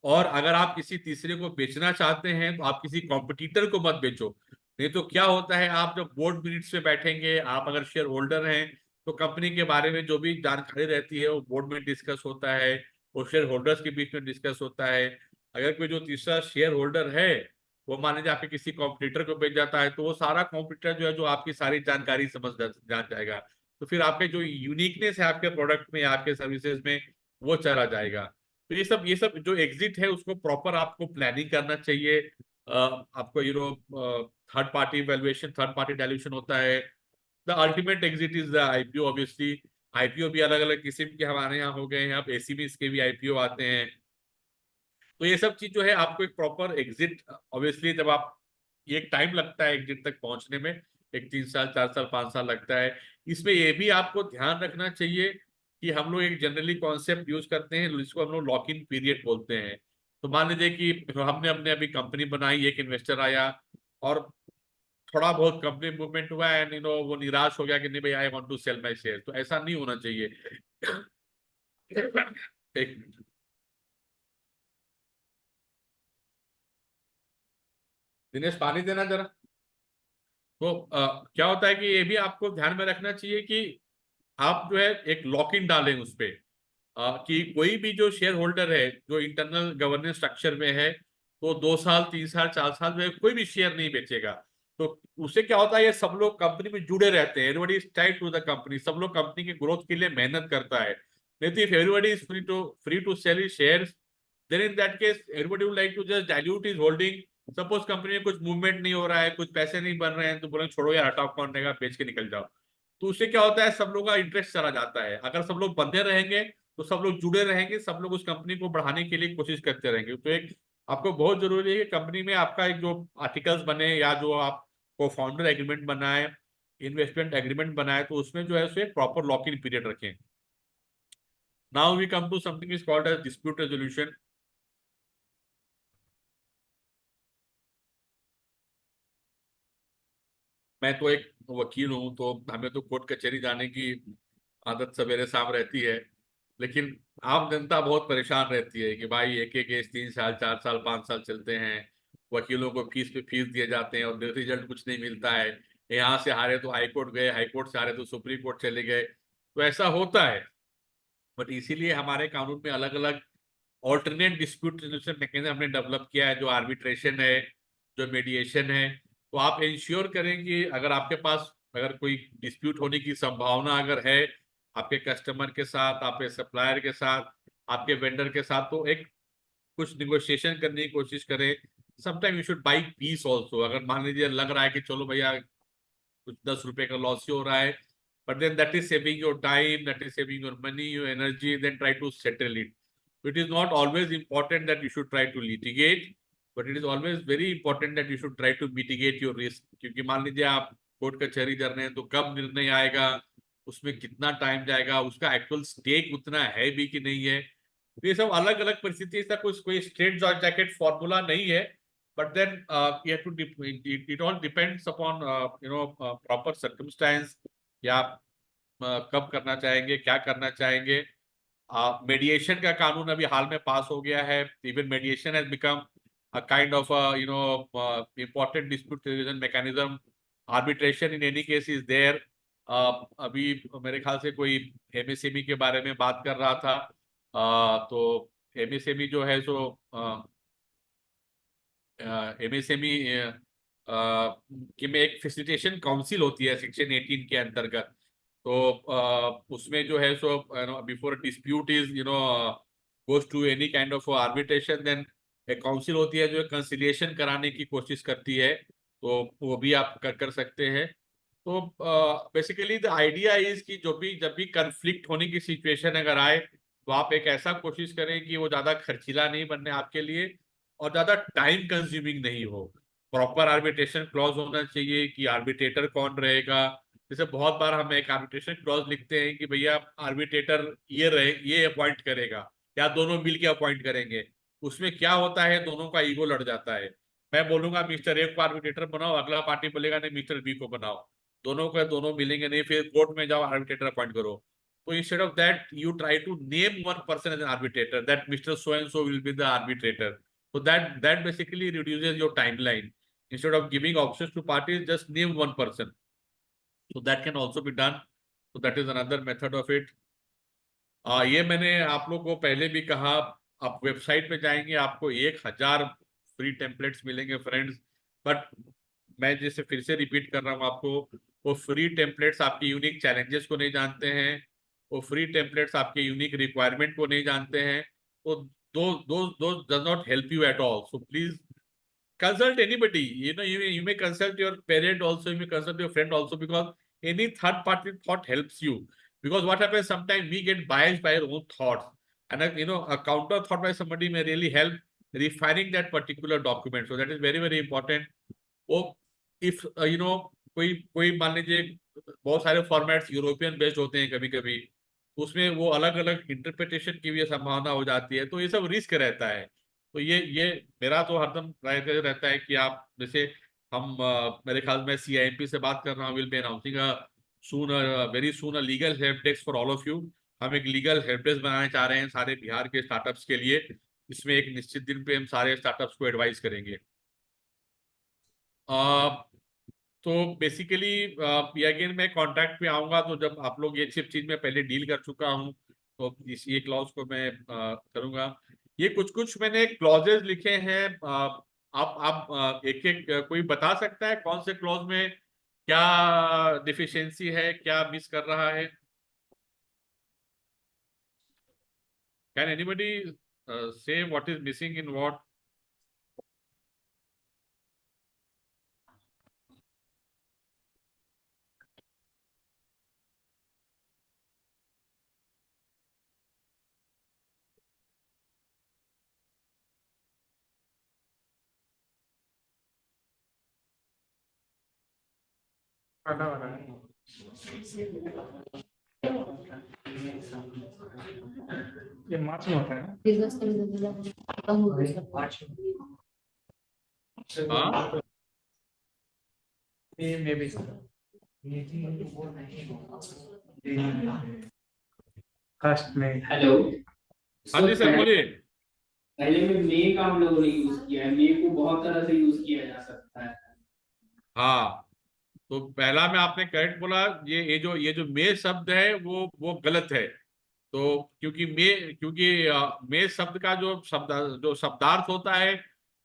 और अगर आप किसी तीसरे को बेचना चाहते हैं तो आप किसी कॉम्पिटिटर को मत बेचो। नहीं तो क्या होता है, आप जब बोर्ड मिनट्स में बैठेंगे, आप अगर शेयर होल्डर हैं तो कंपनी के बारे में जो भी जानकारी रहती है वो बोर्ड में डिस्कस होता है, वो शेयर होल्डर्स के बीच में डिस्कस होता है। अगर कोई जो तीसरा शेयर होल्डर है वो मान लीजिए आपके किसी कॉम्पिटिटर को बेच जाता है, तो वो सारा कॉम्पिटिटर जो है जो आपकी सारी जानकारी जान जाएगा, तो फिर आपके जो यूनिकनेस है आपके प्रोडक्ट में, आपके सर्विसेज में, वो चला जाएगा। तो ये सब जो एग्जिट है उसको प्रॉपर आपको प्लानिंग करना चाहिए। आपको third party valuation, third party dilution होता है। The ultimate exit is the IPO. Obviously IPO भी अलग अलग किस्म के हमारे यहाँ हो गए हैं, अब एसीबीज के भी आईपीओ आते हैं। तो ये सब चीज जो है आपको एक प्रॉपर एग्जिट, ऑब्वियसली जब आप, ये एक टाइम लगता है एग्जिट तक पहुंचने में, एक 3 साल 4 साल 5 साल लगता है। इसमें ये भी आपको ध्यान रखना चाहिए कि हम लोग एक जनरली कॉन्सेप्ट यूज करते हैं जिसको हम लोग लॉक इन पीरियड बोलते हैं। तो मान लीजिए कि हमने अभी कंपनी बनाई, एक इन्वेस्टर आया और थोड़ा बहुत कंपनी मूवमेंट हुआ एंड वो निराश हो गया कि नहीं भाई I want to sell my share. तो ऐसा नहीं होना चाहिए। एक मिनट, दिनेश पानी देना जरा। तो क्या होता है कि ये भी आपको ध्यान में रखना चाहिए कि आप जो है एक लॉक इन डालें उस पे, कि कोई भी जो शेयर होल्डर है जो इंटरनल गवर्नेंस स्ट्रक्चर में है, तो 2 साल 3 साल 4 साल जो है कोई भी शेयर नहीं बेचेगा। तो उससे क्या होता है, ये सब लोग कंपनी में जुड़े रहते हैं, everybody is tied to the company, सब लोग कंपनी के ग्रोथ के लिए मेहनत करता है। नहीं तो if everybody is free to sell his shares, then in that case everybody would like to just dilute his holding. Suppose company में कुछ मूवमेंट नहीं हो रहा है, कुछ पैसे नहीं बन रहे हैं, तो बोलेंगे छोड़ो यार, हटाओ, कौन रहेगा, बेच के निकल जाओ। तो उससे क्या होता है, सब लोगों का इंटरेस्ट चला जाता है। अगर सब लोग बंधे रहेंगे तो सब लोग जुड़े रहेंगे, सब लोग उस कंपनी को बढ़ाने के लिए कोशिश करते रहेंगे। तो एक आपको बहुत जरूरी है कि कंपनी में आपका एक जो आर्टिकल्स बने या जो आप को फाउंडर एग्रीमेंट बनाए, इन्वेस्टमेंट एग्रीमेंट बनाए, तो उसमें जो है उसे प्रॉपर लॉक इन पीरियड रखें। Now we come to something is called as dispute resolution. मैं तो एक वकील हूं, तो हमें तो कोर्ट कचहरी जाने की आदत सवेरे शाम रहती है, लेकिन आम जनता बहुत परेशान रहती है कि भाई एक एक केस 3 साल 4 साल 5 साल चलते हैं, वकीलों को फीस पे फीस दिए जाते हैं और रिजल्ट कुछ नहीं मिलता है। यहाँ से हारे तो हाई कोर्ट गए, हाई कोर्ट से हारे तो सुप्रीम कोर्ट चले गए, तो ऐसा होता है। बट इसीलिए हमारे कानून में अलग अलग ऑल्टरनेट डिस्प्यूट रेजोल्यूशन मैकेनिज्म हमने डेवलप किया है, जो आर्बिट्रेशन है, जो मीडिएशन है। तो आप इंश्योर करें कि अगर आपके पास अगर कोई डिस्प्यूट होने की संभावना अगर है आपके कस्टमर के साथ, आपके सप्लायर के साथ, आपके वेंडर के साथ, तो एक कुछ निगोशिएशन करने की कोशिश करें। Sometime you should buy peace also. अगर मान लीजिए लग रहा है कि चलो भैया कुछ 10 रुपए का लॉस ही हो रहा है, but then that is saving your time, that is saving your money, your energy, then try to settle it. It is not always important that you should try to litigate, but it is always very important that you should try to mitigate your risk. क्योंकि मान लीजिए आप court कचहरी कर रहे हैं, तो कब निर्णय आएगा, उसमें कितना टाइम जाएगा, उसका एक्चुअल स्टेक उतना है भी कि नहीं है। तो ये सब अलग अलग परिस्थिति, ऐसा कोई स्ट्रेट जैकेट फॉर्मूला नहीं है। but then you have to it all depends upon proper circumstance, या आप कब करना चाहेंगे, क्या करना चाहेंगे। मेडिएशन का कानून अभी हाल में पास हो गया है। Even मेडिएशन has become a kind of important dispute resolution mechanism. Arbitration in any case is there. अभी मेरे ख्याल से कोई एमएसएमई के बारे में बात कर रहा था, तो एमएसएमई जो है सो एमएसएमई कि में एक फैसिलिटेशन काउंसिल होती है सेक्शन 18 के अंतर्गत। तो उसमें जो है so before dispute is goes to any kind of arbitration, then एक काउंसिल होती है जो कंसिलिएशन कराने की कोशिश करती है, तो वो भी आप कर सकते हैं। तो बेसिकली द आइडिया इज कि जब भी कंफ्लिक्ट होने की सिचुएशन अगर आए, तो आप एक ऐसा कोशिश करें कि वो ज्यादा खर्चीला नहीं बनने आपके लिए और ज्यादा टाइम कंज्यूमिंग नहीं हो। प्रॉपर आर्बिट्रेशन क्लॉज होना चाहिए कि आर्बिट्रेटर कौन रहेगा। जैसे बहुत बार हम एक आर्बिट्रेशन क्लॉज लिखते हैं कि भैया आर्बिट्रेटर ये अपॉइंट करेगा या दोनों मिल के अपॉइंट करेंगे। उसमें क्या होता है, दोनों का ईगो लड़ जाता है। मैं बोलूंगा मिस्टर ए को आर्बिट्रेटर बनाओ, अगला पार्टी बोलेगा नहीं मिस्टर बी को बनाओ, दोनों मिलेंगे नहीं, फिर कोर्ट में जाओ आर्बिट्रेटर अपॉइंट करो। तो instead of that you try to name one person as an arbitrator, that mister so and so will be the arbitrator. So that basically reduces your timeline. Instead of giving options to parties, just name one person. So that can also be done. So that is another method of it. ये मैंने आप लोग को पहले भी कहा, आप website पे जाएंगे आपको 1000 फ्री टेम्पलेट्स मिलेंगे फ्रेंड्स। बट मैं जैसे फिर से रिपीट कर रहा हूँ आपको, वो फ्री टेम्पलेट्स आपके यूनिक चैलेंजेस को नहीं जानते हैं, वो फ्री टेम्पलेट्स आपके यूनिक रिक्वायरमेंट को नहीं जानते हैं। तो those does not help you at all. So please consult anybody. You may consult your parent also, you may consult your friend also, because any third party thought helps you. Because what happens, sometimes we get biased by our own thoughts, and a counter thought by somebody may really help refining that particular document. So that is very very important. Oh, if कोई मान लीजिए बहुत सारे formats European based होते हैं, कभी कभी उसमें वो अलग अलग इंटरप्रिटेशन की भी संभावना हो जाती है, तो ये सब रिस्क रहता है। तो ये मेरा तो हरदम रहता है कि आप जैसे हम मेरे ख्याल में CIMP से बात कर रहा हूँ, will be announcing very soon a legal help desk for all of you. हम एक लीगल हेल्प डेस्क बनाने चाह रहे हैं सारे बिहार के स्टार्टअप्स के लिए। इसमें एक निश्चित दिन पे हम सारे स्टार्टअप्स को एडवाइस करेंगे। तो बेसिकली ये अगेन मैं कॉन्ट्रैक्ट पे आऊंगा, तो जब आप लोग ये सब चीज में पहले डील कर चुका हूँ, तो ये क्लॉज को मैं करूंगा। ये कुछ मैंने क्लॉजेज लिखे हैं। आप एक एक कोई बता सकता है कौन से क्लॉज में क्या डिफिशियंसी है, क्या मिस कर रहा है? Can anybody say what is missing in what. ये मार्च में होता है ना? हाँ ये मे बी फर्स्ट में। हेलो। हाँ जी सर बोलिए। पहले में मे का हम लोगों ने यूज किया है, मे को बहुत तरह से यूज किया जा सकता है। हाँ तो पहला में आपने करेक्ट बोला, ये जो मे शब्द है वो गलत है। तो क्योंकि मे शब्द का जो शब्दार्थ होता है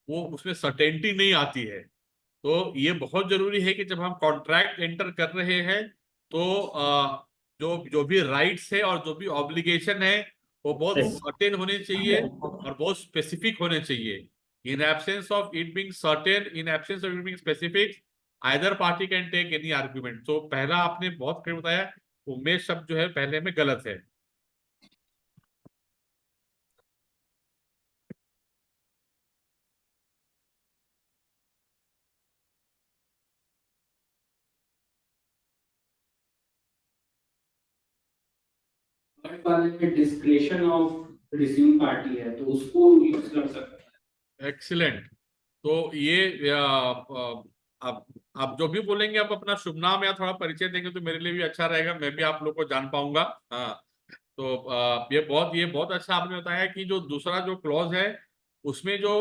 वो उसमें सर्टेनिटी नहीं आती है। तो ये बहुत जरूरी है कि जब हम कॉन्ट्रैक्ट एंटर कर रहे हैं तो जो जो भी राइट्स है और जो भी ऑब्लिगेशन है वो बहुत Yes. सर्टेन होने चाहिए और बहुत स्पेसिफिक होने चाहिए। In absence of it being certain, in absence of it being specific, either party can take any argument. तो पहला आपने बहुत क्लियर बताया, उमेश शब्द जो है पहले में गलत है। थर्ड वाले में डिस्क्रिप्शन ऑफ रिज्यूम पार्टी है तो उसको यूज कर सकते हैं। एक्सीलेंट। तो ये आप जो भी बोलेंगे, आप अपना शुभ नाम या थोड़ा परिचय देंगे तो मेरे लिए भी अच्छा रहेगा, मैं भी आप लोग को जान पाऊंगा। हाँ तो ये बहुत अच्छा आपने बताया कि जो दूसरा जो क्लॉज है उसमें जो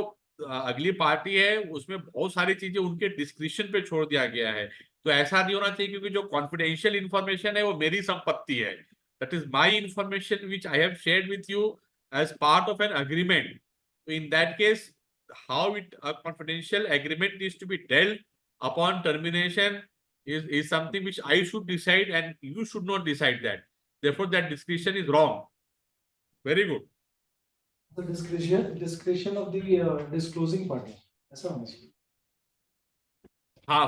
अगली पार्टी है उसमें बहुत सारी चीजें उनके डिस्क्रिप्शन पे छोड़ दिया गया है। तो ऐसा नहीं होना चाहिए, क्योंकि जो कॉन्फिडेंशियल इंफॉर्मेशन है वो मेरी संपत्ति है। That is my information which I have shared with you as part of an agreement. तो in that case how a confidential agreement is to be dealt upon termination is something which I should decide and you should not decide that. Therefore, that discretion is wrong. Very good. The discretion of the disclosing party. ऐसा होना चाहिए.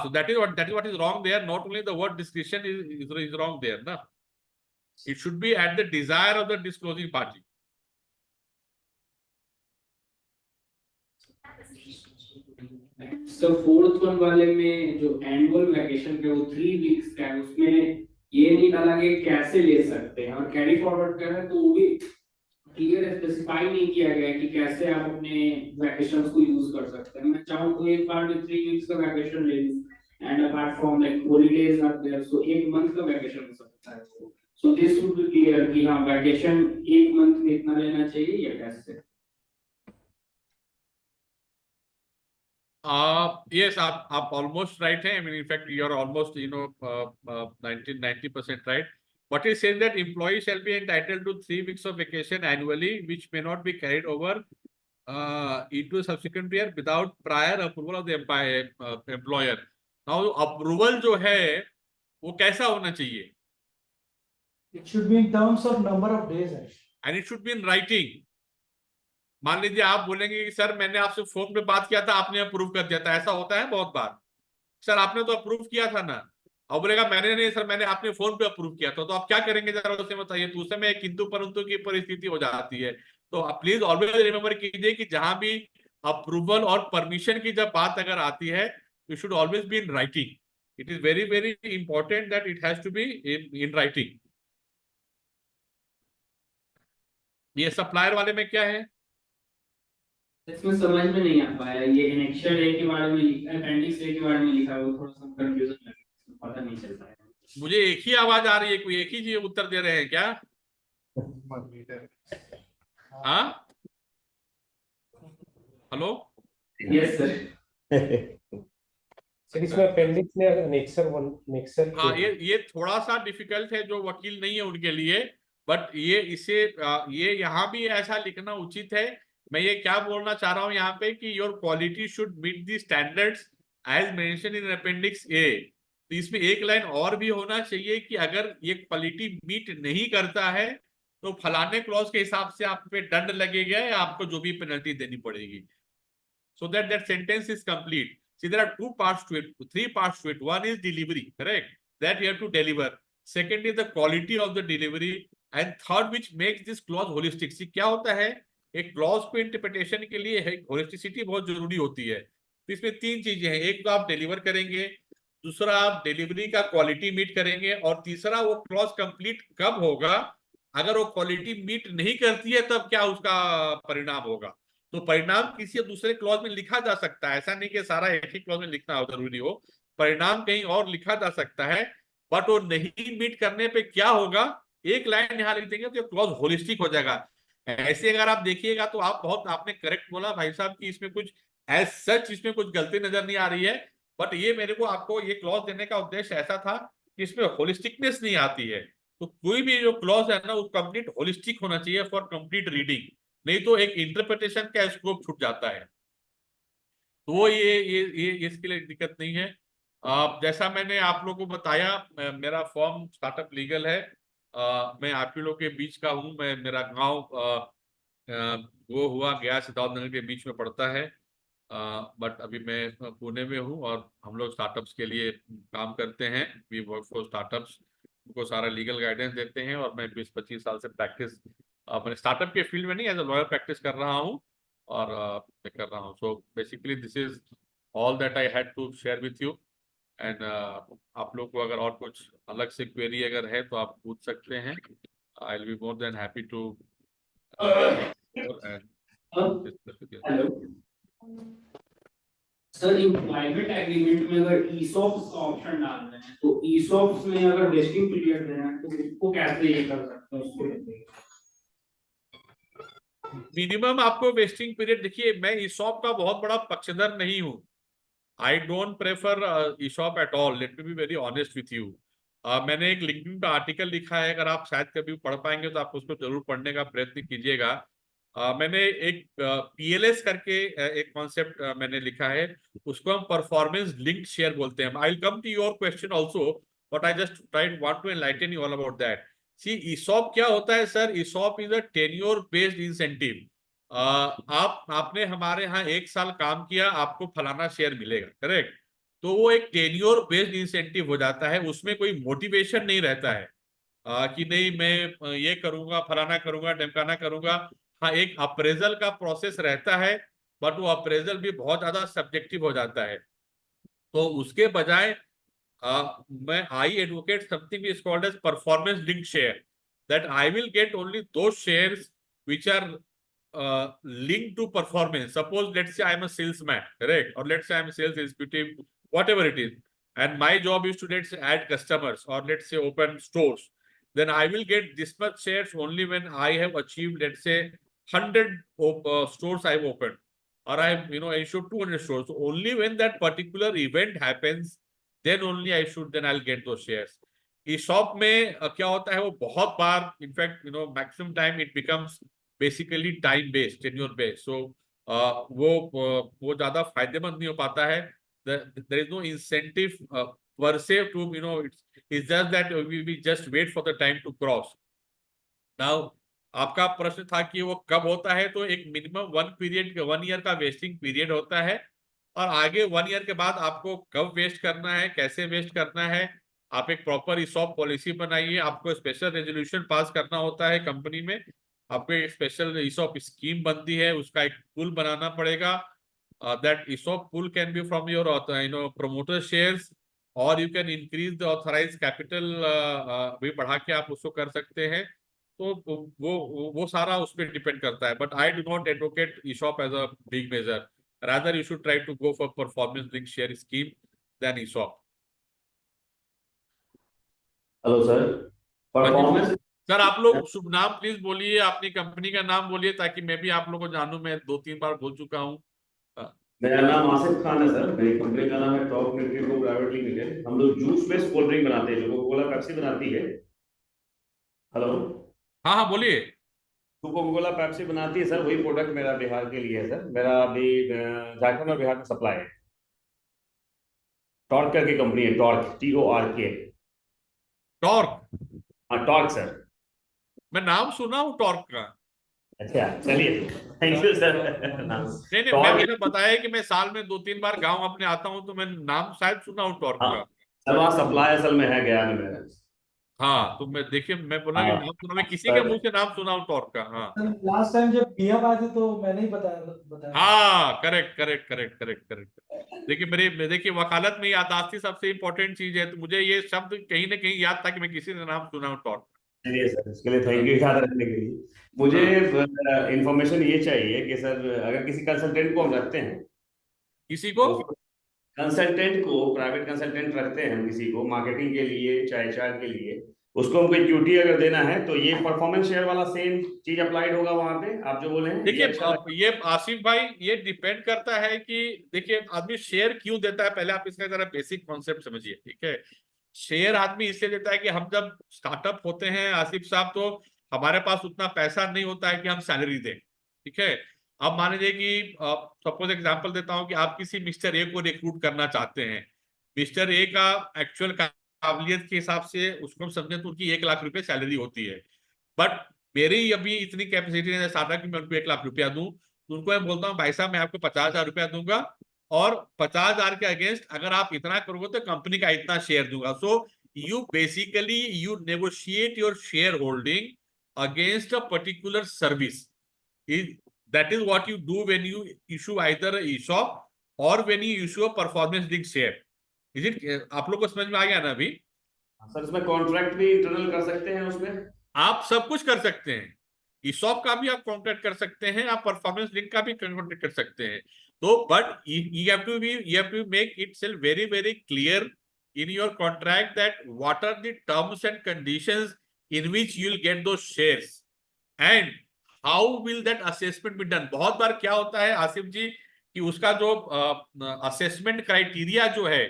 So that is what is wrong there. Not only the word discretion is wrong there, na? It should be at the desire of the disclosing party. Sir fourth one वाले में जो annual vacation के वो 3 weeks का है, उसमें ये नहीं डाला गया कैसे ले सकते हैं, और कैरी फॉरवर्ड कर रहे हैं तो वो भी क्लियर स्पेसिफाई नहीं किया गया कि कैसे आप अपने वैकेशंस को यूज कर सकते हैं। मैं चाहूँ तो एक बार में 3 वीक्स का वैकेशन ले लूं, and apart from like holidays are there, so एक मंथ का वैकेशन हो सकता है। So this should be clear कि हाँ वैकेशन एक मंथ में इतना लेना चाहिए या कैसे। Yes, आप almost right है. I mean, in fact, you are almost 90% right. But it says that employee shall be entitled to 3 weeks of vacation annually, which may not be carried over into a subsequent year without prior approval of the employer. Now, approval जो है वो कैसा होना चाहिए? It should be in terms of number of days. And it should be in writing. मान लीजिए आप बोलेंगे कि सर मैंने आपसे फोन पे बात किया था, आपने अप्रूव कर दिया था। ऐसा होता है बहुत बार, सर आपने तो अप्रूव किया था ना। अब बोलेगा मैंने नहीं सर, मैंने आपने फोन पे अप्रूव किया था। तो आप क्या करेंगे जरा उसे बताइए। तो उस समय किंतु परंतु की परिस्थिति हो जाती है। तो आप प्लीज ऑलवेज रिमेंबर कीजिए कि जहां भी अप्रूवल और परमिशन की जब बात अगर आती है, you should always be in writing. It is very very important that it has to be in writing. ये सप्लायर वाले में क्या है? इसमें समझ में नहीं आ पाया, ये एनेक्शन ए के बारे में लिखा है, अपेंडिक्स ए के बारे में लिखा है, वो थोड़ा सा कंफ्यूजन लग रहा है, पता नहीं चल रहा है। मुझे एक ही आवाज आ रही है, कोई एक ही जी उत्तर दे रहे हैं क्या? हाँ हेलो। Yes sir. सर इसमें अपेंडिक्स में नेक्सर 1 नेक्सर हाँ ये थोड़ा सा डिफिकल्ट है जो वकील नहीं है उनके लिए, बट ये यहाँ भी ऐसा लिखना उचित है। मैं ये क्या बोलना चाह रहा हूँ यहाँ पे कि your quality should meet the standards as mention in appendix A. तो इसमें एक लाइन और भी होना चाहिए कि अगर ये क्वालिटी मीट नहीं करता है तो फलाने क्लॉज के हिसाब से आप पे दंड लगेगा या आपको जो भी पेनल्टी देनी पड़ेगी. So that sentence is complete. See, there are two parts to it, three parts to it. One is delivery, correct? That you have to deliver. Second is the quality of the delivery, and third, which makes this clause holistic. See, क्या होता है, एक clause को interpretation के लिए होलिस्टिसिटी बहुत जरूरी होती है. तो इसमें तीन चीजें हैं. एक तो आप डिलीवर करेंगे, दूसरा आप डिलीवरी का क्वालिटी मीट करेंगे, और तीसरा वो क्लॉज कंप्लीट कब होगा. अगर वो क्वालिटी मीट नहीं करती है तब क्या उसका परिणाम होगा. तो परिणाम किसी दूसरे क्लॉज में लिखा जा सकता है. ऐसा नहीं कि सारा एक ही क्लॉज में लिखना जरूरी हो. परिणाम कहीं और लिखा जा सकता है, बट वो नहीं मीट करने पे क्या होगा, एक लाइन यहाँ लिख देंगे तो क्लॉज होलिस्टिक हो जाएगा. ऐसे अगर आप देखिएगा तो आप बहुत, आपने करेक्ट बोला भाई साहब कि इसमें कुछ एज सच इसमें कुछ गलती नजर नहीं आ रही है. बट ये मेरे को आपको ये क्लॉज देने का उद्देश्य ऐसा था कि इसमें होलिस्टिकनेस नहीं आती है. तो कोई भी जो क्लॉज है ना वो कंप्लीट होलिस्टिक होना चाहिए फॉर कंप्लीट रीडिंग. नहीं तो एक इंटरप्रिटेशन का स्कोप छूट जाता है. तो वो ये इसके लिए दिक्कत नहीं है. जैसा मैंने आप लोगों को बताया, मेरा फॉर्म स्टार्टअप लीगल है. मैं आप ही लोग के बीच का हूँ. मेरा गांव वो हुआ गया सिद्धार्थ नगर के बीच में पड़ता है. बट अभी मैं पुणे में हूँ और हम लोग स्टार्टअप्स के लिए काम करते हैं. वी वर्क फॉर स्टार्टअप्स, उनको सारा लीगल गाइडेंस देते हैं. और मैं 20-25 साल से प्रैक्टिस मैंने स्टार्टअप के फील्ड में नहीं, एज अ लॉयर प्रैक्टिस कर रहा हूँ और मैं कर रहा हूँ. So basically this is all that I had to share with you. And आप लोग को अगर और कुछ अलग से क्वेरी अगर है तो आप पूछ सकते हैं. I will be more than happy to hello sir, in private agreement में अगर ईसॉप्स का ऑप्शन डाल रहे हैं तो ईसॉप्स में अगर वेस्टिंग पीरियड देना है तो उसको कैसे ये कर सकते हैं, उसको मिनिमम आपको वेस्टिंग पीरियड. देखिए, मैं ईसॉप का बहुत बड़ा पक्षधर नहीं हूँ. I don't prefer ESOP at all. Let me be very honest with you. मैंने एक लिंक्डइन पे आर्टिकल लिखा है, अगर आप शायद कभी पढ़ पाएंगे तो आप उसको जरूर पढ़ने का प्रयत्न कीजिएगा. मैंने एक PLS करके एक कॉन्सेप्ट मैंने लिखा है, उसको हम परफॉर्मेंस लिंक्ड शेयर बोलते हैं. I will come to your question also, but I just want to enlighten you all about that. See, ESOP क्या होता है sir? ESOP is a tenure based incentive. आपने हमारे यहाँ 1 साल काम किया, आपको फलाना शेयर मिलेगा, करेक्ट? तो वो एक टेन्योर बेस्ड इंसेंटिव हो जाता है. उसमें कोई मोटिवेशन नहीं रहता है कि नहीं मैं ये करूंगा, फलाना करूंगा, ढमकाना करूंगा. हाँ, एक अप्रेजल का प्रोसेस रहता है, बट वो अप्रेजल भी बहुत ज्यादा सब्जेक्टिव हो जाता है. तो उसके बजाय मैं I advocate something is called as performance linked share, that I will get only those shares which are linked to performance. Suppose let's say I am a salesman, correct? Or let's say I am a sales executive, whatever it is, and my job is to, let's say, add customers or let's say open stores. Then I will get this much shares only when I have achieved, let's say, 100 stores I've opened, or I issued 200 stores. So only when that particular event happens, then only I'll get those shares. ESOP में क्या होता है, वो बहुत बार, in fact maximum time it becomes basically time based, tenure based. So वो ज्यादा फायदेमंद नहीं हो पाता है. There is no incentive per se to it's just that we just wait for the time to cross. नाउ आपका प्रश्न था कि वो कब होता है, तो एक मिनिमम 1 ईयर का वेस्टिंग पीरियड होता है, और आगे 1 ईयर के बाद आपको कब वेस्ट करना है, कैसे वेस्ट करना है, आप एक प्रॉपर ईसॉप पॉलिसी बनाइए. आपको स्पेशल रेजोल्यूशन पास करना होता है कंपनी में, आपको एक स्पेशल ईसॉप स्कीम बनती है, उसका एक पूल बनाना पड़ेगा. That ESOP pool can be from your promoter shares, और you can increase the authorise capital भी बढ़ा के आप उसको कर सकते हैं. तो वो सारा उस पर डिपेंड करता है. But I do not advocate ESOP as a big major. Rather you should try to go for performance linked share scheme than ESOP. Hello sir, performance. Sir, आप लोग शुभ नाम प्लीज बोलिए, अपनी कंपनी का नाम बोलिए, ताकि मैं भी आप लोगों को जानूं. मैं 2-3 बार बोल चुका हूँ. मेरा नाम आसिफ खान है सर. मेरी कंपनी का नाम है टॉप न्यूट्रीको प्राइवेट लिमिटेड. हम लोग जूस बेस्ड कोल्ड ड्रिंक बनाते हैं, जो कोका कोला पेप्सी बनाती है. हेलो, हाँ हाँ बोलिए. जो कोका कोला पेप्सी बनाती है सर, वही प्रोडक्ट मेरा बिहार के लिए है सर. मेरा अभी झारखंड और बिहार में सप्लाई है. टॉर्क करके कंपनी है, टॉर्क, TORK. टॉर्क? हाँ, टॉर्क सर. मैं नाम सुना हूँ टॉर्क का। अच्छा चलिए, थैंक यू सर। नहीं नहीं, मैंने बताया कि मैं साल में 2-3 बार गांव अपने आता हूँ, तो मैं नाम शायद सुना हूँ टॉर्क हाँ का। सर, वहाँ सप्लाई असल में है गया में मेरा। हाँ, तो मैं देखिए, मैं बोला कि हाँ नाम सुना, मैं किसी के मुंह से नाम सुना हूँ टॉर्क का। हाँ लास्ट टाइम जब पीएम आए थे तो मैंने ही बताया था। हाँ, correct correct correct correct correct. देखिए देखिए, वकालत में याददाश्ती सबसे इंपॉर्टेंट चीज है, तो मुझे ये शब्द कहीं ना कहीं याद था कि मैं किसी ने नाम सुना हूँ टॉर्क चलिए सर, इसके लिए का। थैंक यू याद रखने के लिए। मुझे हाँ, इंफॉर्मेशन ये चाहिए कि सर, अगर किसी कंसल्टेंट को हम रखते हैं, किसी को तो कंसल्टेंट को, प्राइवेट कंसल्टेंट रखते हैं हम किसी को मार्केटिंग के लिए, चाहे एचआर के लिए, उसको हमको इक्विटी अगर देना है, तो ये परफॉर्मेंस शेयर वाला सेम चीज अप्लाइड होगा वहां पे, आप जो बोले हैं, ये देखिए, अच्छा अब ये आसिफ भाई, ये डिपेंड करता है कि देखिए आदमी शेयर क्यों देता है। पहले आप इसका जरा बेसिक कॉन्सेप्ट समझिए, ठीक है। शेयर आदमी इसलिए देता है कि हम जब स्टार्टअप होते हैं आसिफ साहब, तो हमारे पास उतना पैसा नहीं होता है कि हम सैलरी दें, ठीक है। अब मान लीजिए कि सपोज एग्जांपल देता हूं कि आप किसी मिस्टर ए को रिक्रूट करना चाहते हैं। मिस्टर ए का एक्चुअल काबिलियत के हिसाब से उसको हम समझें तो उनकी 1 लाख रुपए सैलरी होती है। बट मेरी अभी इतनी कैपेसिटी है सादा कि मैं उनको 1 लाख रुपया दूं, तो उनको मैं बोलता हूँ भाई साहब मैं आपको 50,000 रुपया दूंगा, और 50,000 के अगेंस्ट अगर आप इतना करोगे तो कंपनी का इतना शेयर दूंगा। So you basically you negotiate your share holding against a particular service. That is what you do when you issue either ESOP और when you issue a performance linked share. Is it, आप लोग को समझ में आ गया ना अभी? Sir, इसमें कॉन्ट्रैक्ट भी इंटरनल कर सकते हैं उसमें? आप सब कुछ कर सकते हैं, ESOP का भी आप कॉन्ट्रैक्ट कर सकते हैं, आप परफॉर्मेंस लिंक का भी कॉन्ट्रैक्ट कर सकते हैं। तो but you have to make itself very very clear in your contract that what are the terms and conditions in which you'll get those shares and how will that assessment be done। बहुत बार क्या होता है आसिफ जी कि उसका जो assessment criteria जो है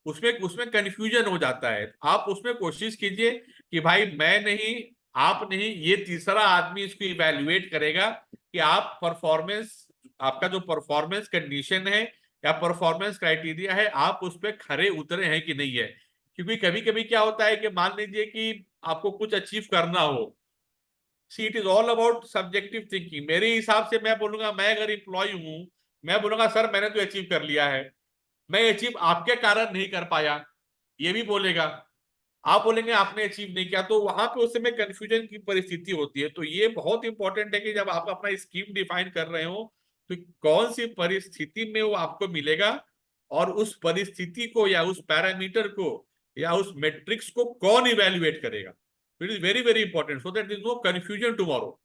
उसमें उसमें कंफ्यूजन हो जाता है। आप उसमें कोशिश कीजिए कि भाई मैं नहीं, आप नहीं, ये तीसरा आदमी इसको इवेल्युएट करेगा कि आप परफॉर्मेंस, आपका जो परफॉर्मेंस कंडीशन है या परफॉर्मेंस क्राइटेरिया है, आप उस पर खरे उतरे हैं कि नहीं है। क्योंकि कभी कभी क्या होता है कि मान लीजिए कि आपको कुछ अचीव करना हो, see it is all about subjective thinking. मेरे हिसाब से मैं बोलूंगा, मैं अगर इंप्लॉय हूं, मैं बोलूंगा सर मैंने तो अचीव कर लिया है, मैं अचीव आपके कारण नहीं कर पाया, ये भी बोलेगा। आप बोलेंगे आपने अचीव नहीं किया, तो वहां पे उस समय कंफ्यूजन की परिस्थिति होती है। तो ये बहुत इंपॉर्टेंट है कि जब आप अपना स्कीम डिफाइन कर रहे हो तो कौन सी परिस्थिति में वो आपको मिलेगा, और उस परिस्थिति को या उस पैरामीटर को या उस मेट्रिक्स को कौन इवेल्युएट करेगा। It is very very important so that there is no confusion tomorrow.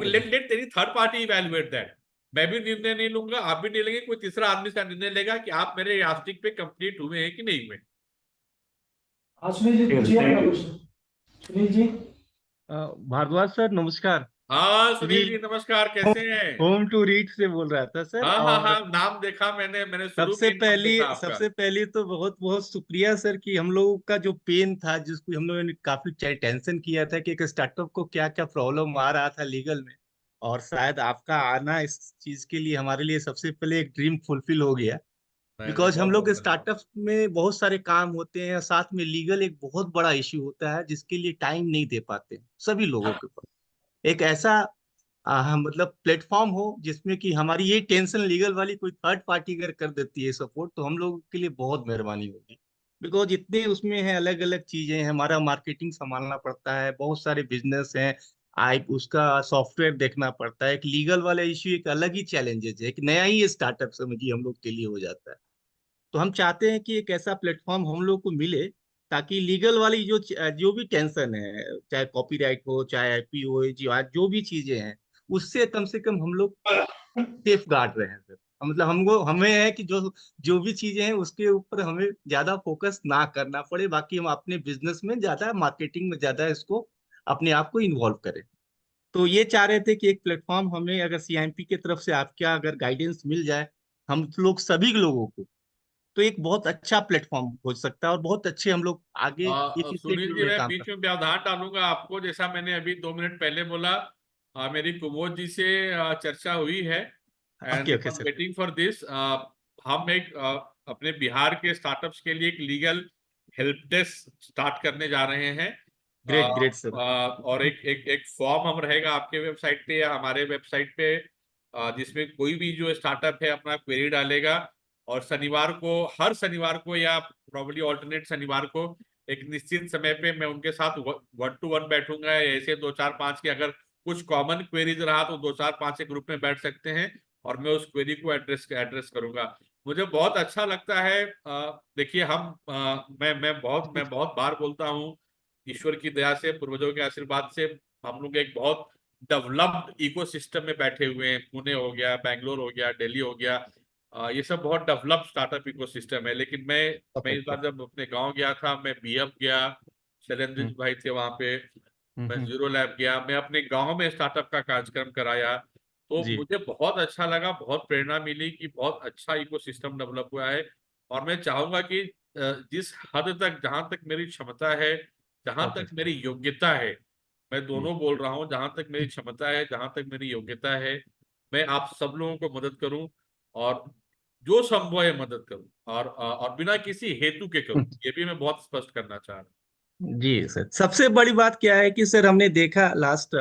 Let any third party evaluate that. मैं भी निर्णय नहीं लूंगा, आप भी नहीं लेंगे, कोई तीसरा आदमी का निर्णय लेगा कि आप मेरे यास्टिक पे कंप्लीट हुए हैं कि नहीं हुए। हाँ सुनील जी, पूछिए अपना क्वेश्चन। सुनील जी। भारद्वाज सर नमस्कार। हाँ सुनील सुनील जी नमस्कार, कैसे हैं? होम टू रीड से बोल रहा था सर। हाँ हाँ और हाँ, नाम देखा मैंने शुरू में ही नाम देखा आपका। सबसे पहले तो बहुत बहुत शुक्रिया सर कि हम लोगों का जो पेन था, जिसको हम लोगों ने काफी टेंशन किया था कि एक स्टार्टअप को क्या क्या प्रॉब्लम आ रहा था लीगल में, और शायद आपका आना इस चीज के लिए हमारे लिए सबसे पहले एक ड्रीम फुलफिल हो गया। नहीं नहीं, बिकॉज हम बहुत लोग बहुत धन्यवाद। स्टार्टअप में बहुत सारे काम होते हैं, साथ में लीगल एक बहुत बड़ा इश्यू होता है जिसके लिए टाइम नहीं दे पाते सभी लोगों के पास। एक ऐसा मतलब प्लेटफॉर्म हो जिसमें कि हमारी ये टेंशन लीगल वाली कोई थर्ड पार्टी अगर कर देती है सपोर्ट, तो हम लोगों के लिए बहुत मेहरबानी होगी। बिकॉज इतने उसमें है, अलग अलग चीजें हैं, हमारा मार्केटिंग संभालना पड़ता है, बहुत सारे बिजनेस हैं, आई उसका सॉफ्टवेयर देखना पड़ता है। एक लीगल वाला इश्यू एक अलग ही चैलेंजेस है, एक नया ही स्टार्टअप समझिए हम लोग के लिए हो जाता है। तो हम चाहते हैं कि एक ऐसा प्लेटफॉर्म हम लोग को मिले ताकि लीगल वाली जो भी टेंशन है, चाहे कॉपीराइट हो चाहे आईपी हो, जो भी चीजें हैं, उससे कम से कम हम लोग सेफ गार्ड रहे हैं सर। मतलब हमको हमें है कि जो जो भी चीजें हैं उसके ऊपर हमें ज्यादा फोकस ना करना पड़े, बाकी हम अपने बिजनेस में ज्यादा, मार्केटिंग में ज्यादा इसको अपने आप को इन्वॉल्व करें। तो ये चाह रहे थे कि एक प्लेटफॉर्म हमें अगर सीआईएमपी की तरफ से आपके अगर गाइडेंस मिल जाए हम लोग सभी लोगों को, तो एक बहुत अच्छा प्लेटफॉर्म हो सकता है और बहुत अच्छे हम लोग आगे इसी सुनील सेगमेंट जी, में मैं काम कर। बीच में व्यवधान डालूंगा आपको, जैसा मैंने अभी 2 मिनट पहले बोला, मेरी कुमोद जी से चर्चा हुई है okay and okay sir. Waiting for this. हम एक अपने बिहार के स्टार्टअप्स के लिए एक लीगल हेल्प डेस्क स्टार्ट करने जा रहे हैं, ग्रेट ग्रेट सर। और एक फॉर्म हम रहेगा आपके वेबसाइट पे या हमारे वेबसाइट पे, जिसमें कोई भी जो स्टार्टअप है अपना क्वेरी डालेगा, और शनिवार को, हर शनिवार को या प्रॉब्ली ऑल्टरनेट शनिवार को एक निश्चित समय पे मैं उनके साथ 1-to-1 बैठूंगा। ऐसे 2-4-5 के अगर कुछ कॉमन क्वेरीज रहा तो 2-4-5 के ग्रुप में बैठ सकते हैं और मैं उस क्वेरी को एड्रेस करूंगा। मुझे बहुत अच्छा लगता है। देखिए हम मैं बहुत बार बोलता हूँ, ईश्वर की दया से, पूर्वजों के आशीर्वाद से हम लोग एक बहुत डेवलप्ड इकोसिस्टम में बैठे हुए हैं। पुणे हो गया, बैंगलोर हो गया, दिल्ली हो गया, ये सब बहुत डेवलप स्टार्टअप इकोसिस्टम है। लेकिन मैं इस बार जब अपने गांव गया था, मैं बीएफ गया, शैलेंद्र जी भाई थे वहां पे, मैं जीरो लैब गया, मैं अपने गांव में स्टार्टअप का कार्यक्रम कराया, तो जी। मुझे बहुत अच्छा लगा, बहुत प्रेरणा मिली कि बहुत अच्छा इकोसिस्टम डेवलप हुआ है। और मैं चाहूंगा कि जिस हद तक, जहां तक मेरी क्षमता है, जहां तक मेरी योग्यता है, मैं दोनों बोल रहा हूं, जहां तक मेरी क्षमता है, जहां तक मेरी योग्यता है, मैं आप सब लोगों को मदद करूं, और जो संभव है मदद करूं, और बिना किसी हेतु के करूं, ये भी मैं बहुत स्पष्ट करना चाह रहा हूं। जी सर, सबसे बड़ी बात क्या है कि सर हमने देखा लास्ट,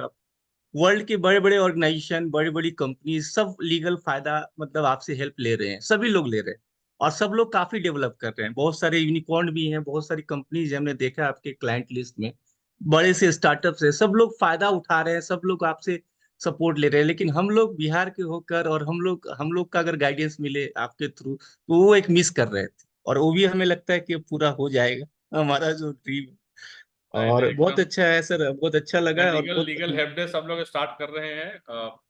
वर्ल्ड के बड़े बड़े ऑर्गेनाइजेशन, बड़ी बड़ी कंपनी, सब लीगल फायदा मतलब आपसे हेल्प ले रहे हैं, सभी लोग ले रहे हैं, और सब लोग काफी डेवलप कर रहे हैं। बहुत सारे यूनिकॉर्न भी हैं, बहुत सारी कंपनीज हमने देखा आपके क्लाइंट लिस्ट में, बड़े से स्टार्टअप्स है, सब लोग फायदा उठा रहे हैं, सब लोग आपसे सपोर्ट ले रहे हैं। लेकिन हम लोग बिहार के होकर, और हम लोग का अगर गाइडेंस मिले आपके थ्रू, तो वो एक मिस कर रहे थे, और वो भी हमें लगता है कि पूरा हो जाएगा हमारा जो ड्रीम। नहीं नहीं, और बहुत एकदम। अच्छा है सर, बहुत अच्छा लगा, और लीगल बहुत लीगल हेल्प डेस्क हम लोग स्टार्ट कर रहे हैं।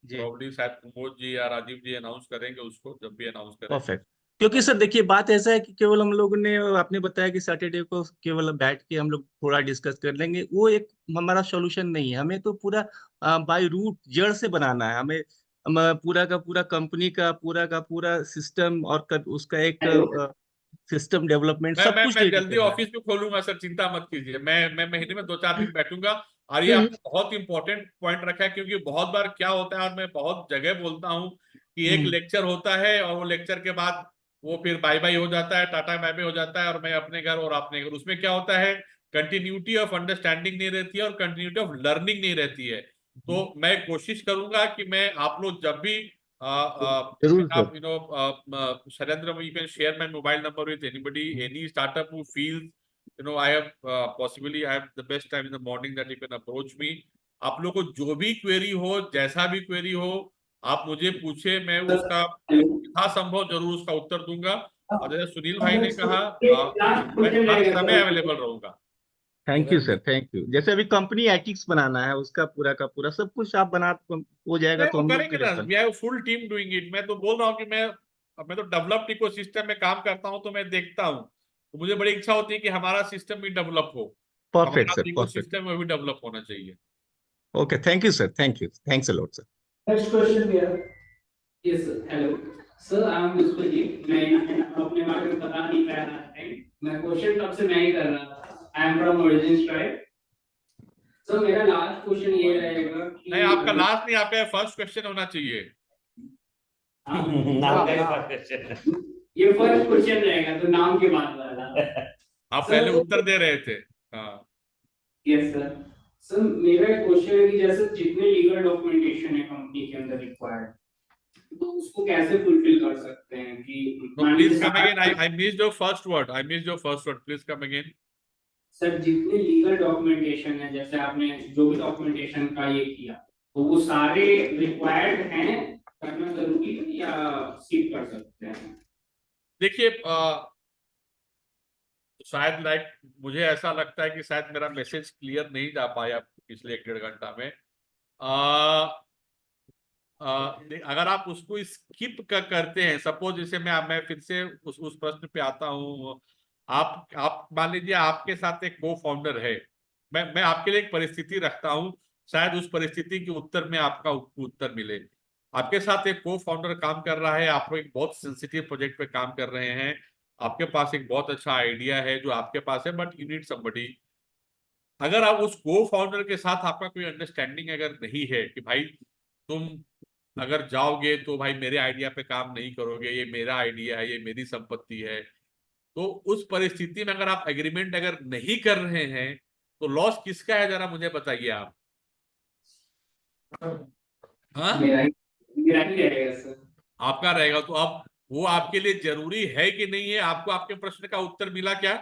जी। प्रॉब्ली शायद प्रमोद जी या राजीव जी अनाउंस करेंगे उसको, जब भी अनाउंस करें। परफेक्ट। क्योंकि सर देखिए, बात ऐसा है कि केवल हम लोग ने, आपने बताया कि सैटरडे को केवल बैठ के हम लोग थोड़ा डिस्कस कर लेंगे, वो एक हमारा सॉल्यूशन नहीं है। हमें तो पूरा बाय रूट, जड़ से बनाना है हमें। पूरा का पूरा कंपनी का पूरा सिस्टम, और उसका एक सिस्टम डेवलपमेंट, सब कुछ मैं रेडी जल्दी करना है। ऑफिस में खोलूंगा सर, चिंता मत कीजिए। मैं महीने में 2-4 दिन बैठूंगा। और ये आपने बहुत इंपॉर्टेंट पॉइंट रखा है, क्योंकि बहुत बार क्या होता है, और मैं बहुत जगह बोलता हूँ कि एक लेक्चर होता है और वो लेक्चर के बाद वो फिर बाय बाय हो जाता है, टाटा बाय बाय हो जाता है, और मैं अपने घर और अपने घर, उसमें क्या होता है, कंटिन्यूटी ऑफ अंडरस्टैंडिंग नहीं रहती है और कंटिन्यूटी ऑफ लर्निंग नहीं रहती है। तो मैं कोशिश करूंगा कि मैं, आप लोग जब भी जरूर आप sir. Sharendra, you can share my mobile number with anybody, any startup who feels, I have possibly I have the best time in the morning that you can approach me. आप लोग को जो भी क्वेरी हो, जैसा भी query हो, आप मुझे पूछे, मैं उसका यथासंभव जरूर उसका उत्तर दूंगा। और जैसे सुनील भाई ने कहा, मैं हर समय अवेलेबल रहूंगा। Thank you sir, thank you. जैसे अभी कंपनी एथिक्स बनाना है, उसका पूरा का पूरा सब कुछ आप बना, हो जाएगा नहीं, तो वो हम लोग करेंगे के ना, refer. We have full team doing it. मैं तो बोल रहा हूँ कि मैं तो डेवलप्ड इकोसिस्टम में काम करता हूँ, तो मैं देखता हूँ, तो मुझे बड़ी इच्छा होती है कि हमारा सिस्टम भी डेवलप हो, परफेक्ट हमारा सर, परफेक्ट। इकोसिस्टम में भी डेवलप होना चाहिए। Okay, thank you sir, thank you, thanks a lot sir. Next question we have. Yes, hello. Sir, I am Vispajit. मैं अपने बारे में बता नहीं पाया था। मैं क्वेश्चन तब से मैं ही कर रहा था। I am from Origins Tribe. Sir मेरा लास्ट क्वेश्चन ये रहेगा कि नहीं, आपका लास्ट नहीं, आपका फर्स्ट क्वेश्चन होना चाहिए। नाम का क्वेश्चन। ये फर्स्ट क्वेश्चन रहेगा, तो नाम के बाद वाला। आप सर पहले उत्तर दे रहे थे। हाँ, यस सर। सर मेरा क्वेश्चन है कि जैसे जितने लीगल डॉक्यूमेंटेशन है कंपनी के अंदर रिक्वायर्ड, तो उसको कैसे फुलफिल कर सकते हैं कि तो please come again, I missed your first word, please come again. Sir जितने लीगल डॉक्यूमेंटेशन है, जैसे आपने जो भी डॉक्यूमेंटेशन का ये किया, तो वो सारे रिक्वायर्ड हैं, करना जरूरी है या स्किप कर सकते हैं? देखिए, शायद मुझे ऐसा लगता है कि शायद मेरा मैसेज क्लियर नहीं जा पाया पिछले 1-1.5 घंटा में। अगर आप उसको स्किप करते हैं, सपोज जैसे मैं फिर से उस प्रश्न पे आता हूँ। आप मान लीजिए आपके साथ एक को फाउंडर है, मैं आपके लिए एक परिस्थिति रखता हूँ, शायद उस परिस्थिति के उत्तर में आपका उत्तर मिले। आपके साथ एक को फाउंडर काम कर रहा है, आप एक बहुत सेंसिटिव प्रोजेक्ट पे काम कर रहे हैं, आपके पास एक बहुत अच्छा आइडिया है जो आपके पास है, बट यू नीड समबडी। अगर आप उस को फाउंडर के साथ आपका कोई अंडरस्टैंडिंग अगर नहीं है कि भाई तुम अगर जाओगे तो भाई मेरे आइडिया पे काम नहीं करोगे, ये मेरा आइडिया है, ये मेरी संपत्ति है, तो उस परिस्थिति में अगर आप एग्रीमेंट अगर नहीं कर रहे हैं, तो लॉस किसका है जरा मुझे बताइए आप। हाँ, मेरा ही रहेगा सर। आपका रहेगा। तो अब वो आपके लिए जरूरी है कि नहीं है? आपको आपके प्रश्न का उत्तर मिला क्या?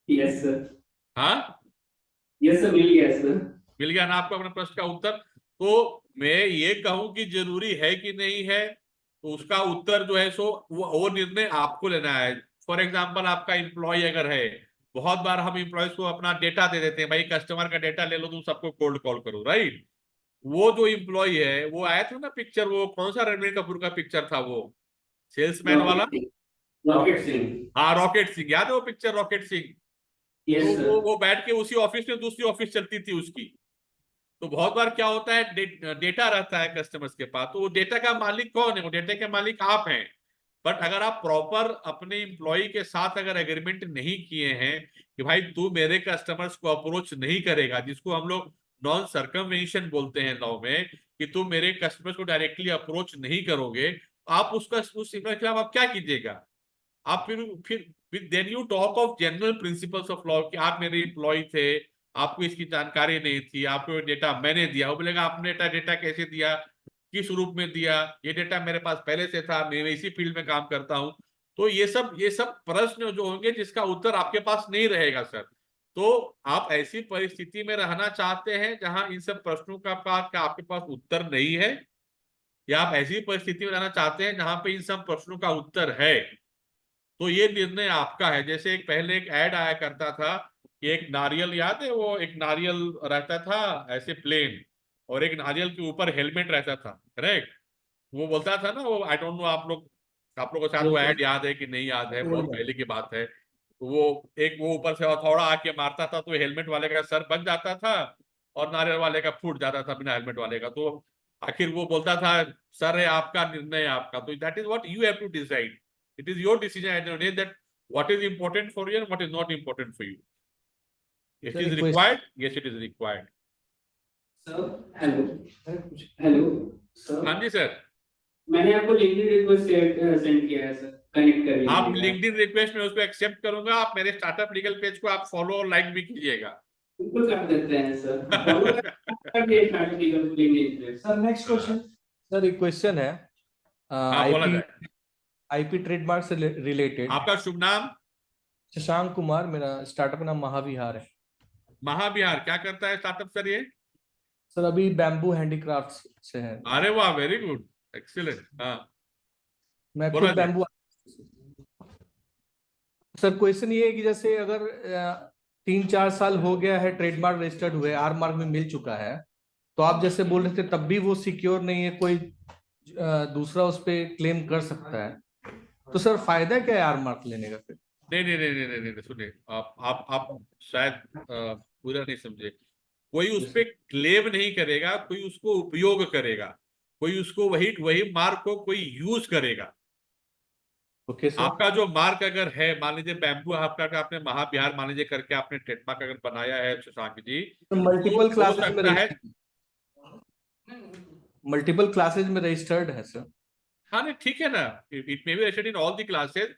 Yes sir. हाँ, यस सर, मिल गया सर। मिल गया ना आपको अपने प्रश्न का उत्तर। तो मैं ये कहूं कि जरूरी है कि नहीं है, तो उसका उत्तर जो है सो वो निर्णय आपको लेना है। फॉर एग्जाम्पल, आपका एम्प्लॉय अगर है, बहुत बार हम एम्प्लॉयज को अपना डेटा दे देते हैं, भाई कस्टमर का डेटा ले लो, तुम सबको कोल्ड कॉल करो, राइट। वो जो एम्प्लॉय है, वो आया था ना पिक्चर, वो कौन सा रणबीर कपूर का पिक्चर था, वो सेल्समैन वाला। रॉकेट सिंह। हाँ, रॉकेट सिंह, याद है वो पिक्चर रॉकेट सिंह? यस तो सर। वो बैठ के उसी ऑफिस में दूसरी ऑफिस चलती थी उसकी। तो बहुत बार क्या होता है, डेटा रहता है कस्टमर्स के पास, तो वो डेटा का मालिक कौन है? वो डेटा के मालिक आप हैं। बट अगर आप प्रॉपर अपने एम्प्लॉय के साथ अगर एग्रीमेंट नहीं किए हैं कि भाई तू मेरे कस्टमर्स को अप्रोच नहीं करेगा, जिसको हम लोग नॉन सर्कमवेंशन बोलते हैं लॉ में, कि तुम मेरे कस्टमर्स को डायरेक्टली अप्रोच नहीं करोगे, आप उसका उस एम्प्लॉय के खिलाफ आप क्या कीजिएगा? आप फिर then you talk of general principles of law कि आप मेरे एम्प्लॉय थे, आपको इसकी जानकारी नहीं थी, आपको डेटा मैंने दिया। वो बोलेगा आपने डेटा कैसे दिया, किस रूप में दिया, ये डेटा मेरे पास पहले से था, मैं इसी फील्ड में काम करता हूं। तो ये सब प्रश्न जो होंगे जिसका उत्तर आपके पास नहीं रहेगा सर। तो आप ऐसी परिस्थिति में रहना चाहते हैं जहां इन सब प्रश्नों का आपके पास उत्तर नहीं है, या आप ऐसी परिस्थिति में रहना चाहते हैं जहां पे इन सब प्रश्नों का उत्तर है? तो ये निर्णय आपका है। जैसे पहले एक ऐड आया करता था कि एक नारियल, याद है, वो एक नारियल रहता था ऐसे प्लेन, और एक नारियल के ऊपर हेलमेट रहता था, करेक्ट? वो बोलता था ना, वो आई डोंट नो आप लोगों को शायद वो ऐड याद है कि नहीं याद है, बहुत पहले की बात है। तो वो ऊपर से हथौड़ा आके मारता था, तो हेलमेट वाले का सर बच जाता था और नारियल वाले का फूट जाता था, बिना हेलमेट वाले का। तो आखिर वो बोलता था, सर है आपका, निर्णय आपका। तो that is what you have to decide. It is your decision at the end of the day that what is important for you and what is not important for you. It Sir, is एक question- required. Yes, it is required. Sir hello. Hello sir. हाँ जी sir. मैंने आपको LinkedIn request send किया है sir, connect कर लीजिएगा। आप LinkedIn request में उसको एक्सेप्ट करूंगा, आप मेरे स्टार्टअप लीगल पेज को आप फॉलो और लाइक भी कीजिएगा। बिल्कुल कर देते हैं सर। फॉलो कर दिए स्टार्टअप लिंक्डइन पे। Sir, next question. सर एक क्वेश्चन है हाँ, बोला आईपी जाए। आईपी ट्रेडमार्क से रिलेटेड। आपका शुभ नाम? शशांक कुमार, मेरा स्टार्टअप नाम महाविहार है। महाविहार क्या करता है स्टार्टअप सर ये? सर अभी बैम्बू हैंडीक्राफ्ट से है। अरे वाह, वेरी गुड, एक्सीलेंट। हाँ, मैं बोला खुद जाए। बैम्बू। सर क्वेश्चन ये है कि जैसे अगर 3-4 साल हो गया है ट्रेडमार्क रजिस्टर्ड हुए, आर मार्क में मिल चुका है, तो आप जैसे बोल रहे थे तब भी वो सिक्योर नहीं है, कोई दूसरा उस पर क्लेम कर सकता है, तो सर फायदा क्या है आर मार्क लेने का फिर? नहीं नहीं नहीं नहीं नहीं नहीं, सुनिए, आप शायद पूरा नहीं समझे। कोई उस पर क्लेम नहीं करेगा, कोई उसको उपयोग करेगा, कोई उसको वही वही मार्क को कोई यूज करेगा। Okay sir. आपका जो मार्क अगर है, मान लीजिए बैम्बू आपका का आपने महाविहार मान लीजिए करके आपने ट्रेडमार्क अगर बनाया है शशांक जी, मल्टीपल हो क्लासेज में सकता है। मल्टीपल क्लासेज में रजिस्टर्ड है सर। हाँ नहीं, ठीक है ना, it may be registered in all the classes,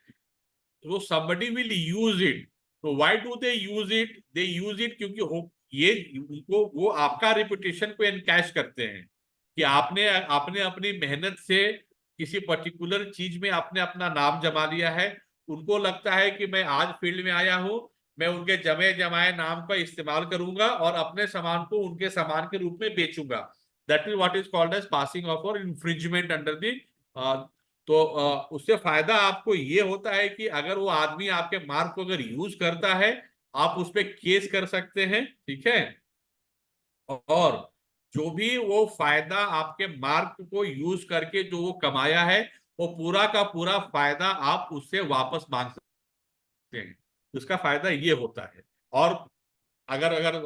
so somebody will use it. तो why do they use it? They use it क्योंकि ये उनको वो आपका रेपुटेशन को एनकैश करते हैं कि आपने आपने अपनी मेहनत से किसी पर्टिकुलर चीज में आपने अपना नाम जमा लिया है। उनको लगता है कि मैं आज फील्ड में आया हूं, मैं उनके जमे जमाए नाम का इस्तेमाल करूंगा और अपने सामान को उनके सामान के रूप में बेचूंगा। That is what is called as passing off और इन्फ्रिंजमेंट अंडर दी। तो उससे फायदा आपको ये होता है कि अगर वो आदमी आपके मार्क को अगर यूज करता है, आप उस पर केस कर सकते हैं, ठीक है। और जो भी वो फायदा आपके मार्क को यूज करके जो वो कमाया है, वो पूरा का पूरा फायदा आप उससे वापस मांग सकते हैं। उसका फायदा ये होता है। और अगर अगर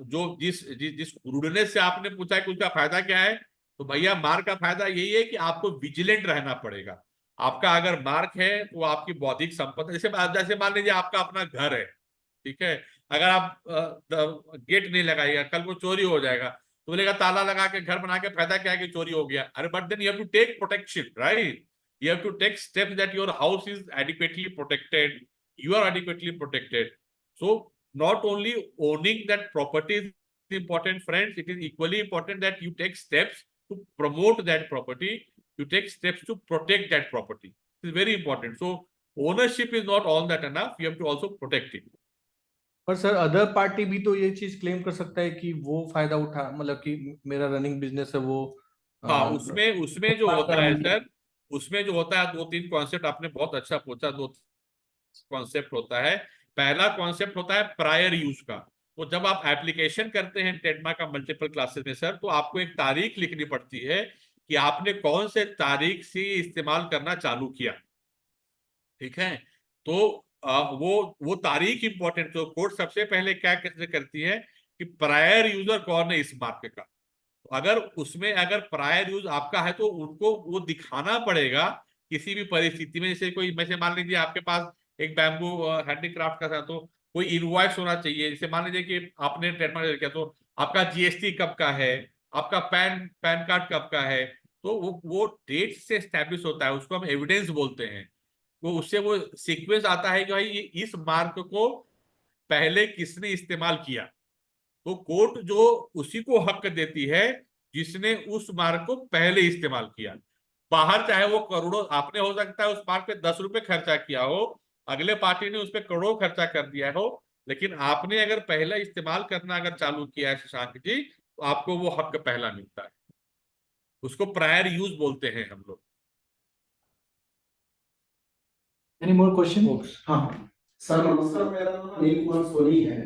जो जिस रूडनेस से आपने पूछा कि उसका फायदा क्या है, तो भैया मार्क का फायदा यही है कि आपको विजिलेंट रहना पड़ेगा। आपका अगर मार्क है तो आपकी बौद्धिक संपदा, जैसे मान लीजिए आपका अपना घर है, ठीक है। अगर आप गेट नहीं लगाइएगा, कल को चोरी हो जाएगा, तो बोलेगा ताला लगा के घर बना के फायदा क्या है कि चोरी हो गया। अरे but then you have to take protection, right? You have to take steps that your house is adequately protected, you are adequately protected. So not only owning that property is important, friends, it is equally important that you take steps to promote that property, you take steps to protect that property. It is very important. So ownership is not all that enough, you have to also protect it. पर sir other party भी तो ये चीज claim कर सकता है कि वो फायदा उठा, मतलब कि मेरा रनिंग बिजनेस है वो हाँ, उसमें जो होता है सर, उसमें जो होता है 2-3 कॉन्सेप्ट आपने बहुत अच्छा पूछा। 2 कॉन्सेप्ट होता है। पहला कॉन्सेप्ट होता है प्रायर यूज का। तो जब आप एप्लीकेशन करते हैं ट्रेडमार्क का मल्टीपल क्लासेस में सर, तो आपको एक तारीख लिखनी पड़ती है कि आपने कौन से तारीख से इस्तेमाल करना चालू किया। ठीक है, तो वो तारीख इंपॉर्टेंट। तो कोर्ट सबसे पहले क्या करती है कि प्रायर यूजर कौन है इस मार्क का। अगर उसमें अगर प्रायर यूज आपका है तो उनको वो दिखाना पड़ेगा किसी भी परिस्थिति में। जैसे कोई, वैसे मान लीजिए आपके पास एक बैम्बू हैंडीक्राफ्ट का था, तो कोई इनवॉइस होना चाहिए। जैसे मान लीजिए कि आपने ट्रेडमार्क किया, तो आपका जीएसटी कब का है, आपका पैन कार्ड कब का है, तो वो डेट से एस्टैब्लिश होता है, उसको हम एविडेंस बोलते हैं। वो उससे वो सीक्वेंस आता है कि भाई ये इस मार्क को पहले किसने इस्तेमाल किया। तो कोर्ट जो उसी को हक देती है जिसने उस मार्क को पहले इस्तेमाल किया। बाहर चाहे वो करोड़ों, आपने हो सकता है उस मार्क पे 10 रुपए खर्चा किया हो, अगले पार्टी ने उस पर करोड़ों खर्चा कर दिया हो, लेकिन आपने अगर पहला इस्तेमाल करना अगर चालू किया है शशांक जी, तो आपको वो हक पहला मिलता है। उसको प्रायर यूज बोलते हैं हम लोग। Any more question? हाँ सर नमस्कार, मेरा नाम अनिल कुमार सोनी है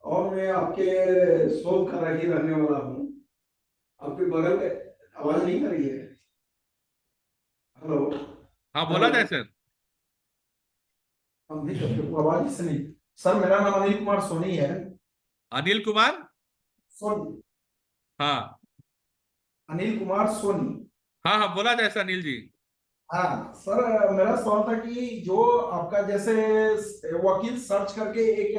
और मैं आपके शॉप का ही रहने वाला हूँ। आपके बगल में आवाज नहीं आ रही है? हेलो। हाँ, बोला जाए सर। हम नहीं करते आवाज इससे नहीं। सर मेरा नाम अनिल कुमार सोनी है। अनिल कुमार सोनी। हाँ अनिल कुमार सोनी। हाँ हाँ, बोला जाए सर अनिल जी। हाँ सर, मेरा सवाल था कि जो आपका जैसे वकील सर्च करके एक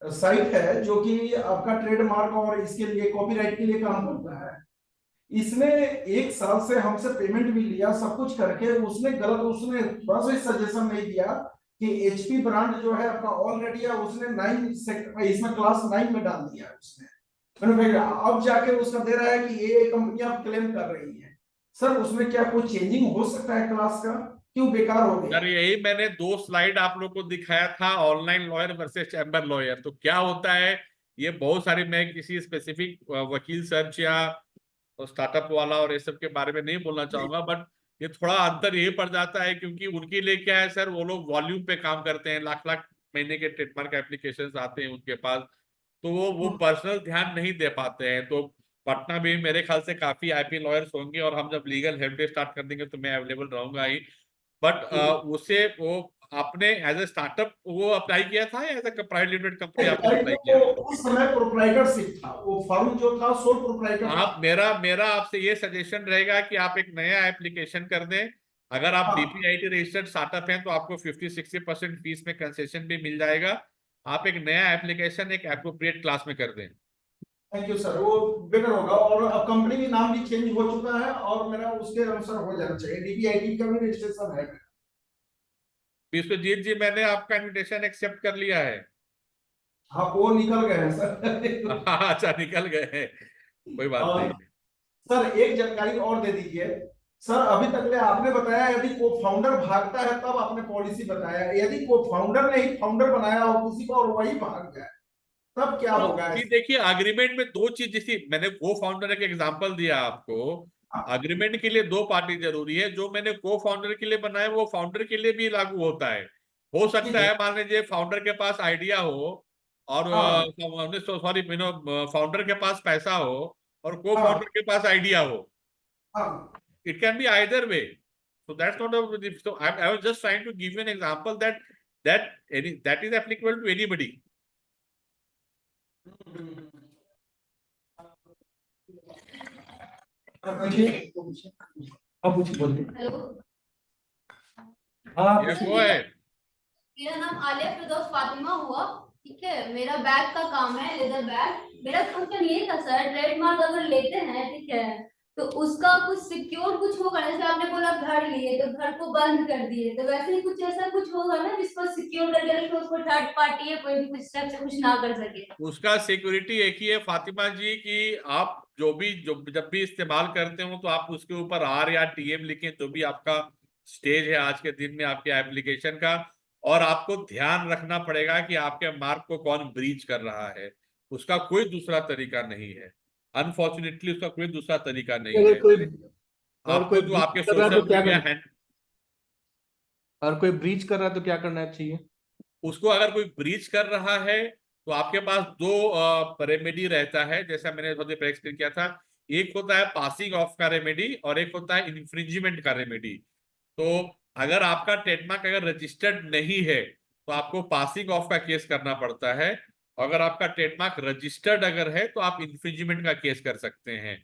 साइट है जो कि आपका ट्रेडमार्क और इसके लिए कॉपीराइट के लिए काम करता है, इसने 1 साल से हमसे पेमेंट भी लिया, सब कुछ करके उसने थोड़ा सा सजेशन नहीं दिया कि एचपी ब्रांड जो है आपका ऑलरेडी है, उसने 9 इसमें क्लास 9 में डाल दिया उसने। अब जाके उसका दे रहा है कि ये कंपनी आप क्लेम कर रही है। सर उसमें क्या कोई चेंजिंग हो सकता है क्लास का? क्यों बेकार हो गया? सर यही मैंने 2 स्लाइड आप लोग को दिखाया था, online lawyer versus chamber lawyer. तो क्या होता है, ये बहुत सारी, मैं किसी स्पेसिफिक वकील सर्च या स्टार्टअप वाला और ये सब के बारे में नहीं बोलना चाहूंगा, बट ये थोड़ा अंतर ये पड़ जाता है क्योंकि उनके लिए क्या है सर, वो लोग वॉल्यूम पे काम करते हैं, लाख लाख महीने के ट्रेडमार्क एप्लीकेशंस आते हैं उनके पास, तो वो पर्सनल ध्यान नहीं दे पाते हैं। तो पटना में मेरे ख्याल से काफी आईपी लॉयर्स होंगे और हम जब लीगल हेल्प डे स्टार्ट कर देंगे तो मैं अवेलेबल रहूंगा ही। बट उसे वो आपने एज ए स्टार्टअप वो अप्लाई किया था या as a private limited company आपने अप्लाई किया? उस समय प्रोप्राइटरशिप था, वो फर्म जो था सोल प्रोप्राइटर। आप मेरा आपसे ये सजेशन रहेगा कि आप एक नया एप्लीकेशन कर दें। अगर आप डीपीआईटी रजिस्टर्ड स्टार्टअप हैं तो आपको 50-60% फीस में कंसेशन भी मिल जाएगा। आप एक नया एप्लीकेशन एक एप्रोप्रिएट क्लास में कर दें। थैंक यू सर, वो बेटर होगा। और अब कंपनी का नाम भी चेंज हो चुका है और मेरा उसके अनुसार हो जाना चाहिए, डीपीआईटी का भी रजिस्ट्रेशन है। विश्वजीत जी, मैंने आपका इनविटेशन एक्सेप्ट कर लिया है। हाँ वो निकल गए हैं सर। अच्छा, निकल गए हैं, कोई बात नहीं। सर एक जानकारी और दे दीजिए सर, अभी तक ले आपने बताया यदि को फाउंडर भागता है तब आपने पॉलिसी बताया, यदि को फाउंडर ने ही फाउंडर बनाया हो किसी को और वही भाग जाए तब क्या होगा? देखिए, अग्रीमेंट में 2 चीज, जैसे मैंने को फाउंडर का एग्जांपल दिया आपको, अग्रीमेंट के लिए 2 पार्टी जरूरी है। जो मैंने को फाउंडर के लिए बनाया वो फाउंडर के लिए भी लागू होता है। हो सकता है मान लीजिए फाउंडर के पास आइडिया हो और सॉरी फाउंडर के पास पैसा हो और को फाउंडर के पास आइडिया हो। It can be either way. So that's not a, so I was just trying to give you an example that is applicable to anybody. Hello. Yes, go ahead. मेरा नाम आलिया फिरदौस फातिमा हुआ, ठीक है। मेरा बैग का काम है, लेदर बैग। मेरा क्वेश्चन ये था सर, ट्रेडमार्क अगर लेते हैं, ठीक है, तो उसका कुछ सिक्योर कुछ होगा? जैसे आपने बोला घर लिए तो घर को बंद कर दिए, तो वैसे ही कुछ ऐसा कुछ हो होगा ना जिसको सिक्योर करके रखे, उसको थर्ड पार्टी या कोई भी कुछ से कुछ ना कर सके। उसका सिक्योरिटी एक ही है फातिमा जी कि आप जो जब भी इस्तेमाल करते हो तो आप उसके ऊपर आर या टीएम लिखें, जो भी आपका स्टेज है आज के दिन में आपके एप्लीकेशन का, और आपको ध्यान रखना पड़ेगा कि आपके मार्क को कौन ब्रीच कर रहा है। उसका कोई दूसरा तरीका नहीं है, अनफॉर्चुनेटली उसका कोई दूसरा तरीका नहीं अगर है। कोई और आपको कोई जो breach आपके कर रहा है सोशल तो क्या मीडिया करना, है, और कोई ब्रीच कर रहा है तो क्या करना चाहिए? उसको अगर कोई ब्रीच कर रहा है तो आपके पास दो रेमेडी रहता है, जैसा मैंने थोड़ी देर एक्सप्लेन किया था। एक होता है पासिंग ऑफ का रेमेडी और एक होता है इन्फ्रिंजमेंट का रेमेडी। तो अगर आपका ट्रेडमार्क अगर रजिस्टर्ड नहीं है तो आपको पासिंग ऑफ का केस करना पड़ता है। अगर आपका ट्रेडमार्क रजिस्टर्ड अगर है तो आप इन्फ्रिंजमेंट का केस कर सकते हैं।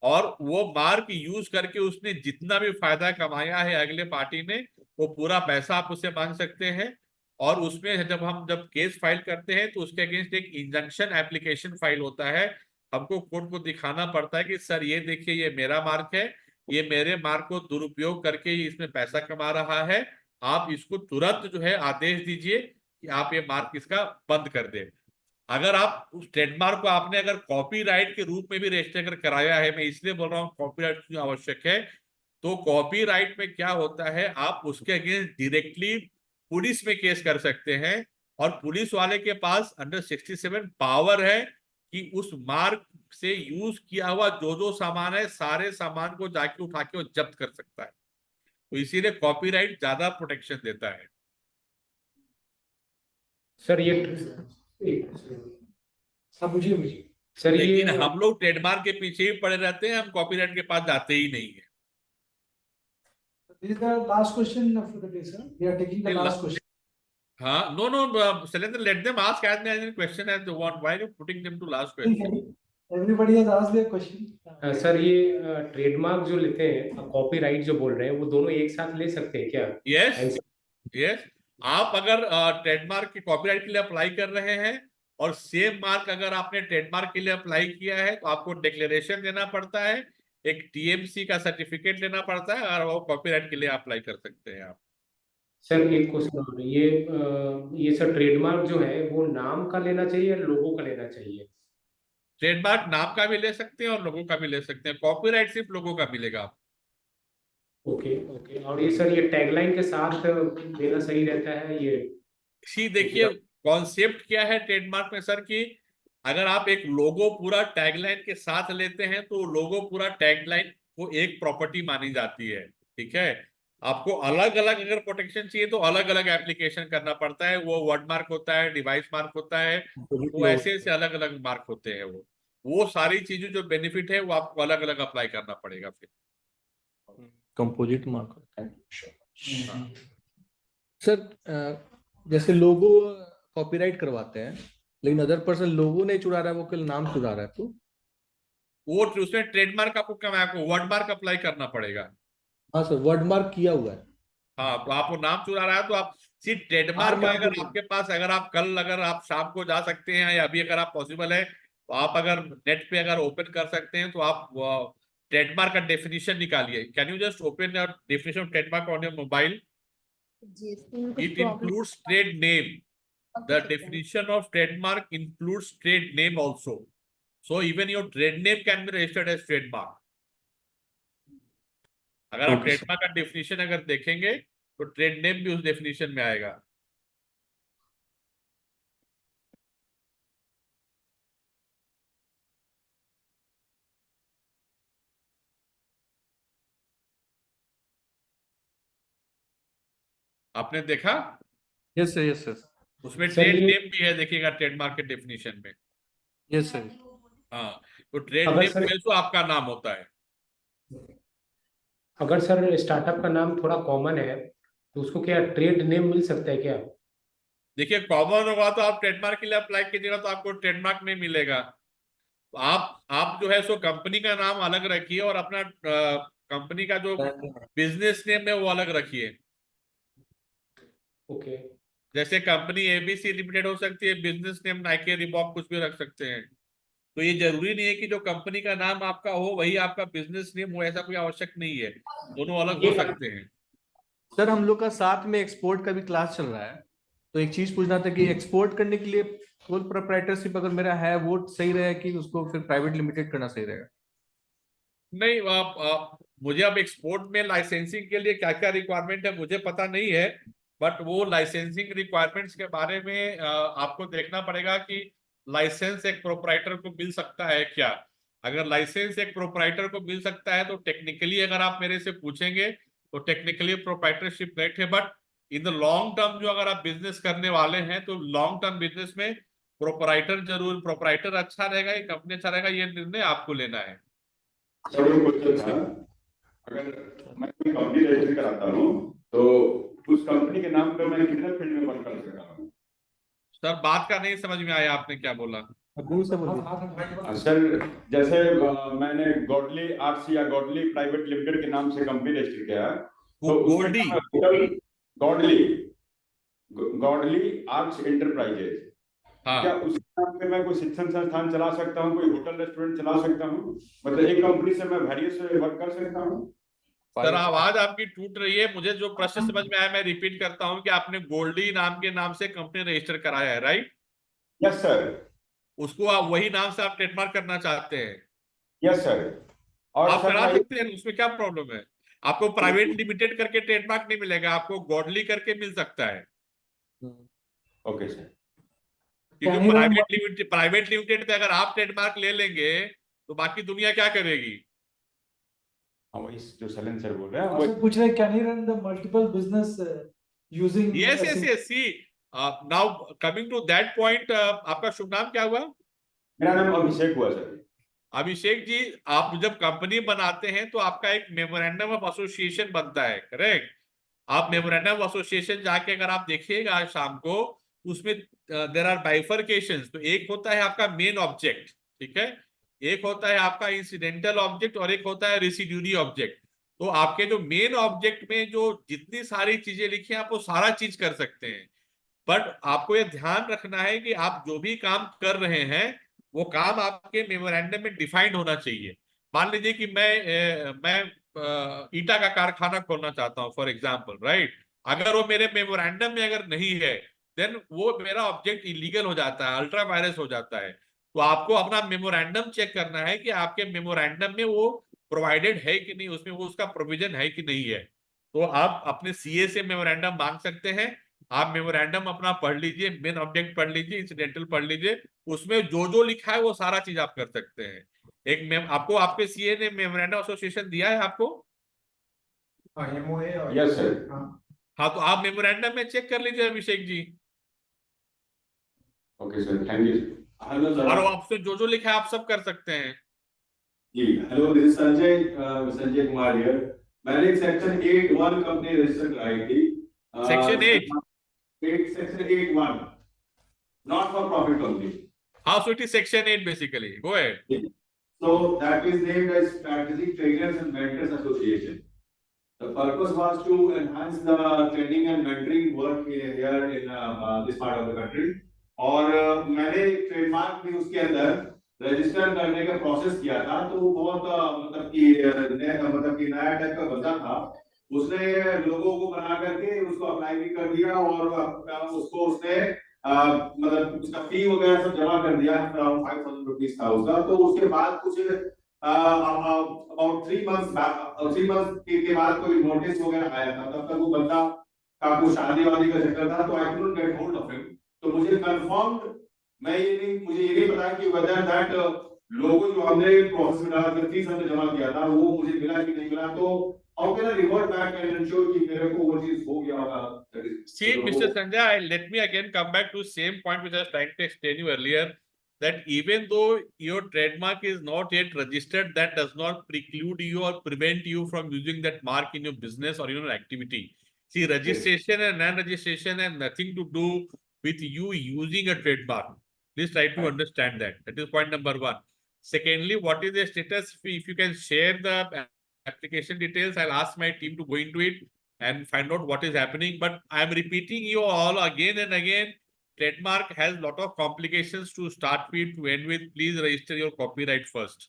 और वो मार्क यूज करके उसने जितना भी फायदा कमाया है अगले पार्टी ने, वो पूरा पैसा आप उससे मांग सकते हैं। और उसमें जब केस फाइल करते हैं तो उसके अगेंस्ट एक इंजंक्शन एप्लीकेशन फाइल होता है। हमको कोर्ट को दिखाना पड़ता है कि सर ये देखिए ये मेरा मार्क है, ये मेरे मार्क को दुरुपयोग करके ही इसमें पैसा कमा रहा है, आप इसको तुरंत जो है आदेश दीजिए कि आप ये मार्क इसका बंद कर दें। अगर आप उस ट्रेडमार्क को आपने अगर कॉपीराइट के रूप में भी रजिस्टर कर कराया है, मैं इसलिए बोल रहा हूँ कॉपीराइट क्यों आवश्यक है, तो कॉपीराइट में क्या होता है आप उसके अगेंस्ट डायरेक्टली पुलिस में केस कर सकते हैं। और पुलिस वाले के पास अंडर 67 पावर है कि उस मार्क से यूज किया हुआ जो जो सामान है सारे सामान को जाके उठा के वो जब्त कर सकता है। तो इसीलिए कॉपीराइट ज्यादा प्रोटेक्शन देता है। सर ये सब मुझे मुझे सर ये लेकिन हम लोग ट्रेडमार्क के पीछे ही पड़े रहते हैं, हम कॉपीराइट के पास जाते ही नहीं है। This is the last question for the day, sir. We are taking the last question. हाँ, no, Shailendra, let them ask as many question as they want. Why are you putting them to last question? Everybody has asked their question. Sir ये trademark जो लेते हैं, copyright जो बोल रहे हैं, वो दोनों एक साथ ले सकते हैं क्या? यस यस, आप अगर ट्रेडमार्क की कॉपीराइट के लिए अप्लाई कर रहे हैं और सेम मार्क अगर आपने ट्रेडमार्क के लिए अप्लाई किया है तो आपको डिक्लेरेशन देना पड़ता है, एक टीएमसी का सर्टिफिकेट लेना पड़ता है, और वो कॉपीराइट के लिए अप्लाई कर सकते हैं आप। सर एक क्वेश्चन और, ये सर ट्रेडमार्क जो है वो नाम का लेना चाहिए या लोगो का लेना चाहिए? ट्रेडमार्क नाम का भी ले सकते हैं और लोगों का भी ले सकते हैं, कॉपीराइट सिर्फ लोगों का मिलेगा। ओके ओके, और ये सर ये टैगलाइन के साथ देना सही रहता है ये? इसी देखिए कॉन्सेप्ट क्या है ट्रेडमार्क में सर कि अगर आप एक लोगो पूरा टैगलाइन के साथ लेते हैं तो लोगो पूरा टैगलाइन को एक प्रॉपर्टी मानी जाती है। ठीक है, आपको अलग अलग अगर प्रोटेक्शन चाहिए तो अलग अलग एप्लीकेशन करना पड़ता है। वो वर्ड मार्क होता है, डिवाइस मार्क होता है, वो ऐसे ऐसे अलग अलग मार्क होते हैं। वो सारी चीजें जो बेनिफिट है वो आपको अलग अलग अप्लाई करना पड़ेगा फिर। Composite mark. सर जैसे लोगो कॉपीराइट करवाते हैं लेकिन अदर पर्सन लोगो नहीं चुरा रहा है, वो केवल नाम चुरा रहा है, तो वो उसमें ट्रेडमार्क आपको क्या, आपको वर्ड मार्क अप्लाई करना पड़ेगा। हाँ सर, वर्ड मार्क किया हुआ है। हाँ, तो आप वो नाम चुरा रहा है तो आप सिर्फ ट्रेडमार्क का अगर आपके पास, अगर आप कल अगर आप शाम को जा सकते हैं या अभी अगर आप पॉसिबल है तो आप अगर नेट पे अगर ओपन कर सकते हैं तो आप ट्रेडमार्क का डेफिनेशन निकालिए। Can you just open your definition of trademark on your mobile? It includes trade name. The definition of trademark includes trade name also. So even your trade name can be registered as trademark. अगर आप trademark का definition अगर देखेंगे तो trade name भी उस definition में आएगा। आपने देखा? Yes sir, yes sir. उसमें सर ट्रेड ये- नेम भी है, देखिएगा ट्रेडमार्क के डेफिनेशन में। Yes sir. हाँ, तो ट्रेड अगर नेम सर- में तो आपका नाम होता है। अगर सर स्टार्टअप का नाम थोड़ा कॉमन है तो उसको क्या ट्रेड नेम मिल सकता है क्या? देखिए कॉमन होगा तो आप ट्रेडमार्क के लिए अप्लाई कीजिएगा तो आपको ट्रेडमार्क नहीं मिलेगा। तो आप जो है सो कंपनी का नाम अलग रखिए और अपना कंपनी का जो बिजनेस नेम है वो अलग रखिए। ओके। जैसे कंपनी एबीसी लिमिटेड हो सकती है, बिजनेस नेम नाइके रिबॉक कुछ भी रख सकते हैं। तो ये जरूरी नहीं है कि जो कंपनी का नाम आपका हो वही आपका बिजनेस नेम हो, ऐसा कोई आवश्यक नहीं है, दोनों अलग हो सकते हैं। सर हम लोग का साथ में एक्सपोर्ट का भी क्लास चल रहा है, तो एक चीज पूछना था कि एक्सपोर्ट करने के लिए फुल प्रोप्राइटरशिप अगर मेरा है वो सही रहेगा कि उसको फिर प्राइवेट लिमिटेड करना सही रहेगा? नहीं, मुझे अब एक्सपोर्ट में लाइसेंसिंग के लिए क्या क्या रिक्वायरमेंट है मुझे पता नहीं है, बट वो लाइसेंसिंग रिक्वायरमेंट्स के बारे में आपको देखना पड़ेगा कि लाइसेंस एक प्रोप्राइटर को मिल सकता है क्या। अगर लाइसेंस एक प्रोप्राइटर को मिल सकता है तो टेक्निकली अगर आप मेरे से पूछेंगे तो टेक्निकली प्रोप्राइटरशिप करेक्ट है, but in the long term जो अगर आप बिजनेस करने वाले हैं तो लॉन्ग टर्म बिजनेस में प्रोप्राइटर अच्छा रहेगा या कंपनी अच्छा रहेगा, ये निर्णय आपको लेना है। सर एक क्वेश्चन था, अगर मैं कोई कंपनी रजिस्टर कराता हूँ तो उस कंपनी के नाम पर मैं कितने फील्ड में वर्क कर सकता हूँ? सर बात का नहीं समझ में आया, आपने क्या बोला? सर जैसे मैंने गॉडली आर्ट्स या गॉडली प्राइवेट लिमिटेड के नाम से कंपनी रजिस्टर किया, तो गॉडली आर्ट्स एंटरप्राइजेज, क्या उस नाम पे मैं कोई शिक्षण संस्थान चला सकता हूँ, कोई होटल रेस्टोरेंट चला सकता हूँ? मतलब एक कंपनी से मैं वेरियस वर्क कर सकता हूँ? सर आवाज आपकी टूट रही है, मुझे जो प्रश्न समझ में आया मैं रिपीट करता हूँ कि आपने गोल्डी नाम के नाम से कंपनी रजिस्टर कराया है, राइट? Yes sir. उसको आप वही नाम से आप ट्रेडमार्क करना चाहते हैं? Yes sir. और आप सर करा सकते हैं, उसमें क्या प्रॉब्लम है? आपको प्राइवेट लिमिटेड करके ट्रेडमार्क नहीं मिलेगा, आपको गॉडली करके मिल सकता है। Okay sir. क्योंकि प्राइवेट लिमिटेड पे अगर आप ट्रेडमार्क ले लेंगे तो बाकी दुनिया क्या करेगी? इस जो सलन सर बोल रहे हैं Also पूछ रहे can he run the multiple business using yes see now coming to that point, आपका शुभ नाम क्या हुआ? मेरा नाम अभिषेक हुआ सर। अभिषेक जी, आप जब कंपनी बनाते हैं तो आपका एक मेमोरेंडम ऑफ एसोसिएशन बनता है, करेक्ट? आप मेमोरेंडम ऑफ एसोसिएशन जाके अगर आप देखिएगा आज शाम को, उसमें देयर आर बाइफरकेशंस। तो एक होता है आपका मेन ऑब्जेक्ट, ठीक है, एक होता है आपका इंसिडेंटल ऑब्जेक्ट और एक होता है रेसिड्यूरी ऑब्जेक्ट। तो आपके जो मेन ऑब्जेक्ट में जो जितनी सारी चीजें लिखी हैं आप वो सारा चीज कर सकते हैं, बट आपको यह ध्यान रखना है कि आप जो भी काम कर रहे हैं वो काम आपके मेमोरेंडम में डिफाइंड होना चाहिए। मान लीजिए कि मैं ईटा का कारखाना खोलना चाहता हूं फॉर एग्जांपल, राइट? अगर वो मेरे मेमोरेंडम में अगर नहीं है देन वो मेरा ऑब्जेक्ट इलीगल हो जाता है, अल्ट्रा वायरस हो जाता है। तो आपको अपना मेमोरेंडम चेक करना है कि आपके मेमोरेंडम में वो प्रोवाइडेड है कि नहीं, उसमें वो उसका प्रोविजन है कि नहीं है। तो आप अपने सीए से मेमोरेंडम मांग सकते हैं। आप मेमोरेंडम अपना पढ़ लीजिए, मेन ऑब्जेक्ट पढ़ लीजिए, इंसिडेंटल पढ़ लीजिए, उसमें जो जो लिखा है वो सारा चीज आप कर सकते हैं। आपको आपके सीए ने मेमोरेंडम एसोसिएशन दिया है आपको? Yes sir. हाँ, तो आप मेमोरेंडम में चेक कर लीजिए Abhishek ji. Okay sir, thank you. Hello sir. और आपसे जो जो लिखा है आप सब कर सकते हैं। जी hello, this is Sanjay Kumar here. मैंने एक सेक्शन 8(1) कंपनी रजिस्टर कराई थी। Section 8 section 8(1) not for profit company. हाँ, so it is section 8 basically. Go ahead. So that is named as Strategic Trainers and Mentors Association. The purpose was to enhance the training and mentoring work here in this part of the country. और मैंने trademark भी उसके अंदर register करने का process किया था, तो वो बहुत मतलब कि नया टाइप का बंदा था। उसने लोगों को बना करके उसको अप्लाई भी कर दिया और उसको उसने मतलब उसका फी वगैरह सब जमा कर दिया, अराउंड 5,000 रुपीज था उसका। तो उसके बाद कुछ अबाउट 3 मंथ्स के बाद कोई नोटिस वगैरह आया था। तब तक वो बंदा का कुछ शादी वादी का चक्कर था, तो I couldn't get hold of him. तो मुझे कंफर्म्ड मुझे ये नहीं पता कि वेदर दैट लोगो जो हमने प्रोसेस में डाला था 30 हमने जमा किया था वो मुझे मिला कि नहीं मिला। तो how can I revert back and ensure कि मेरे को वो चीज हो गया होगा? See, Mr. Sanjay, let me again come back to same point which I was trying to explain you earlier, that even though your trademark is not yet registered, that does not preclude you or prevent you from using that mark in your business or your activity. See, registration and non-registration has nothing to do with you using a trademark. Please try to understand that. That is point number 1. Secondly, what is the status? If you can share the application details, I'll ask my team to go into it and find out what is happening. But I'm repeating you all again and again, trademark has lot of complications to start with, to end with. Please register your copyright first.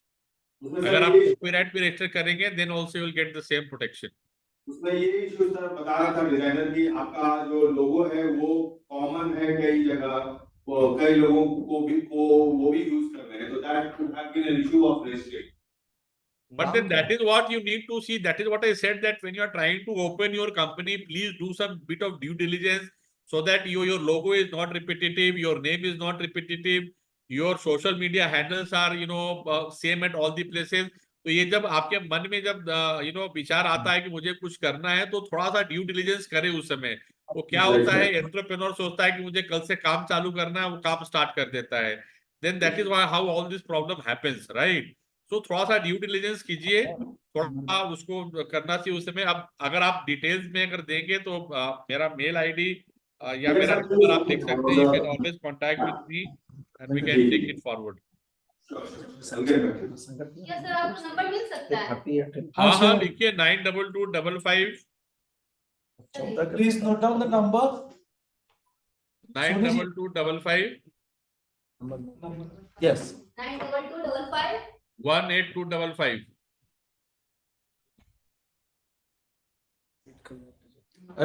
अगर आप copyright भी register करेंगे, then also you will get the same protection. उसमें ये issue sir बता रहा था designer की, आपका जो लोगो है वो कॉमन है कई जगह, वो कई लोगों को भी वो भी यूज कर रहे हैं, तो that could have been an issue of restrict. But then that is what you need to see. That is what I said, that when you are trying to open your company, please do some bit of due diligence so that your logo is not repetitive, your name is not repetitive, your social media handles are same at all the places. तो ये जब आपके मन में जब विचार आता है कि मुझे कुछ करना है, तो थोड़ा सा ड्यू डिलिजेंस करे उस समय. वो क्या होता है, एंटरप्रेन्योर सोचता है कि मुझे कल से काम चालू करना है, वो काम स्टार्ट कर देता है. Then that is how all this problem happens, right. तो थोड़ा सा ड्यू डिलिजेंस कीजिए, थोड़ा उसको करना चाहिए उस समय. अब अगर आप डिटेल्स में अगर देंगे तो मेरा मेल आईडी या मेरा नंबर आप लिख सकते हैं. You can always contact with me and we can take it forward. क्या सर आपको नंबर मिल सकता है? हाँ, लिखिए 9225. Please note down the number. 9225 Yes. 92255 18255.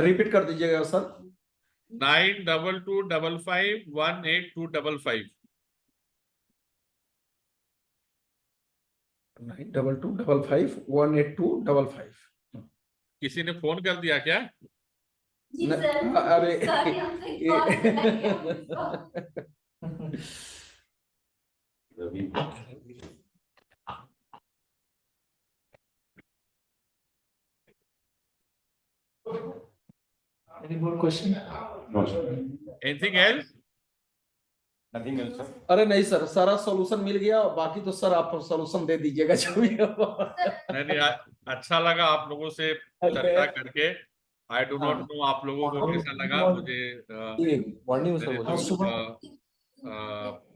Repeat कर दीजिएगा सर. 9225 18255. 9225 किसी ने फोन कर दिया क्या? जी सर. अरे Sorry, हमसे कॉल कराइए. Any more question? No, sir. Anything else? Nothing else, sir. अरे नहीं सर, सारा सॉल्यूशन मिल गया, बाकी तो सर आप सॉल्यूशन दे दीजिएगा जो भी हो. नहीं, अच्छा लगा आप लोगों से चर्चा करके. आई डू नॉट नो आप लोगों को कैसा लगा. मुझे मॉर्निंग में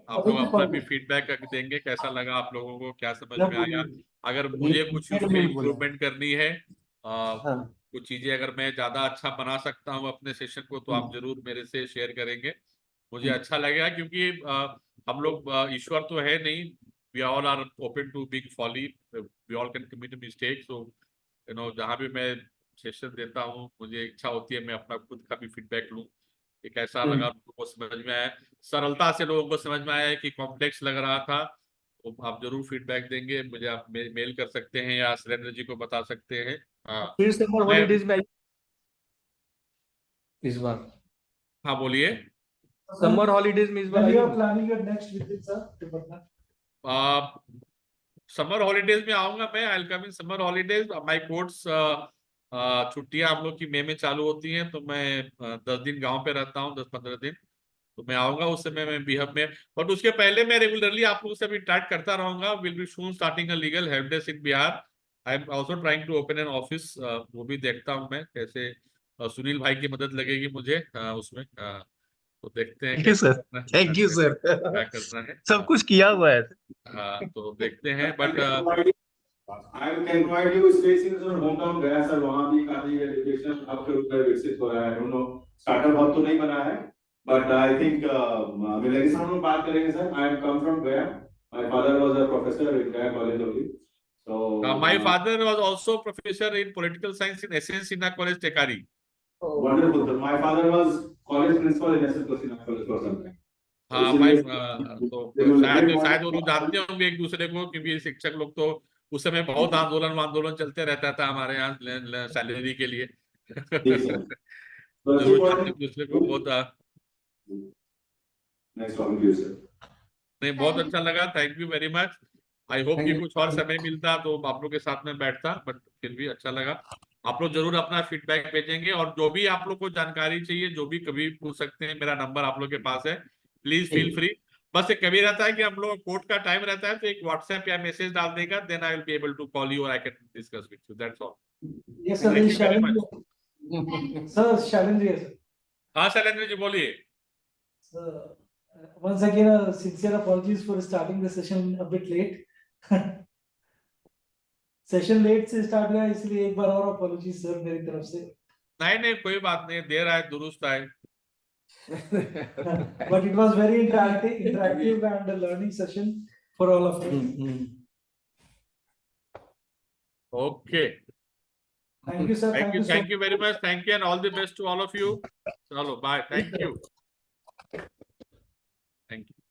आप लोग अपना भी फीडबैक देंगे, कैसा लगा आप लोगों को, क्या समझ में आया. अगर मुझे कुछ उसमें इम्प्रूवमेंट करनी है, कुछ चीजें अगर मैं ज्यादा अच्छा बना सकता हूँ अपने सेशन को, तो आप जरूर मेरे से शेयर करेंगे. मुझे अच्छा लगेगा, क्योंकि हम लोग ईश्वर तो है नहीं. We all are open to big folly, we all can commit mistake. So जहाँ भी मैं सेशन देता हूँ, मुझे इच्छा होती है मैं अपना खुद का भी फीडबैक लूँ कि कैसा लगा, लोगों को समझ में आया, सरलता से लोगों को समझ में आया कि कॉम्प्लेक्स लग रहा था. तो आप जरूर फीडबैक देंगे, मुझे आप मेल कर सकते हैं या सुरेंद्र जी को बता सकते हैं. फिर समर हॉलीडेज में इस बार. हाँ बोलिए. समर हॉलीडेज में इस बार When you are planning your next visit, sir, to Patna? Summer holidays में आऊंगा मैं. आई will come in summer holidays. My course छुट्टियां हम लोग की मई में चालू होती हैं, तो मैं 10 दिन गांव पे रहता हूँ, 10-15 दिन. तो मैं आऊंगा उस समय मैं बिहार में. बट उसके पहले मैं रेगुलरली आप लोगों से भी इंटरेक्ट करता रहूंगा. Will be soon starting a legal help desk in Bihar. I am also trying to open an office. वो भी देखता हूँ मैं कैसे. सुनील भाई की मदद लगेगी मुझे उसमें. तो देखते हैं thank you sir. Thank you sir. क्या करना है. सब कुछ किया हुआ है. तो देखते हैं. But I can provide you space in your hometown गया सर, वहाँ भी काफी एजुकेशनल हब के रूप में विकसित हो रहा है. I don't know startup hub तो नहीं बना है, but I think मिलेंगे सर, हम लोग बात करेंगे sir. I come from Gaya. My father was a professor in Gaya College only. So my father was also professor in political science in SS Sinha College, Tekari. Wonderful sir. My father was college principal in SS Sinha College for some time. हाँ तो शायद वो लोग जानते होंगे एक दूसरे को, क्योंकि शिक्षक लोग तो उस समय बहुत आंदोलन चलते रहता था हमारे यहाँ सैलरी के लिए. जरूर एक दूसरे को बहुत. नहीं, बहुत अच्छा लगा. Thank you very much. I hope कि कुछ और समय मिलता तो आप लोग के साथ में बैठता, बट फिर भी अच्छा लगा. आप लोग जरूर अपना फीडबैक भेजेंगे, और जो भी आप लोग को जानकारी चाहिए, जो भी कभी पूछ सकते हैं, मेरा नंबर आप लोग के पास है. Please feel free. बस एक कभी रहता है कि हम लोग कोर्ट का टाइम रहता है, तो एक व्हाट्सएप या मैसेज डाल देगा, then I will be able to call you और I can discuss with you. That's all. Yes, sir. Sir, Shailendra, sir. हाँ शैलेंद्र जी बोलिए. Sir, once again, sincere apologies for starting the session a bit late. Session late से start हुआ, इसलिए एक बार और apologies sir मेरी तरफ से. नहीं कोई बात नहीं, देर आए दुरुस्त आए. But it was very interactive and a learning session for all of us. Okay. Thank you, sir. Thank you, so thank you very much. Thank you and all the best to all of you. Chalo, bye. Thank you. Thank you.